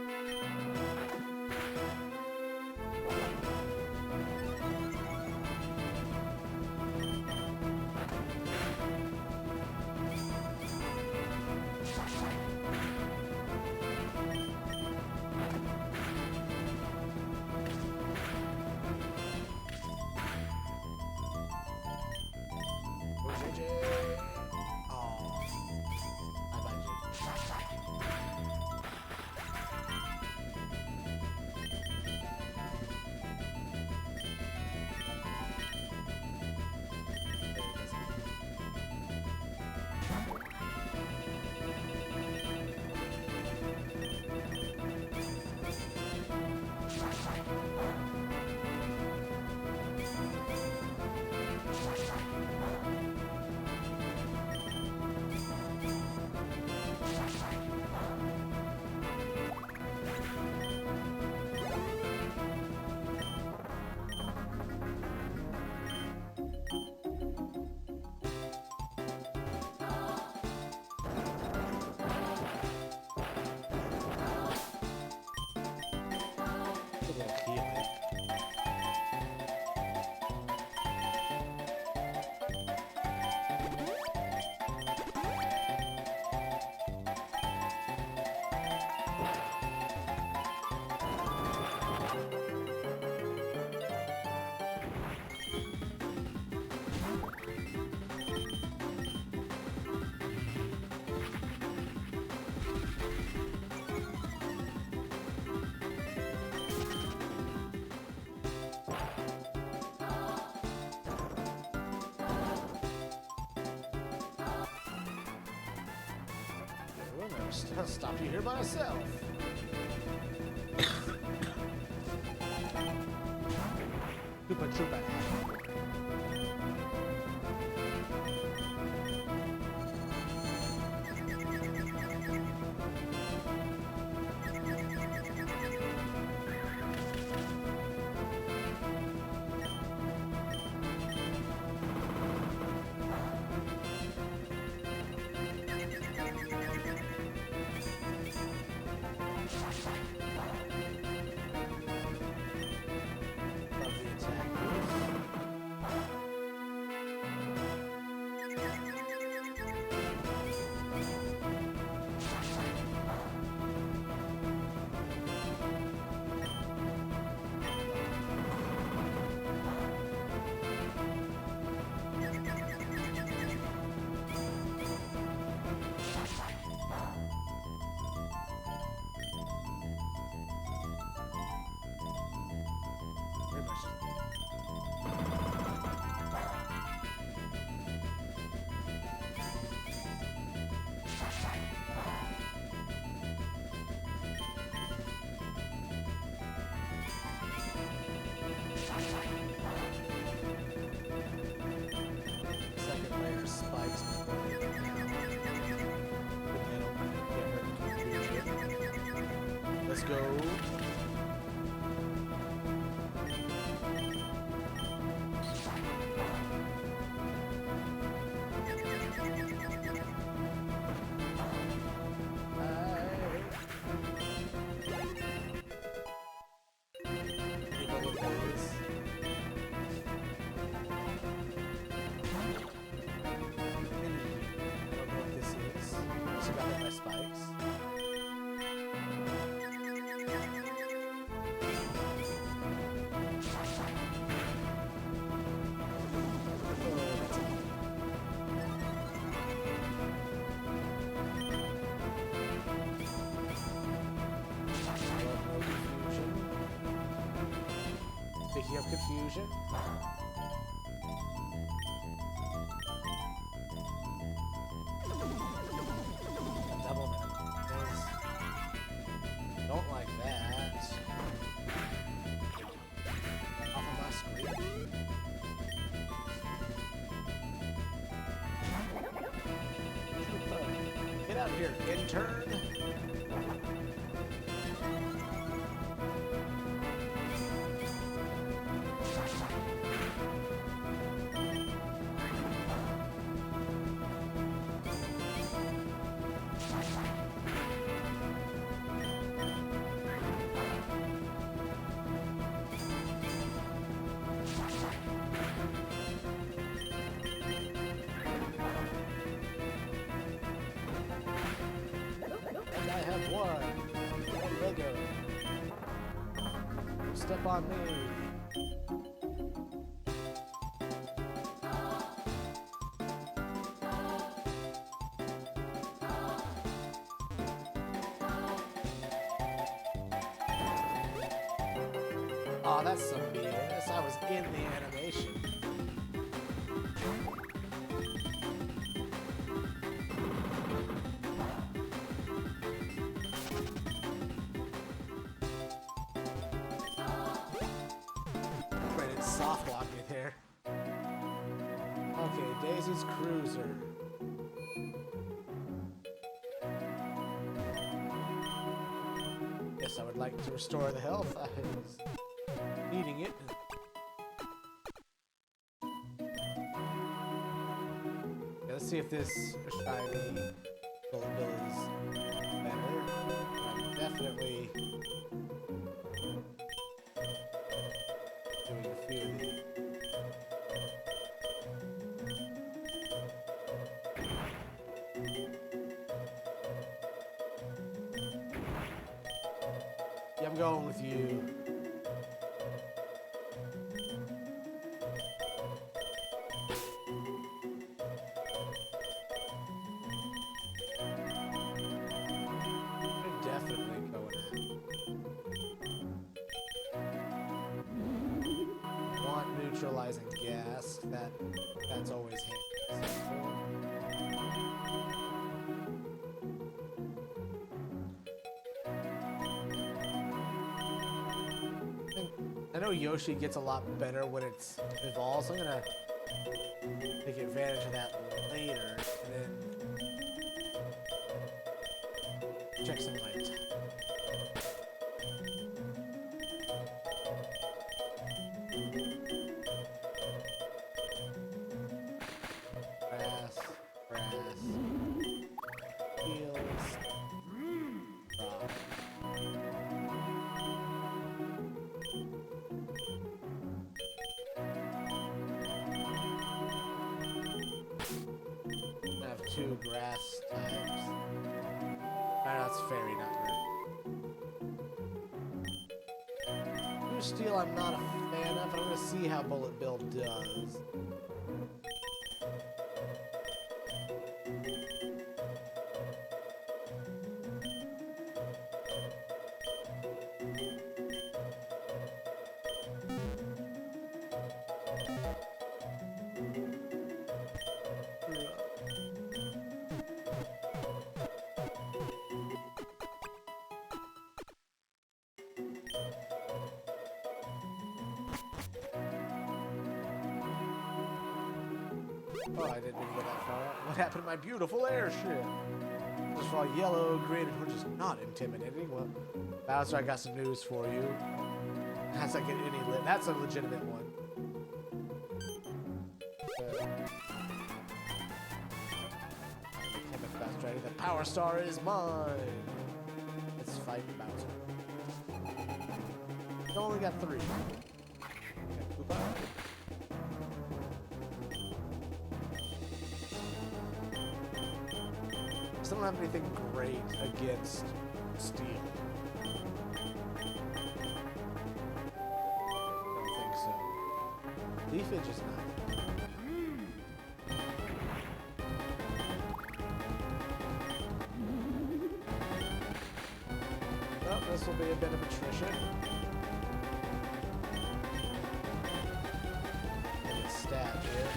A little healing. I'll stop you here by myself. Koopa Troopa. Second layer spikes before they come down. But they don't get hurt confusion. Let's go. Spikes. Speaking of confusion. Don't like that. Off of my screen. Get out of here, intern. I have one Lego. Step on me. Aw, that's some BS. I was in the animation. Soft walk me there. Okay, Daisy's Cruiser. Yes, I would like to restore the health. I was needing it. Okay, let's see if this shiny Golden Bill is better. I'm definitely going with you. Definitely going out. Want neutralizing gas. That's always handy. I know Yoshi gets a lot better when it's evolved, so I'm gonna take advantage of that later, and then check some light. Grass, fields, rock. I have 2 grass types. That's fairy, not great. Blue steel I'm not a fan of, but I'm gonna see how Bullet Bill does. Oh, I didn't even go that far up. What happened to my beautiful airship? Just all yellow, green, and we're just not intimidating. Well, Bowser, I got some news for you. That's like that's a legitimate one. The Power Star is mine. Let's fight Bowser. We only got 3. I don't have anything great against steel. Don't think so. Leafage is nice. Well, this will be a bit of attrition. Get stabbed here.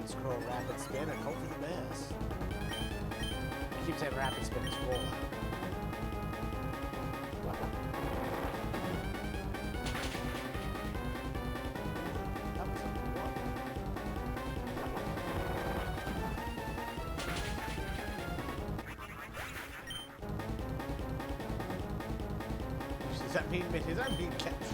Scroll rapid spin and hope for the best. I keep saying rapid spin is roll out. That was a one. Does that mean captures?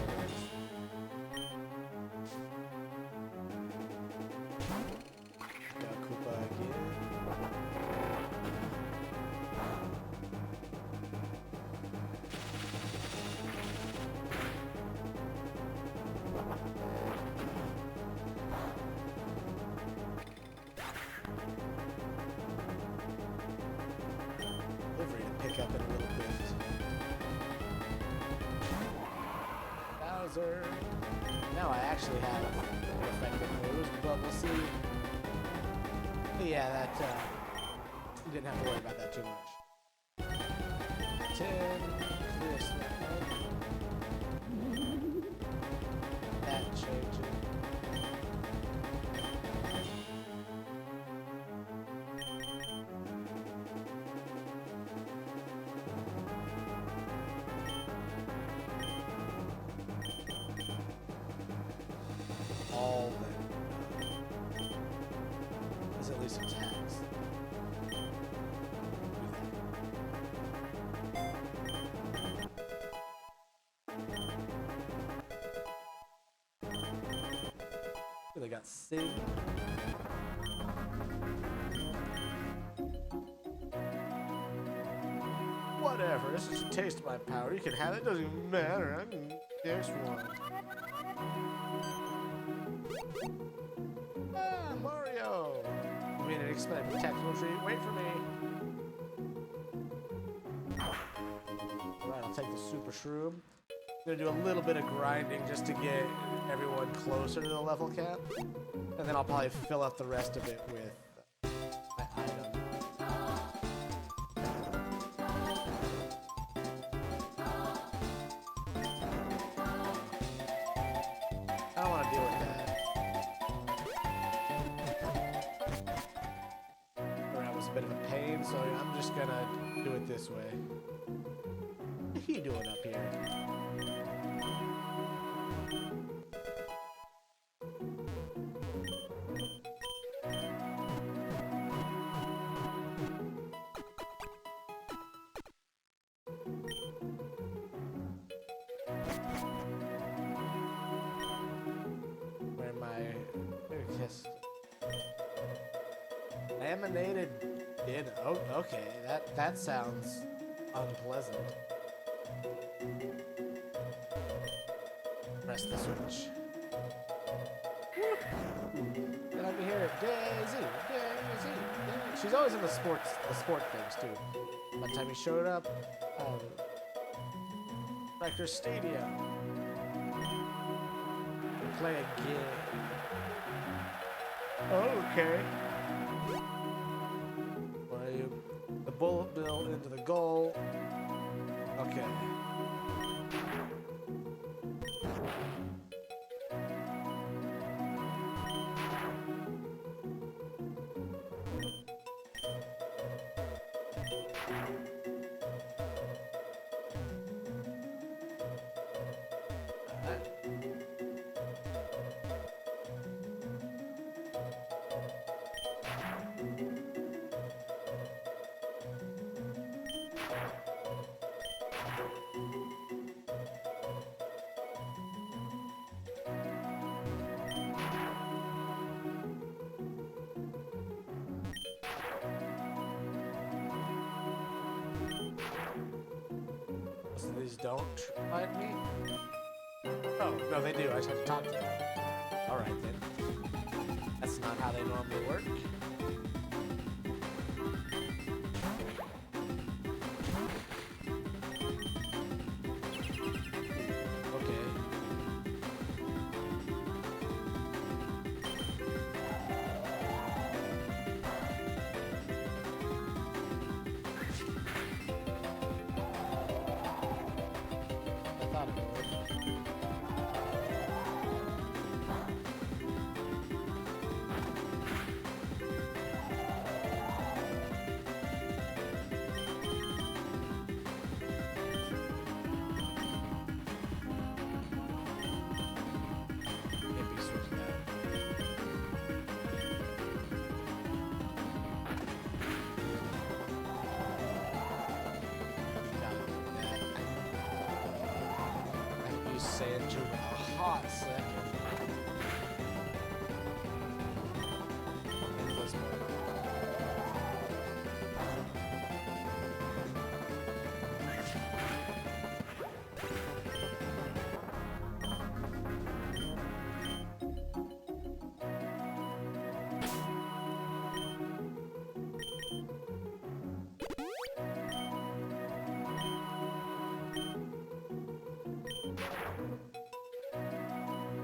Pick up in a little bit. Bowser. Now I actually have effective moves, but we'll see. Yeah, that you didn't have to worry about that too much. 10. Clear snap. That changes. All that is at least attacks. got Sig. Whatever, this is a taste of my power. You can have it, doesn't even matter. I'm the next one. Ah, Mario! You mean an expended tactical treat? Wait for me. Alright, I'll take the Super Shroom. I'm gonna do a little bit of grinding just to get everyone closer to the level cap. And then I'll probably fill up the rest of it with my item. I don't want to deal with that. That was a bit of a pain, so I'm just gonna do it this way. What are you doing up here? Where am I? Laminated dinner. Oh, okay. That sounds unpleasant. Press the switch. Get over here, Daisy, Daisy, Daisy. She's always in the sport things too. By the time he showed up, Rector Stadium. Play a game. Okay. The bullet bill into the goal. Okay. So these don't find me? Oh, no, they do. I just have to talk to them. Alright then. That's not how they normally work. Sand to a hot second.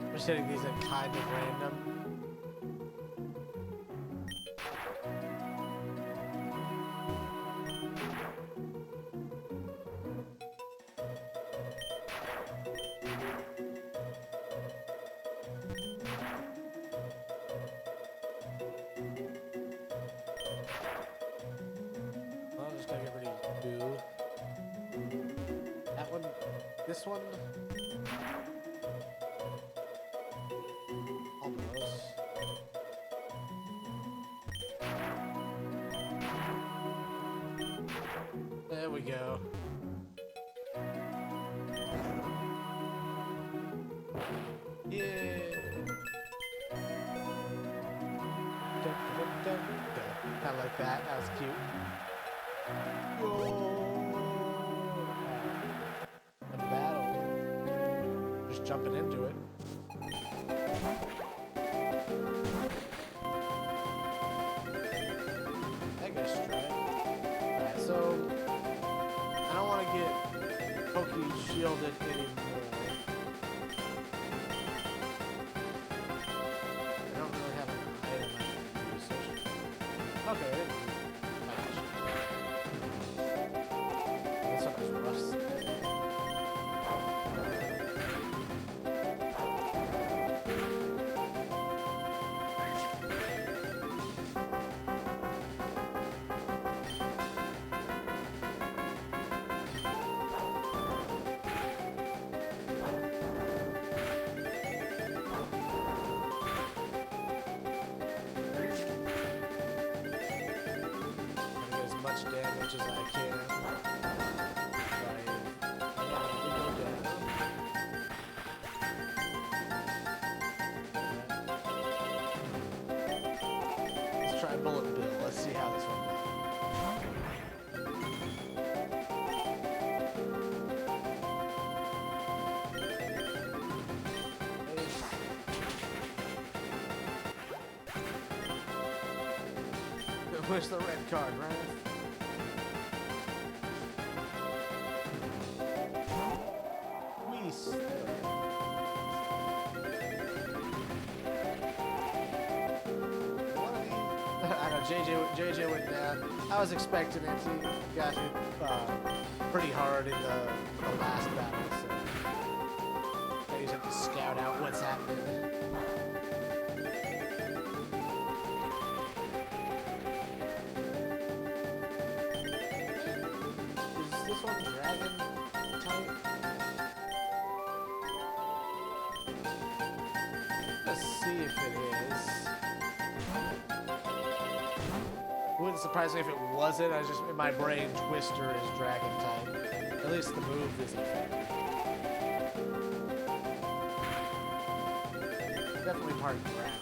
I'm just hitting these at kind of random. Well, I'm just gonna get rid of two. That one, this one. There we go. Yeah. just jumping into it. I guess strike. Alright, so I don't want to get Pokey shielded anymore. I don't really have an item I can use. Okay, I didn't use That's so much rust. Much damage as I can. Let's try Bullet Bill. Let's see how this one goes. Where's the red card, right? JJ went down. I was expecting it. He got hit pretty hard in the last battle, so I just have to scout out what's happening. Is this one dragon type? Let's see if it is. Wouldn't surprise me if it wasn't. I just, in my brain, Twister is dragon type. At least the move isn't effective. Definitely part ground.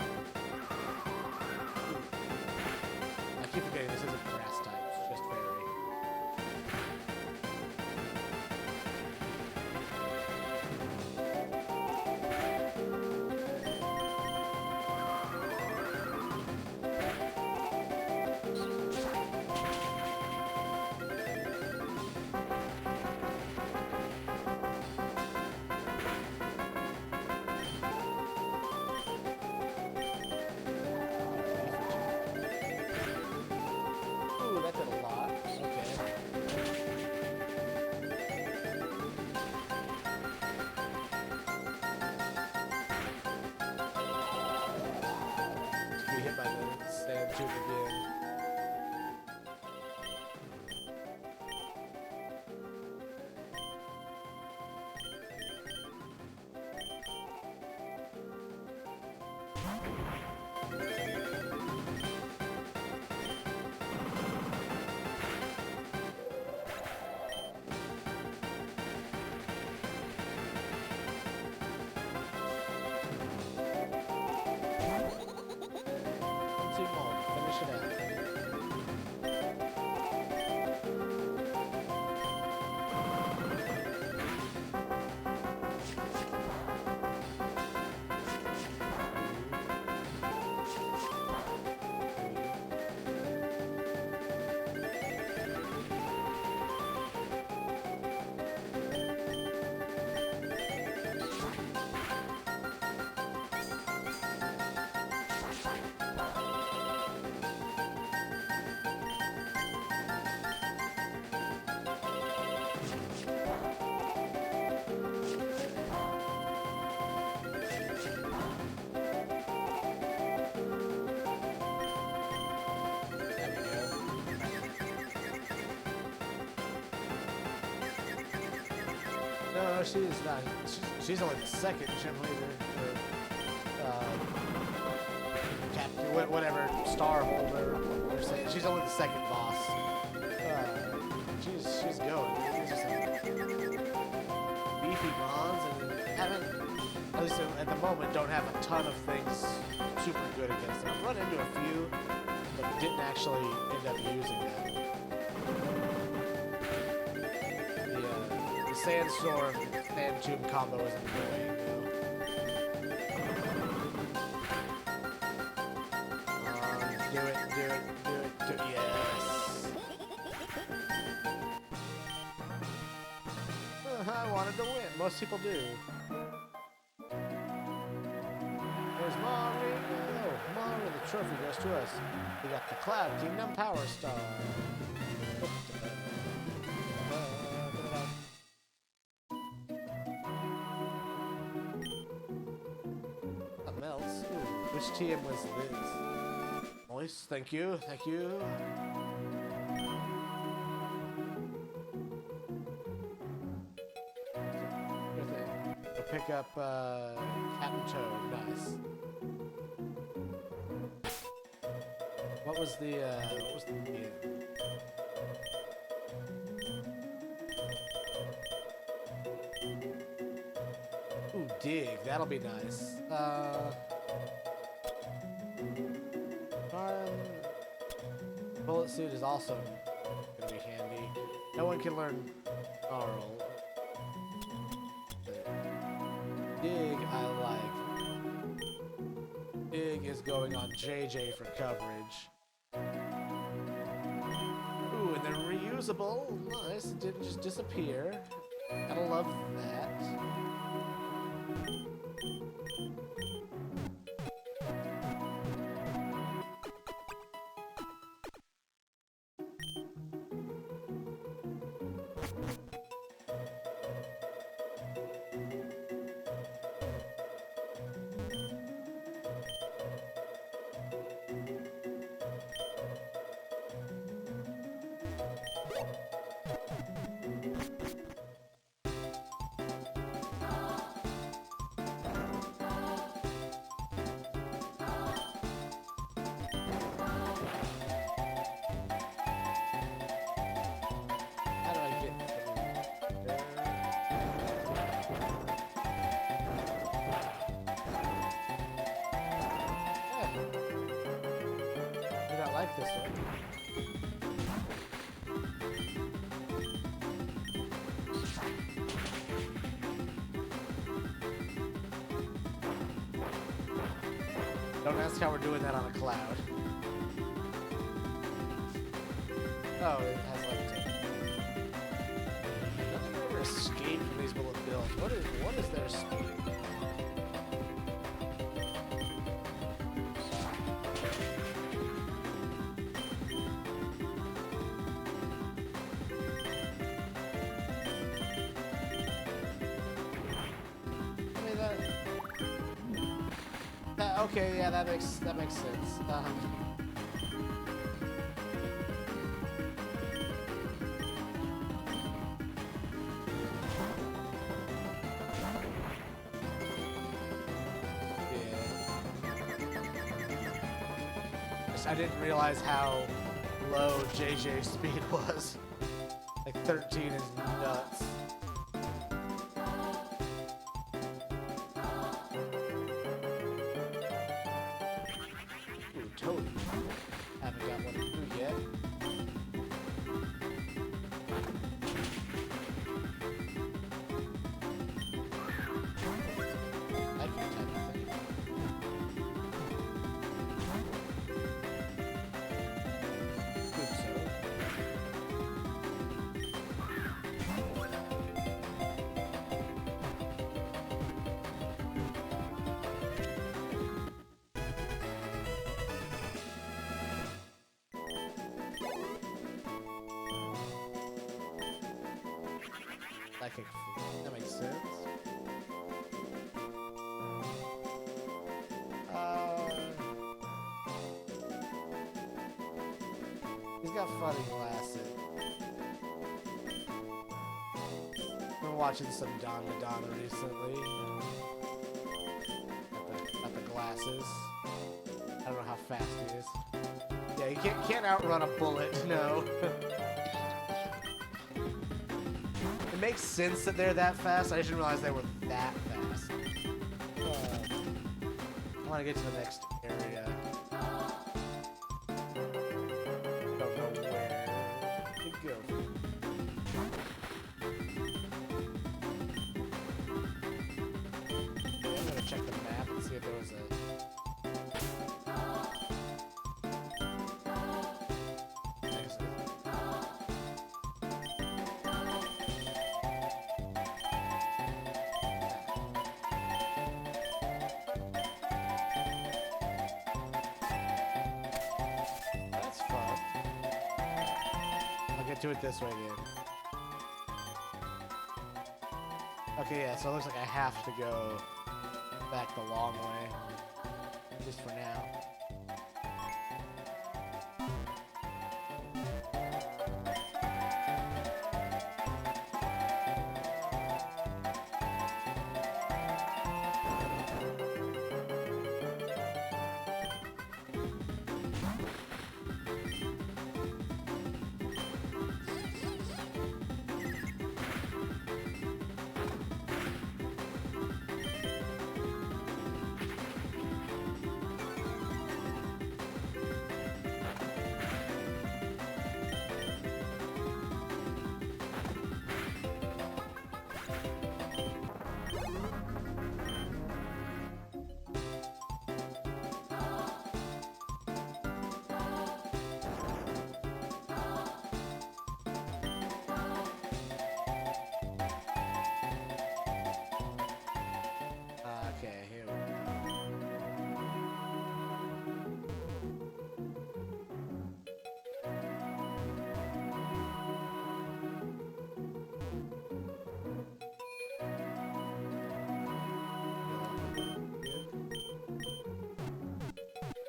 I keep forgetting this isn't grass type, it's just fairy. Again. Finish it out. No, she's not. She's only the second gym leader, or captain, whatever, star holder. They're saying she's only the second boss. She's going. These are some beefy mons, and haven't, at least at the moment, don't have a ton of things super good against them. I've run into a few, but didn't actually end up using them. The sandstorm and tomb combo is annoying. Do it, do it, do it, do it. Yes. I wanted to win. Most people do. There's Mario. Mario, the trophy goes to us. We got the Cloud Kingdom Power Star. Something else. Ooh, which TM was this? Moist, thank you, thank you. We'll pick up Captain Toad, nice. What was the Ooh, dig, that'll be nice. Bullet suit is also gonna be handy. No one can learn Arl. Dig, I like. Dig is going on JJ for coverage. Ooh, and then reusable. Nice, it didn't just disappear. Gotta love that. This way. Don't ask how we're doing that on a cloud. Oh, it has levitated. Nothing ever escaped from these bullet bills. What is their speed? Okay, yeah, that makes sense. I didn't realize how low JJ's speed was. Like 13 is nuts. Toad. Haven't got one through yet. That type of thing. Good Toad. That makes sense. He's got funny glasses. I've been watching some Don Madonna recently. Got the glasses. I don't know how fast he is. Yeah, you can't outrun a bullet, no. It makes sense that they're that fast. I didn't realize they were that fast. I want to get to the next area. Don't know where to go. get to it this way, dude. Okay, yeah, so it looks like I have to go back the long way. Just for now. Okay, here we go.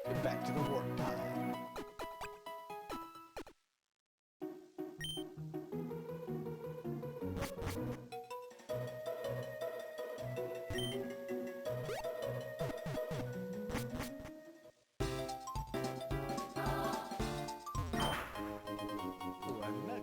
Get back to the warp time. Ooh, I'm back.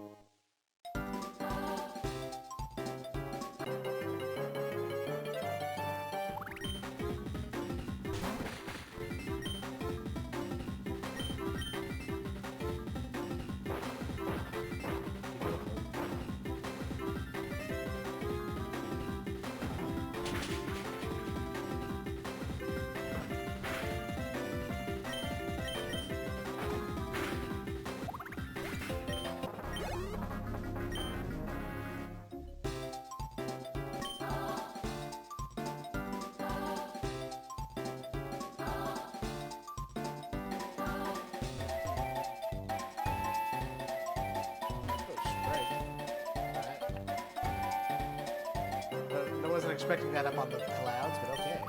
I wasn't expecting that up on the clouds, but okay.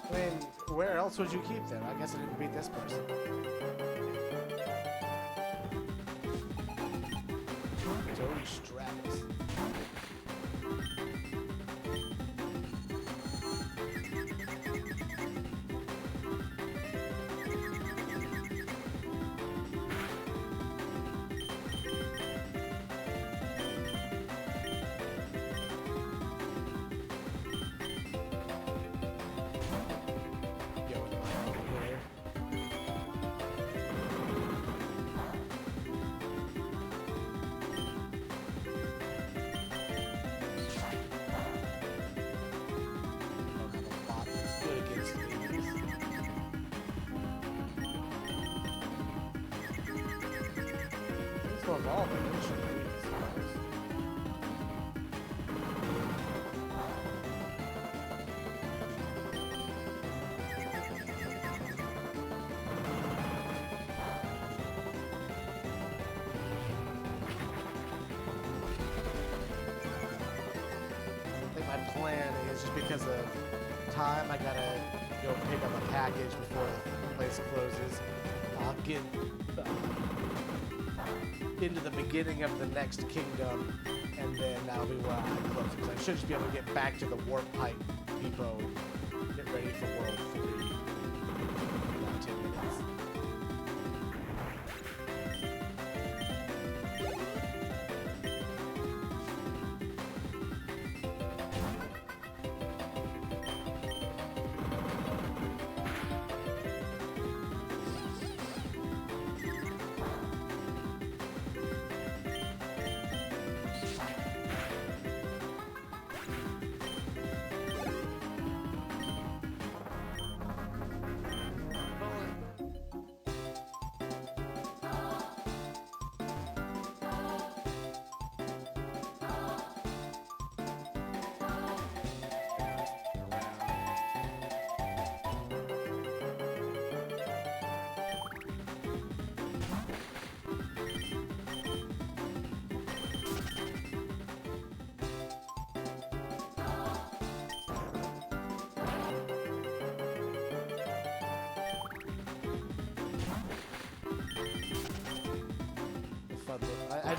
I mean, where else would you keep them? I guess I didn't beat this person. Joey Stratus. Evolve eventually, I suppose. I think my plan is just because of time, I gotta go pick up a package before the place closes. I'll get into the beginning of the next kingdom, and then that'll be where I close it. 'Cause I should just be able to get back to the warp pipe depot and get ready for World 3 in about 10 minutes.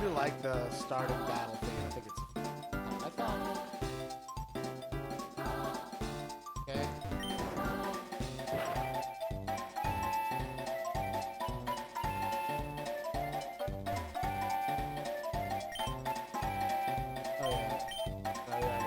do like the starting battle theme. I think it's I like that. Okay. Oh yeah. Oh yeah.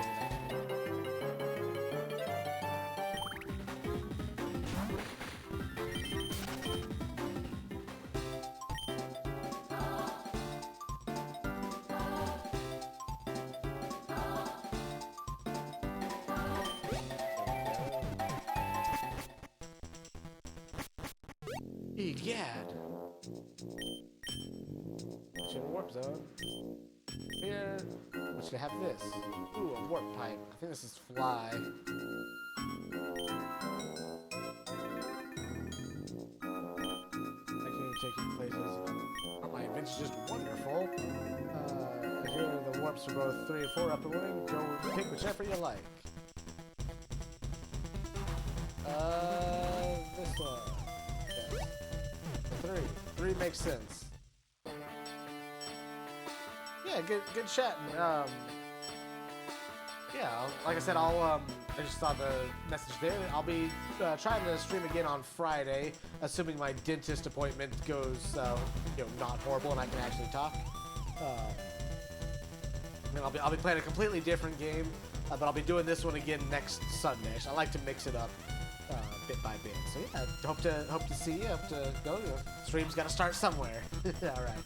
Egad. Warp zone. Here, we should have this. Ooh, a warp pipe. I think this is fly. I can take you places. Oh, my adventure's just wonderful. Here the warps are both 3 and 4 up and running. Go pick whichever you like. This one. Yes. 3 makes sense. Yeah, good chatting. Yeah, like I said, I just saw the message there. I'll be trying to stream again on Friday, assuming my dentist appointment goes, not horrible and I can actually talk. And I'll be playing a completely different game, but I'll be doing this one again next Sunday. So I like to mix it up bit by bit. So yeah, hope to see you. Hope to go. Stream's got to start somewhere. All right.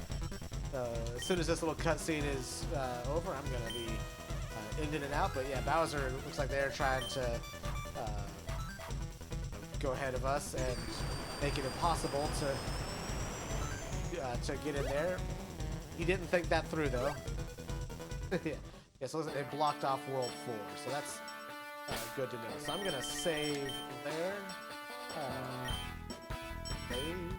As soon as this little cutscene is over, I'm gonna be ending it out. But yeah, Bowser looks like they're trying to go ahead of us and make it impossible to get in there. He didn't think that through though. Yeah. So they blocked off World 4, so that's good to know. So I'm gonna save there. Save.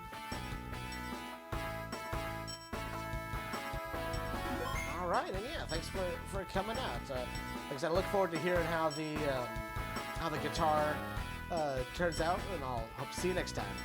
All right, and yeah, thanks for coming out. Like I said, I look forward to hearing how the guitar turns out, and I'll hope to see you next time.